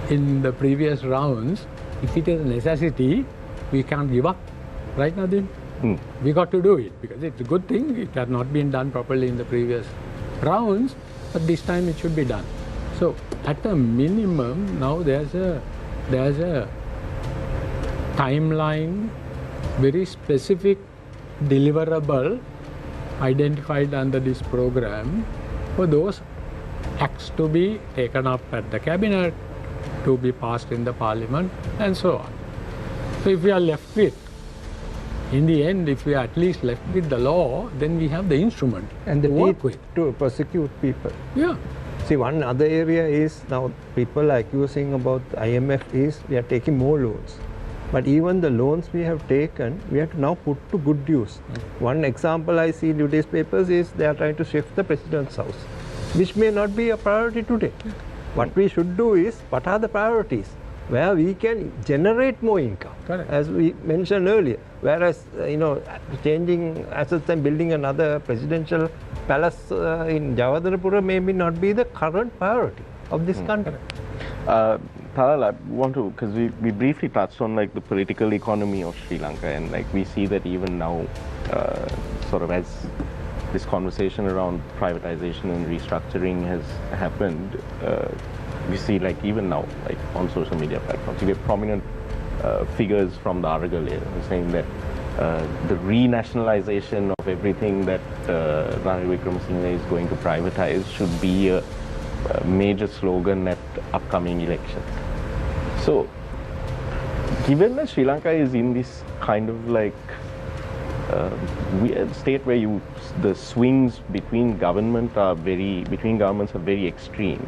[SPEAKER 3] in the previous rounds, if it is a necessity, we can't give up. Right, Nadim? We got to do it because it's a good thing. It had not been done properly in the previous rounds, but this time it should be done. So at a minimum, now there's a timeline, very specific deliverable identified under this program for those acts to be taken up at the cabinet, to be passed in the parliament, and so on. So if we are left with, in the end, if we are at least left with the law, then we have the instrument
[SPEAKER 5] and the
[SPEAKER 3] work with
[SPEAKER 5] to prosecute people.
[SPEAKER 3] Yeah.
[SPEAKER 5] See, one other area is now people are accusing about IMF is we are taking more loans. But even the loans we have taken, we have to now put to good use. One example I see in today's papers is they are trying to shift the president's house, which may not be a priority today. What we should do is, what are the priorities? Where we can generate more income, as we mentioned earlier. Whereas, changing assets and building another presidential palace in Jawaharlal maybe not be the current priority of this country.
[SPEAKER 20] Talal, I want to, because we briefly touched on the political economy of Sri Lanka, and we see that even now, sort of as this conversation around privatization and restructuring has happened, we see even now, on social media platforms, you get prominent figures from the Aragal area saying that the renationalization of everything that Ranil Wickremesinghe is going to privatize should be a major slogan at upcoming elections. So, given that Sri Lanka is in this kind of weird state where the swings between governments are very extreme.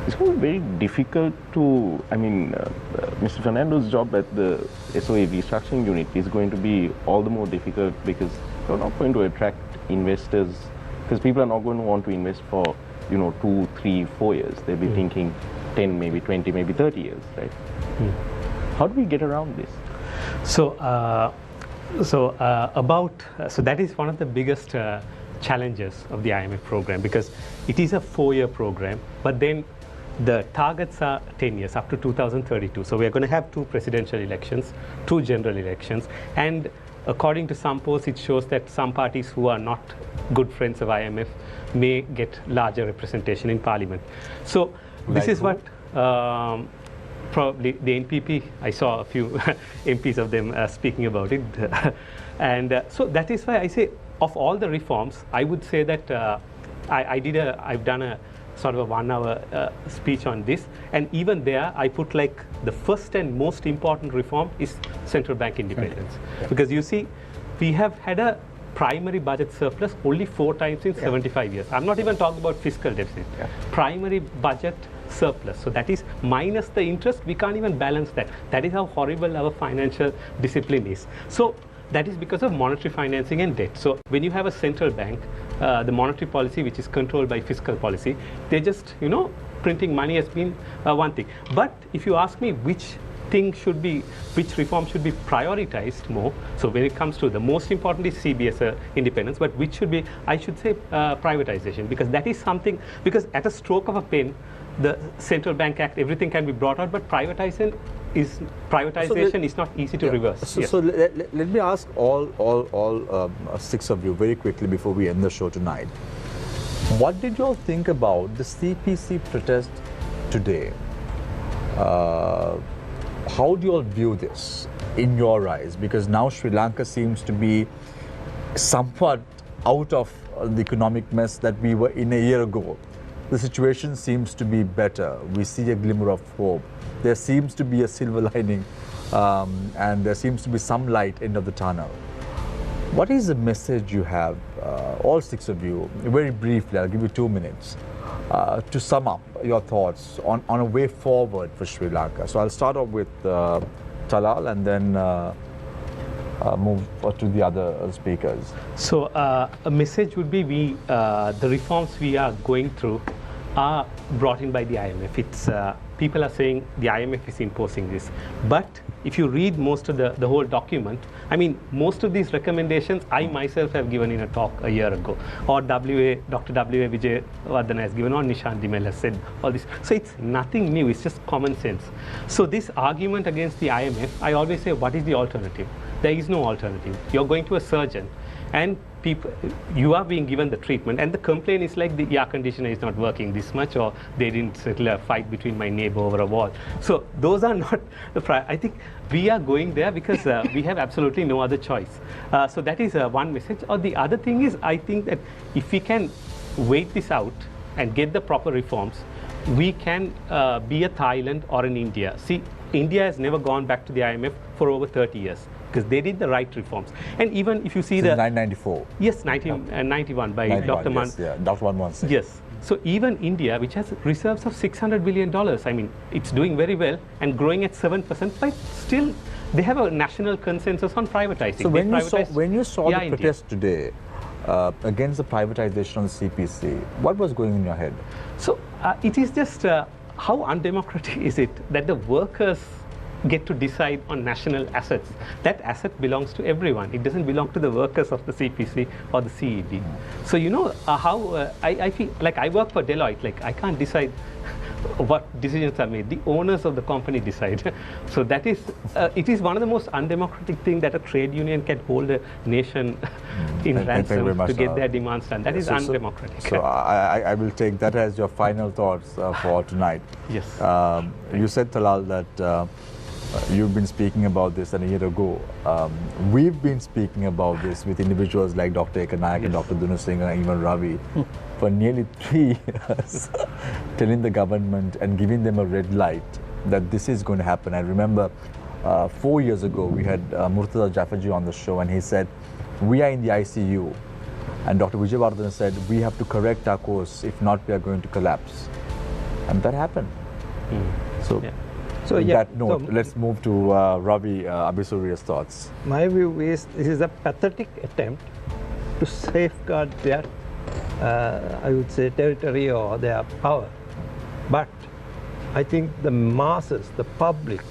[SPEAKER 20] it's going to be very difficult to, Mr. Fernando's job at the SOE restructuring unit is going to be all the more difficult because you're not going to attract investors, because people are not going to want to invest for 2, 3, 4 years. They'll be thinking 10, maybe 20, maybe 30 years, right? How do we get around this?
[SPEAKER 6] So that is one of the biggest challenges of the IMF program, because it is a 4-year program, but then the targets are 10 years up to 2032. So we are going to have 2 presidential elections, 2 general elections, and according to some polls, it shows that some parties who are not good friends of IMF may get larger representation in parliament. So this is what probably the NPP, I saw a few MPs of them speaking about it. And so that is why I say, of all the reforms, I would say that I've done a sort of a 1-hour speech on this, and even there I put like the first and most important reform is central bank independence. Because you see, we have had a primary budget surplus only 4 times in 75 years. I'm not even talking about fiscal deficit. Primary budget surplus. So that is minus the interest. We can't even balance that. That is how horrible our financial discipline is. So that is because of monetary financing and debt. So when you have a central bank, the monetary policy, which is controlled by fiscal policy, they just, printing money has been one thing. But if you ask me which reform should be prioritized more, so when it comes to the most important is CBS independence, but which should be, I should say, privatization, because that is something, because at a stroke of a pen, the Central Bank Act, everything can be brought out, but privatization is not easy to reverse.
[SPEAKER 2] So let me ask all 6 of you very quickly before we end the show tonight. What did you all think about the CPC protest today? How do you all view this in your eyes? Because now Sri Lanka seems to be somewhat out of the economic mess that we were in a year ago. The situation seems to be better. We see a glimmer of hope. There seems to be a silver lining, and there seems to be some light end of the tunnel. What is the message you have, all 6 of you, very briefly, I'll give you 2 minutes, to sum up your thoughts on a way forward for Sri Lanka? So I'll start off with Talal and then move to the other speakers.
[SPEAKER 6] So a message would be the reforms we are going through are brought in by the IMF. It's people are saying the IMF is imposing this, but if you read most of the whole document, most of these recommendations I myself have given in a talk a year ago, or Dr. W.A. Vijayawardena has given, or Nishan Dimel has said all this. So it's nothing new, it's just common sense. So this argument against the IMF, I always say, what is the alternative? There is no alternative. You're going to a surgeon, and you are being given the treatment, and the complaint is like the air conditioner is not working this much, or they didn't settle a fight between my neighbor over a wall. So those are not the I think we are going there because we have absolutely no other choice. So that is one message. Or the other thing is, I think that if we can wait this out and get the proper reforms, we can be a Thailand or an India. See, India has never gone back to the IMF for over 30 years. Because they did the right reforms. And even if you see
[SPEAKER 2] the 1994.
[SPEAKER 6] Yes, 1991 by Dr. Manmohan.
[SPEAKER 2] Yes, yeah, Dr. Manmohan Singh.
[SPEAKER 6] Yes. So even India, which has reserves of $600 billion, it's doing very well and growing at 7%, but still they have a national consensus on privatizing.
[SPEAKER 2] So when you saw the protest today against the privatization of the CPC, what was going in your head?
[SPEAKER 6] So it is just how undemocratic is it that the workers get to decide on national assets. That asset belongs to everyone. It doesn't belong to the workers of the CPC or the CEB. So how I feel like I work for Deloitte. Like I can't decide what decisions are made. The owners of the company decide. So that is, it is one of the most undemocratic things that a trade union can hold a nation in ransom to get their demands done. That is undemocratic.
[SPEAKER 2] So I will take that as your final thoughts for tonight.
[SPEAKER 6] Yes.
[SPEAKER 2] You said, Talal, that you've been speaking about this a year ago. We've been speaking about this with individuals like Dr. Ekanayake, Dr. Dunusinghe, and even Ravi for nearly 3 years, telling the government and giving them a red light that this is going to happen. I remember 4 years ago, we had Murtaza Jafarji on the show, and he said, we are in the ICU. And Dr. Vijayawardena said, we have to correct our course. If not, we are going to collapse. And that happened. So,
[SPEAKER 7] So
[SPEAKER 2] on
[SPEAKER 7] yeah,
[SPEAKER 2] that note,
[SPEAKER 7] so
[SPEAKER 2] let's move to Ravi, Abeysuriya's thoughts.
[SPEAKER 7] my view is this is a pathetic attempt to safeguard their, I would say, territory or their power. But I think the masses, the public,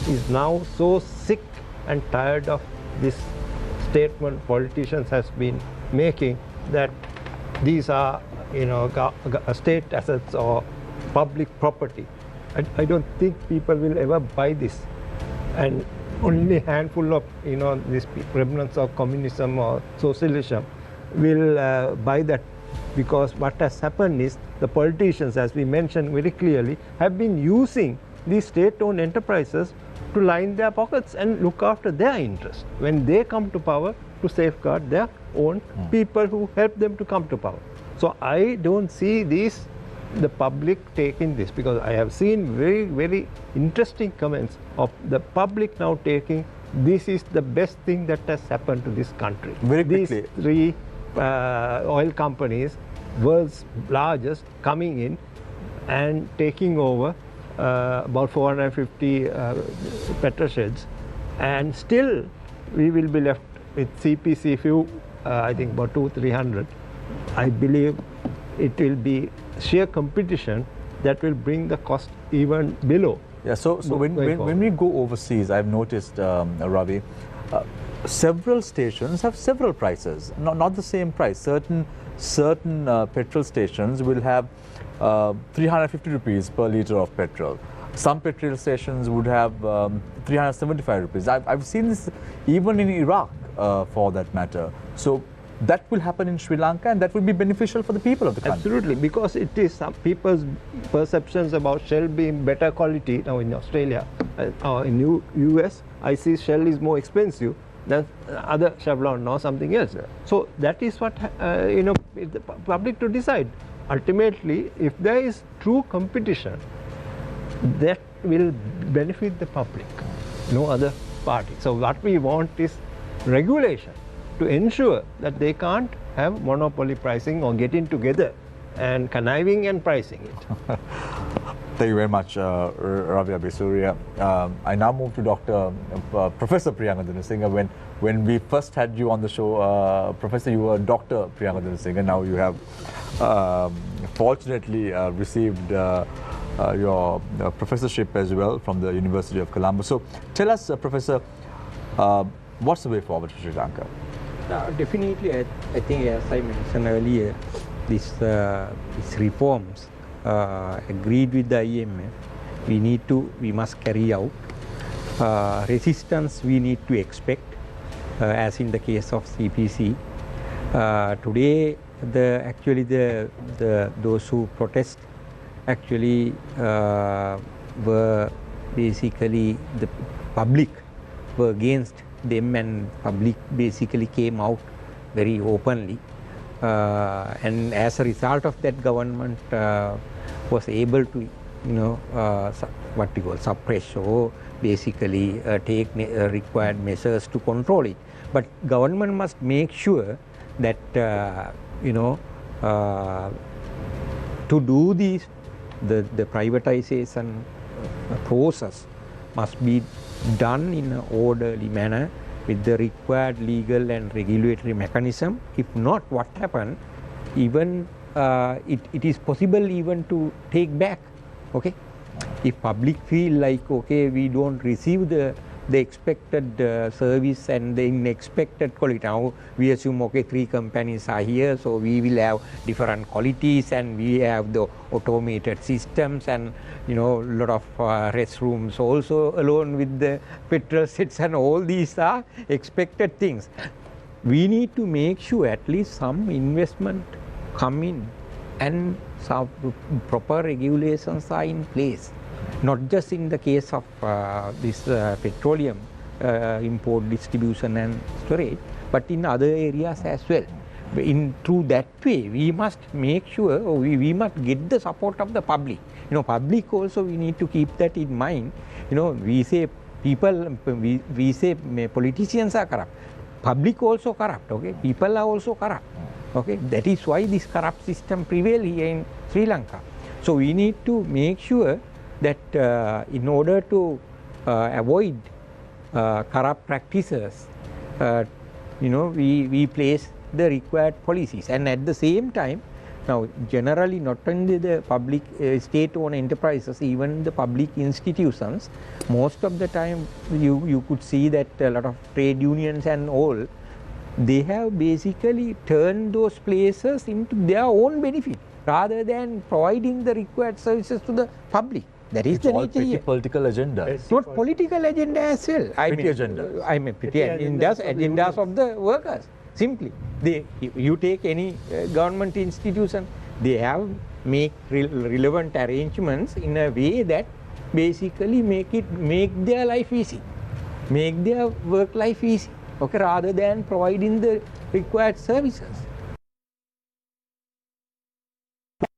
[SPEAKER 7] is now so sick and tired of this statement politicians has been making that these are, state assets or public property. I don't think people will ever buy this, and only a handful of these remnants of communism or socialism will buy that, because what has happened is the politicians, as we mentioned very clearly, have been using these state-owned enterprises to line their pockets and look after their interests when they come to power, to safeguard their own people who help them to come to power. So I don't see the public taking this, because I have seen very, very interesting comments of the public now taking this is the best thing that has happened to this country.
[SPEAKER 2] Very quickly.
[SPEAKER 7] These three oil companies, world's largest, coming in and taking over about 450 petrol sheds, and still we will be left with CPC few, I think about 200-300. I believe it will be sheer competition that will bring the cost even below.
[SPEAKER 2] Yeah, so when we go overseas, I've noticed, Ravi, several stations have several prices, not the same price. Certain petrol stations will have 350 rupees per litre of petrol. Some petrol stations would have 375 rupees. I've seen this even in Iraq, for that matter. So that will happen in Sri Lanka, and that will be beneficial for the people of the country.
[SPEAKER 7] Absolutely, because it is some people's perceptions about Shell being better quality. Now in Australia or in US, I see Shell is more expensive than other Chevron or something else. So that is what the public to decide. Ultimately, if there is true competition, that will benefit the public, no other party. So what we want is regulation to ensure that they can't have monopoly pricing or getting together and conniving and pricing it.
[SPEAKER 2] Thank you very much, Ravi Abeysuriya. I now move to Professor Priyanga Dunusinghe. When we first had you on the show, Professor, you were Dr. Priyanga Dunusinghe. Now you have fortunately received your professorship as well from the University of Colombo. So tell us, Professor, what's the way forward for Sri Lanka?
[SPEAKER 4] Definitely, I think, as I mentioned earlier, these reforms agreed with the IMF, we must carry out. Resistance we need to expect, as in the case of CPC. Today, those who protest actually were basically the public were against them, and public basically came out very openly, and as a result of that, government was able to suppress or basically take required measures to control it. But government must make sure that to do this, the privatization process must be done in an orderly manner with the required legal and regulatory mechanism. If not, what happens? Even it is possible even to take back. Okay, if public feel like we don't receive the expected service and the expected quality. Now we assume 3 companies are here, so we will have different qualities, and we have the automated systems and lot of restrooms also along with the petrol sets, and all these are expected things. We need to make sure at least some investment come in and some proper regulations are in place. Not just in the case of this petroleum import, distribution and storage, but in other areas as well. Through that way, we must make sure, we must get the support of the public. Public also, we need to keep that in mind. We say we say politicians are corrupt. Public also corrupt, okay? People are also corrupt, okay? That is why this corrupt system prevails here in Sri Lanka. So we need to make sure that in order to avoid corrupt practices, we place the required policies, and at the same time, now generally not only the public state-owned enterprises, even the public institutions, most of the time you could see that a lot of trade unions and all, they have basically turned those places into their own benefit rather than providing the required services to the public. That is the nature here.
[SPEAKER 2] Political agenda.
[SPEAKER 4] It's not political agenda as well.
[SPEAKER 2] Petty agenda.
[SPEAKER 4] I mean, petty agendas of the workers. Simply, you take any government institution, they have make relevant arrangements in a way that basically make their life easy, make their work life easy, okay, rather than providing the required services.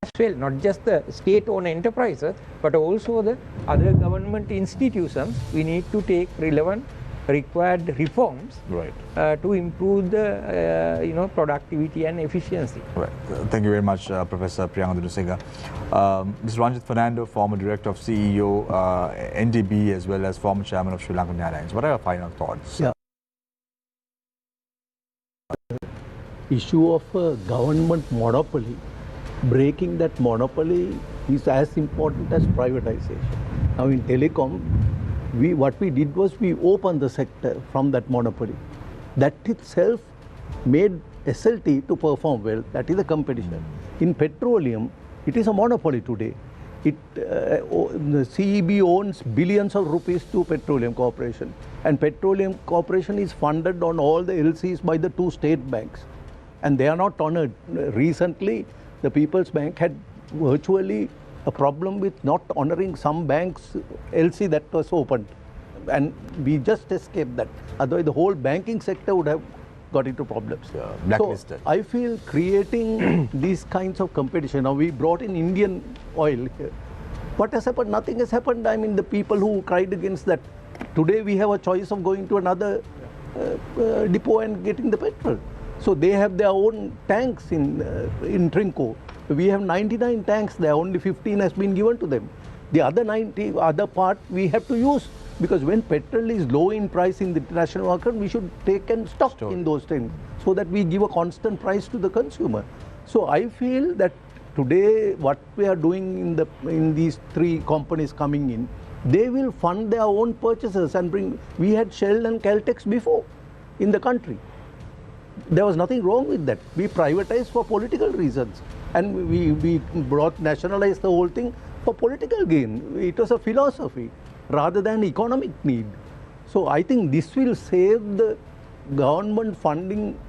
[SPEAKER 4] As well, not just the state-owned enterprises, but also the other government institutions. We need to take relevant required reforms to improve the productivity and efficiency.
[SPEAKER 2] Right. Thank you very much, Professor Priyanga Dunusinghe. Mr. Ranjit Fernando, former director of CEO NDB, as well as former chairman of Sri Lankan Airlines. What are your final thoughts?
[SPEAKER 1] Yeah. Issue of a government monopoly, breaking that monopoly is as important as privatization. Now in telecom, what we did was we opened the sector from that monopoly. That itself made SLT to perform well. That is a competition. In petroleum, it is a monopoly today. The CEB owns billions of rupees to Petroleum Corporation, and Petroleum Corporation is funded on all the LCs by the two state banks, and they are not honored. Recently, the People's Bank had virtually a problem with not honoring some banks' LC that was opened, and we just escaped that. Otherwise, the whole banking sector would have got into problems.
[SPEAKER 2] Blacklisted.
[SPEAKER 1] So I feel creating these kinds of competition. Now we brought in Indian oil here. What has happened? Nothing has happened. I mean, the people who cried against that. Today we have a choice of going to another depot and getting the petrol. So they have their own tanks in Trinco. We have 99 tanks there, only 15 has been given to them. The other part we have to use, because when petrol is low in price in the international market, we should take and stock in those things so that we give a constant price to the consumer. So I feel that today what we are doing in these three companies coming in, they will fund their own purchases and bring. We had Shell and Caltex before in the country. There was nothing wrong with that. We privatized for political reasons, and we nationalized the whole thing for political gain. It was a philosophy rather than economic need. So I think this will save the government funding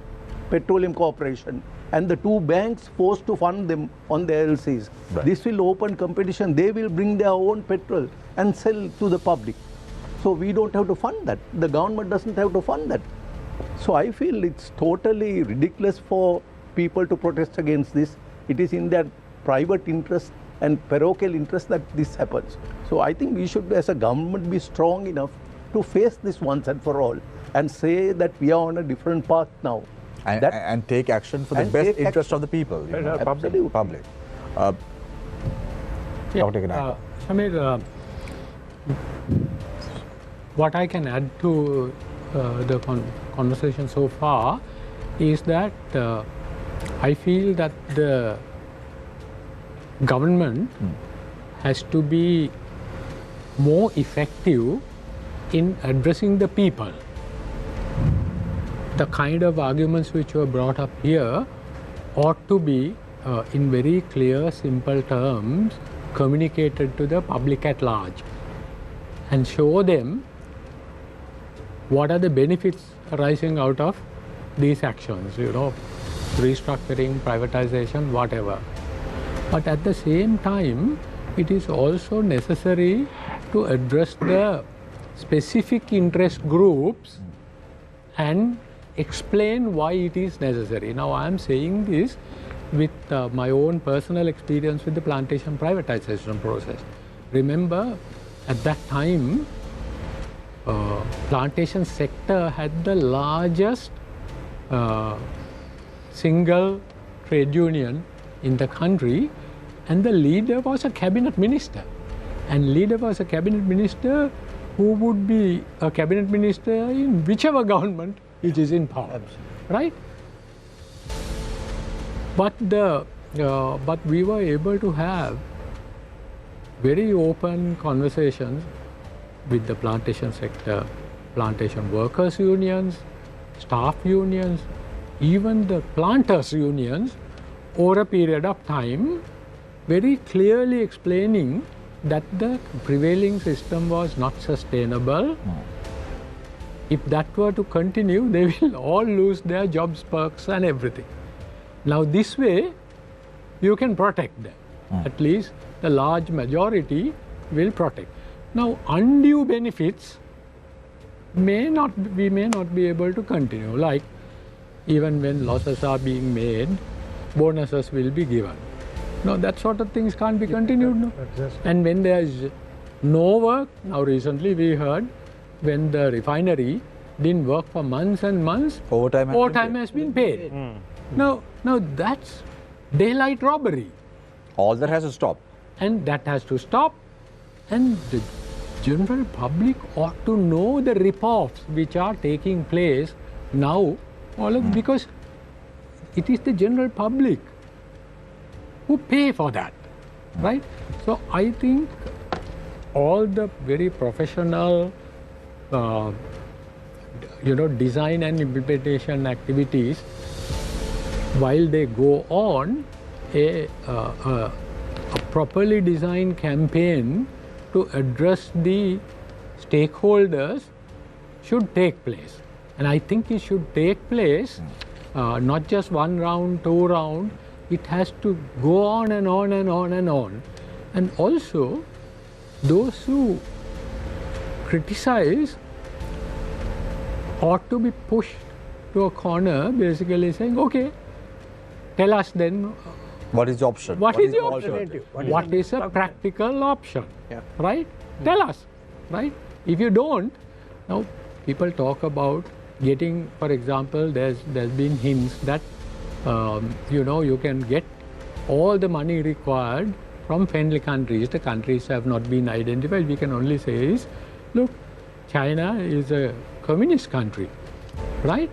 [SPEAKER 1] Petroleum Corporation and the two banks forced to fund them on their LCs. Right. This will open competition. They will bring their own petrol and sell to the public. So we don't have to fund that. The government doesn't have to fund that. So I feel it's totally ridiculous for people to protest against this. It is in their private interest and parochial interest that this happens. So I think we should, as a government, be strong enough to face this once and for all and say that we are on a different path now.
[SPEAKER 2] And take action for the best interest of the people.
[SPEAKER 1] Absolutely.
[SPEAKER 2] Public.
[SPEAKER 3] Dr. Ekanayake. Samir, what I can add to the conversation so far is that I feel that the government has to be more effective in addressing the people. The kind of arguments which were brought up here ought to be in very clear, simple terms communicated to the public at large and show them what are the benefits arising out of these actions, restructuring, privatization, whatever. But at the same time, it is also necessary to address the specific interest groups and explain why it is necessary. Now, I am saying this with my own personal experience with the plantation privatization process. Remember, at that time, plantation sector had the largest single trade union in the country, And the leader was a cabinet minister. And leader was a cabinet minister who would be a cabinet minister in whichever government which is in power. Right? But we were able to have very open conversations with the plantation sector, plantation workers unions, staff unions, even the planters unions, over a period of time, very clearly explaining that the prevailing system was not sustainable. If that were to continue, they will all lose their jobs, perks and everything. Now this way, you can protect them. At least the large majority will protect. Now undue benefits we may not be able to continue. Like even when losses are being made, bonuses will be given. No, that sort of things can't be continued. No? And when there is no work, now recently we heard when the refinery didn't work for months and months, overtime has been paid. Now that's daylight robbery.
[SPEAKER 2] All that has to stop.
[SPEAKER 3] And that has to stop. And the general public ought to know the reports which are taking place now, because it is the general public who pay for that, right? So I think all the very professional, design and implementation activities, while they go on, a properly designed campaign to address the stakeholders should take place. And I think it should take place not just one round, two round, it has to go on and on and on and on. And also, those who criticize ought to be pushed to a corner, basically saying, okay, tell us then.
[SPEAKER 2] What is the option?
[SPEAKER 3] What is the alternative? What is a practical option? Right? Tell us. Right? If you don't, now people talk about getting, for example, there's been hints that you can get all the money required from friendly countries. The countries have not been identified. We can only say is, look, China is a communist country, right?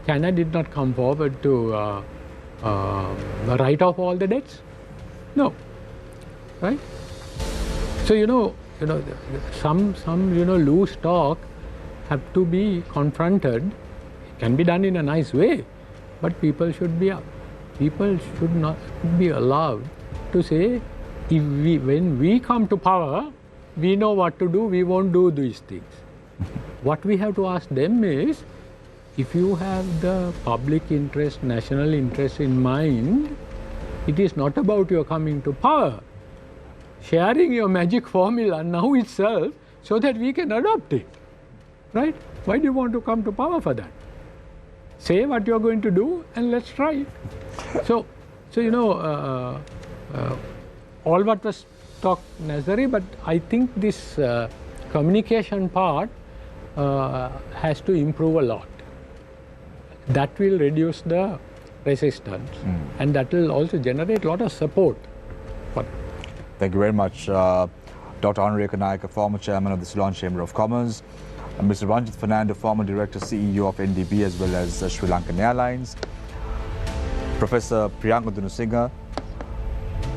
[SPEAKER 3] China did not come forward to write off all the debts. No, right? So some loose talk have to be confronted. It can be done in a nice way, but people should not be allowed to say, when we come to power, we know what to do, we won't do these things. What we have to ask them is, if you have the public interest, national interest in mind, it is not about your coming to power. Sharing your magic formula now itself so that we can adopt it. Right? Why do you want to come to power for that? Say what you're going to do and let's try it. So all what was talked necessary, but I think this communication part has to improve a lot. That will reduce the resistance and that will also generate a lot of support.
[SPEAKER 2] Thank you very much, Dr. Anura Ekanayake, former chairman of the Ceylon Chamber of Commerce, Mr. Ranjit Fernando, former director, CEO of NDB as well as Sri Lankan Airlines, Professor Priyanga Dunusinghe,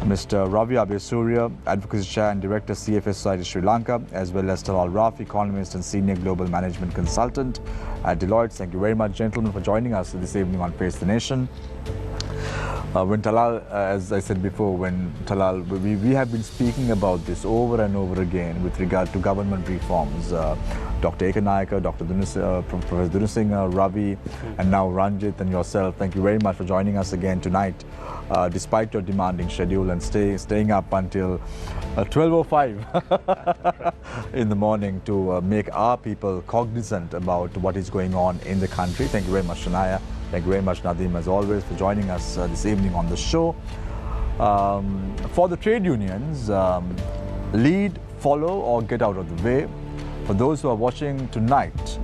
[SPEAKER 2] Mr. Ravi Abeysuriya, Advocacy Chair and Director, CFS Society Sri Lanka, as well as Talal Rafi, Economist and Senior Global Management Consultant at Deloitte. Thank you very much, gentlemen, for joining us this evening on Face the Nation. When Talal, as I said before, we have been speaking about this over and over again with regard to government reforms. Dr. Ekanayake, Professor Dunusinghe, Ravi, and now Ranjit and yourself, thank you very much for joining us again tonight, despite your demanding schedule and staying up until 12:05 in the morning to make our people cognizant about what is going on in the country. Thank you very much, Shania. Thank you very much, Nadeem, as always, for joining us this evening on the show. For the trade unions, lead, follow, or get out of the way. For those who are watching tonight,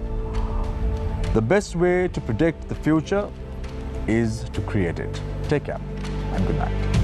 [SPEAKER 2] the best way to predict the future is to create it. Take care and good night.